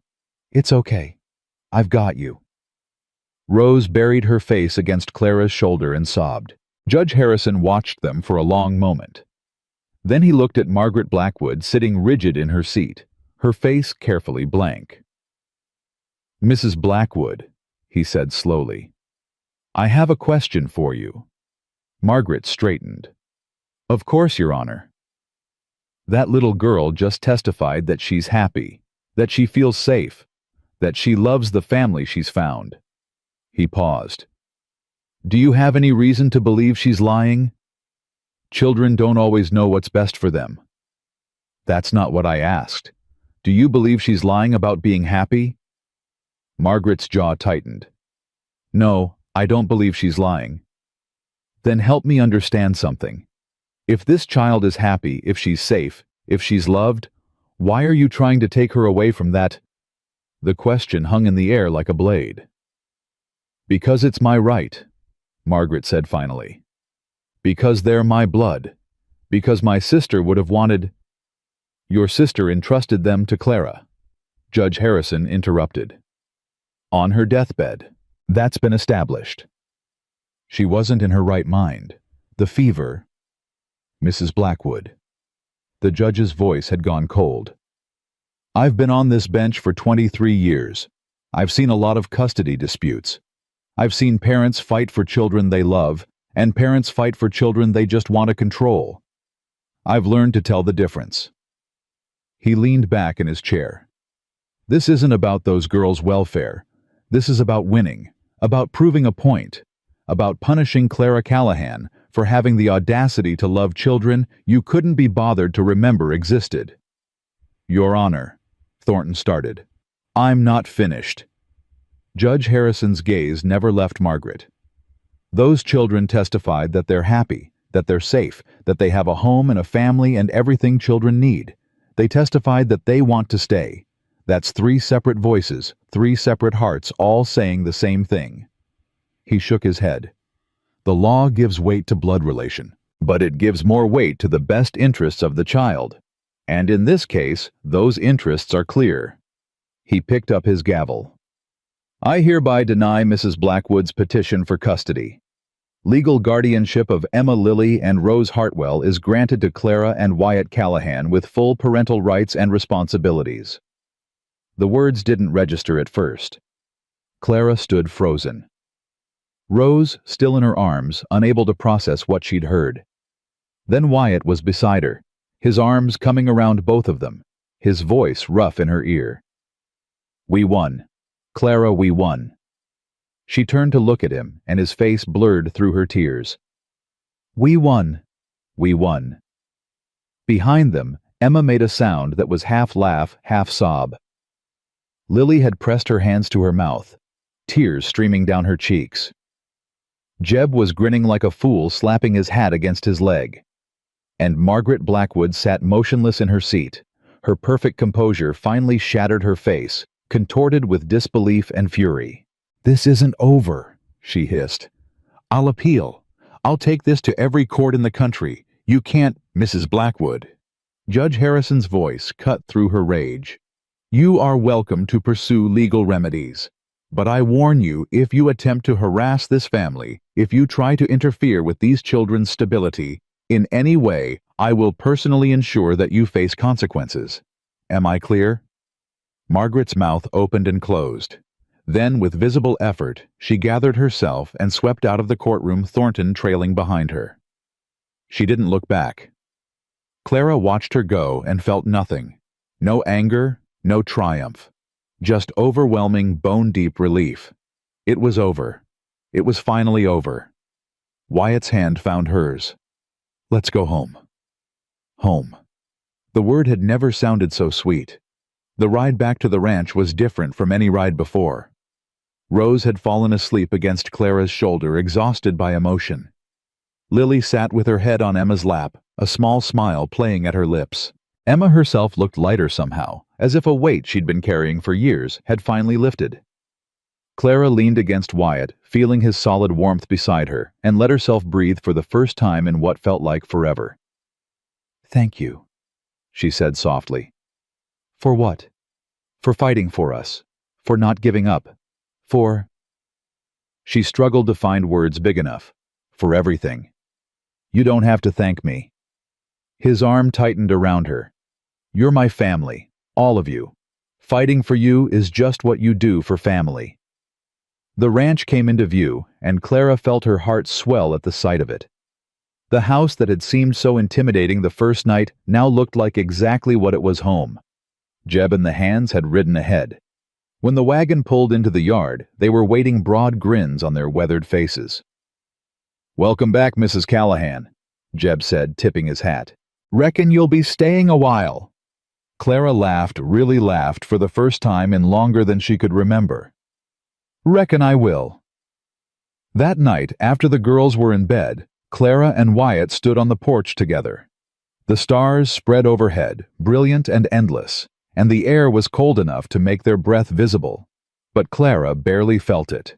It's okay. I've got you. Rose buried her face against Clara's shoulder and sobbed. Judge Harrison watched them for a long moment. Then he looked at Margaret Blackwood sitting rigid in her seat, her face carefully blank. Mrs. Blackwood, he said slowly, I have a question for you. Margaret straightened. Of course, Your Honor. That little girl just testified that she's happy, that she feels safe, that she loves the family she's found. He paused. Do you have any reason to believe she's lying? Children don't always know what's best for them. That's not what I asked. Do you believe she's lying about being happy? Margaret's jaw tightened. No, I don't believe she's lying. Then help me understand something. If this child is happy, if she's safe, if she's loved, why are you trying to take her away from that? The question hung in the air like a blade. Because it's my right, Margaret said finally. Because they're my blood. Because my sister would have wanted— Your sister entrusted them to Clara. Judge Harrison interrupted. On her deathbed. That's been established. She wasn't in her right mind. The fever. Mrs. Blackwood. The judge's voice had gone cold. I've been on this bench for 23 years. I've seen a lot of custody disputes. I've seen parents fight for children they love, and parents fight for children they just want to control. I've learned to tell the difference. He leaned back in his chair. This isn't about those girls' welfare. This is about winning, about proving a point, about punishing Clara Callahan for having the audacity to love children you couldn't be bothered to remember existed. Your Honor, Thornton started. I'm not finished. Judge Harrison's gaze never left Margaret. Those children testified that they're happy, that they're safe, that they have a home and a family and everything children need. They testified that they want to stay. That's 3 separate voices, 3 separate hearts, all saying the same thing. He shook his head. The law gives weight to blood relation, but it gives more weight to the best interests of the child. And in this case, those interests are clear. He picked up his gavel. I hereby deny Mrs. Blackwood's petition for custody. Legal guardianship of Emma Lilly and Rose Hartwell is granted to Clara and Wyatt Callahan with full parental rights and responsibilities. The words didn't register at first. Clara stood frozen. Rose, still in her arms, unable to process what she'd heard. Then Wyatt was beside her, his arms coming around both of them, his voice rough in her ear. We won. Clara, we won. She turned to look at him, and his face blurred through her tears. We won. We won. Behind them, Emma made a sound that was half laugh, half sob. Lily had pressed her hands to her mouth, tears streaming down her cheeks. Jeb was grinning like a fool, slapping his hat against his leg. And Margaret Blackwood sat motionless in her seat. Her perfect composure finally shattered her face, contorted with disbelief and fury. This isn't over, she hissed. I'll appeal. I'll take this to every court in the country. You can't, Mrs. Blackwood. Judge Harrison's voice cut through her rage. You are welcome to pursue legal remedies. But I warn you, if you attempt to harass this family, if you try to interfere with these children's stability, in any way, I will personally ensure that you face consequences. Am I clear? Margaret's mouth opened and closed. Then, with visible effort, she gathered herself and swept out of the courtroom, Thornton trailing behind her. She didn't look back. Clara watched her go and felt nothing. No anger, no triumph. Just overwhelming, bone-deep relief. It was over. It was finally over. Wyatt's hand found hers. Let's go home. Home. The word had never sounded so sweet. The ride back to the ranch was different from any ride before. Rose had fallen asleep against Clara's shoulder, exhausted by emotion. Lily sat with her head on Emma's lap, a small smile playing at her lips. Emma herself looked lighter somehow, as if a weight she'd been carrying for years had finally lifted. Clara leaned against Wyatt, feeling his solid warmth beside her, and let herself breathe for the first time in what felt like forever. Thank you, she said softly. For what? For fighting for us. For not giving up. For... She struggled to find words big enough. For everything. You don't have to thank me. His arm tightened around her. You're my family, all of you. Fighting for you is just what you do for family. The ranch came into view, and Clara felt her heart swell at the sight of it. The house that had seemed so intimidating the first night now looked like exactly what it was: home. Jeb and the hands had ridden ahead. When the wagon pulled into the yard, they were waiting, broad grins on their weathered faces. Welcome back, Mrs. Callahan, Jeb said, tipping his hat. Reckon you'll be staying a while. Clara laughed, really laughed, for the first time in longer than she could remember. Reckon I will. That night, after the girls were in bed, Clara and Wyatt stood on the porch together. The stars spread overhead, brilliant and endless, and the air was cold enough to make their breath visible, but Clara barely felt it.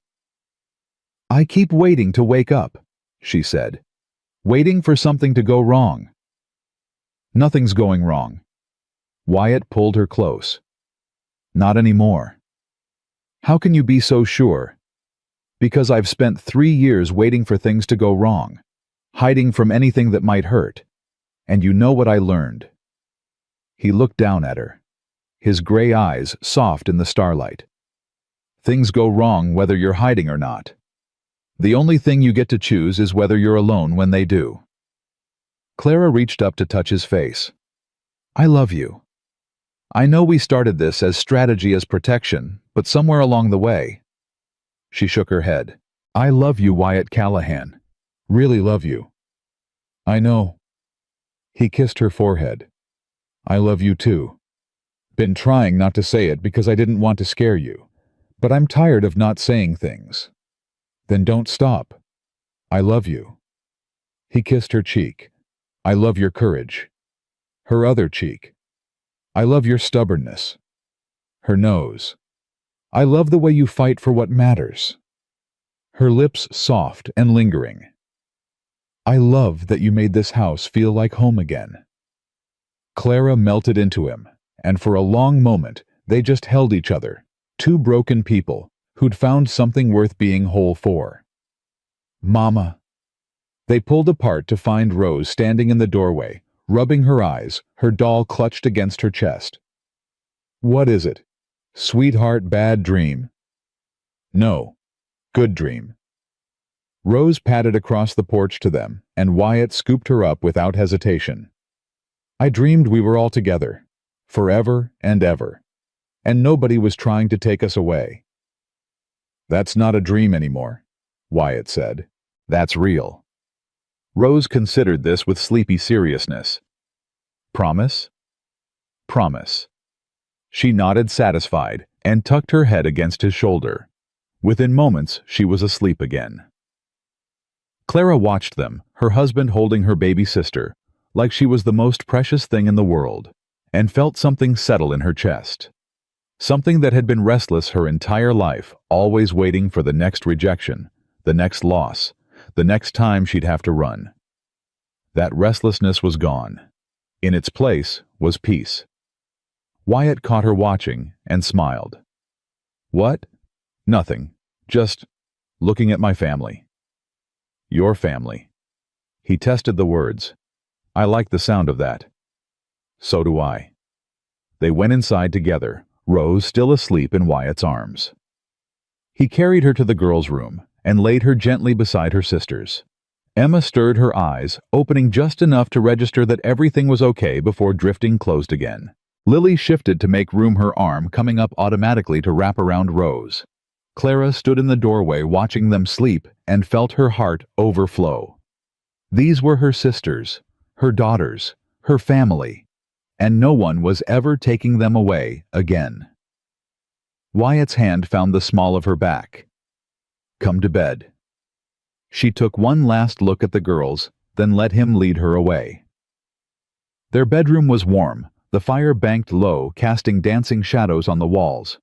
I keep waiting to wake up, she said, waiting for something to go wrong. Nothing's going wrong. Wyatt pulled her close. Not anymore. How can you be so sure? Because I've spent 3 years waiting for things to go wrong, hiding from anything that might hurt. And you know what I learned?" He looked down at her, his gray eyes soft in the starlight. "Things go wrong whether you're hiding or not. The only thing you get to choose is whether you're alone when they do." Clara reached up to touch his face. "I love you. I know we started this as strategy as protection, but somewhere along the way—" She shook her head. "I love you, Wyatt Callahan. Really love you." "I know." He kissed her forehead. "I love you too. Been trying not to say it because I didn't want to scare you, but I'm tired of not saying things." "Then don't stop. I love you." He kissed her cheek. "I love your courage." Her other cheek. "I love your stubbornness." Her nose. "I love the way you fight for what matters." Her lips soft and lingering. "I love that you made this house feel like home again." Clara melted into him, and for a long moment they just held each other, two broken people who'd found something worth being whole for. "Mama." They pulled apart to find Rose standing in the doorway, rubbing her eyes, her doll clutched against her chest. "What is it? Sweetheart, bad dream?" "No. Good dream." Rose padded across the porch to them, and Wyatt scooped her up without hesitation. "I dreamed we were all together, forever and ever, and nobody was trying to take us away." "That's not a dream anymore," Wyatt said. "That's real." Rose considered this with sleepy seriousness. "Promise?" "Promise." She nodded satisfied and tucked her head against his shoulder. Within moments, she was asleep again. Clara watched them, her husband holding her baby sister, like she was the most precious thing in the world, and felt something settle in her chest. Something that had been restless her entire life, always waiting for the next rejection, the next loss, the next time she'd have to run. That restlessness was gone. In its place was peace. Wyatt caught her watching and smiled. "What?" "Nothing. Just looking at my family." "Your family." He tested the words. "I like the sound of that." "So do I." They went inside together, Rose still asleep in Wyatt's arms. He carried her to the girls' room and laid her gently beside her sisters. Emma stirred her eyes, opening just enough to register that everything was okay before drifting closed again. Lily shifted to make room, her arm coming up automatically to wrap around Rose. Clara stood in the doorway watching them sleep and felt her heart overflow. These were her sisters, her daughters, her family, and no one was ever taking them away again. Wyatt's hand found the small of her back. "Come to bed." She took one last look at the girls, then let him lead her away. Their bedroom was warm, the fire banked low, casting dancing shadows on the walls.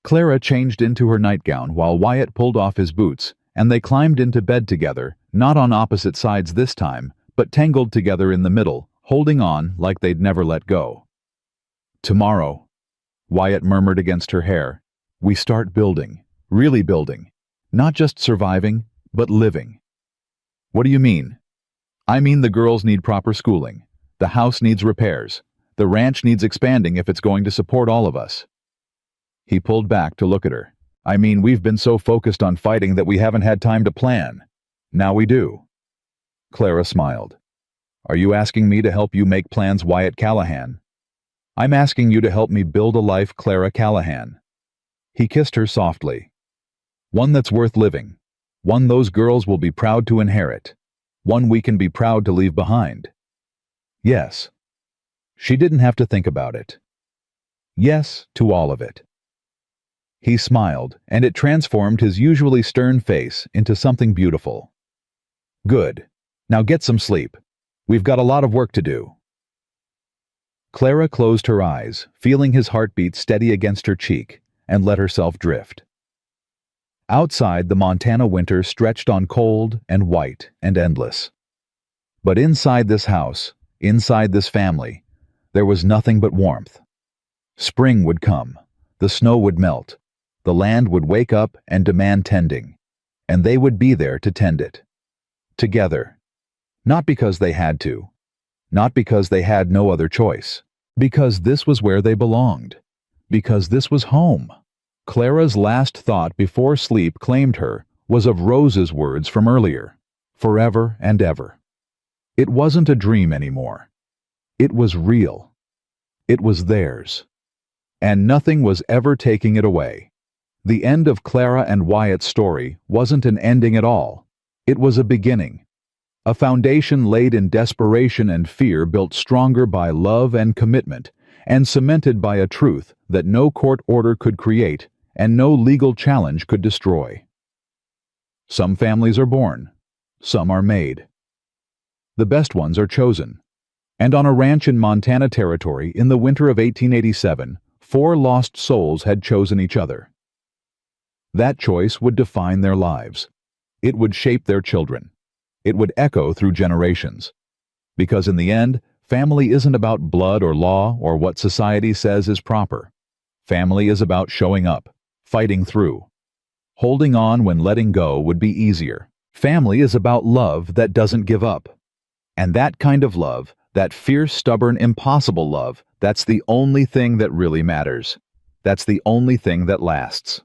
Clara changed into her nightgown while Wyatt pulled off his boots, and they climbed into bed together, not on opposite sides this time, but tangled together in the middle, holding on like they'd never let go. "Tomorrow," Wyatt murmured against her hair, "we start building, really building, not just surviving, but living." "What do you mean?" "I mean the girls need proper schooling, the house needs repairs, the ranch needs expanding if it's going to support all of us." He pulled back to look at her. "I mean, we've been so focused on fighting that we haven't had time to plan. Now we do." Clara smiled. "Are you asking me to help you make plans, Wyatt Callahan?" "I'm asking you to help me build a life, Clara Callahan." He kissed her softly. "One that's worth living. One those girls will be proud to inherit. One we can be proud to leave behind." Yes. She didn't have to think about it. Yes to all of it. He smiled, and it transformed his usually stern face into something beautiful. "Good. Now get some sleep. We've got a lot of work to do." Clara closed her eyes, feeling his heartbeat steady against her cheek, and let herself drift. Outside, the Montana winter stretched on cold and white and endless. But inside this house, inside this family, there was nothing but warmth. Spring would come, the snow would melt, The land would wake up and demand tending, and they would be there to tend it. Together. Not because they had to. Not because they had no other choice. Because this was where they belonged. Because this was home. Clara's last thought before sleep claimed her was of Rose's words from earlier. Forever and ever. It wasn't a dream anymore. It was real. It was theirs. And nothing was ever taking it away. The end of Clara and Wyatt's story wasn't an ending at all. It was a beginning. A foundation laid in desperation and fear, built stronger by love and commitment, and cemented by a truth that no court order could create and no legal challenge could destroy. Some families are born. Some are made. The best ones are chosen. And on a ranch in Montana Territory in the winter of 1887, 4 lost souls had chosen each other. That choice would define their lives. It would shape their children. It would echo through generations. Because in the end, family isn't about blood or law or what society says is proper. Family is about showing up, fighting through. Holding on when letting go would be easier. Family is about love that doesn't give up. And that kind of love, that fierce, stubborn, impossible love, that's the only thing that really matters. That's the only thing that lasts.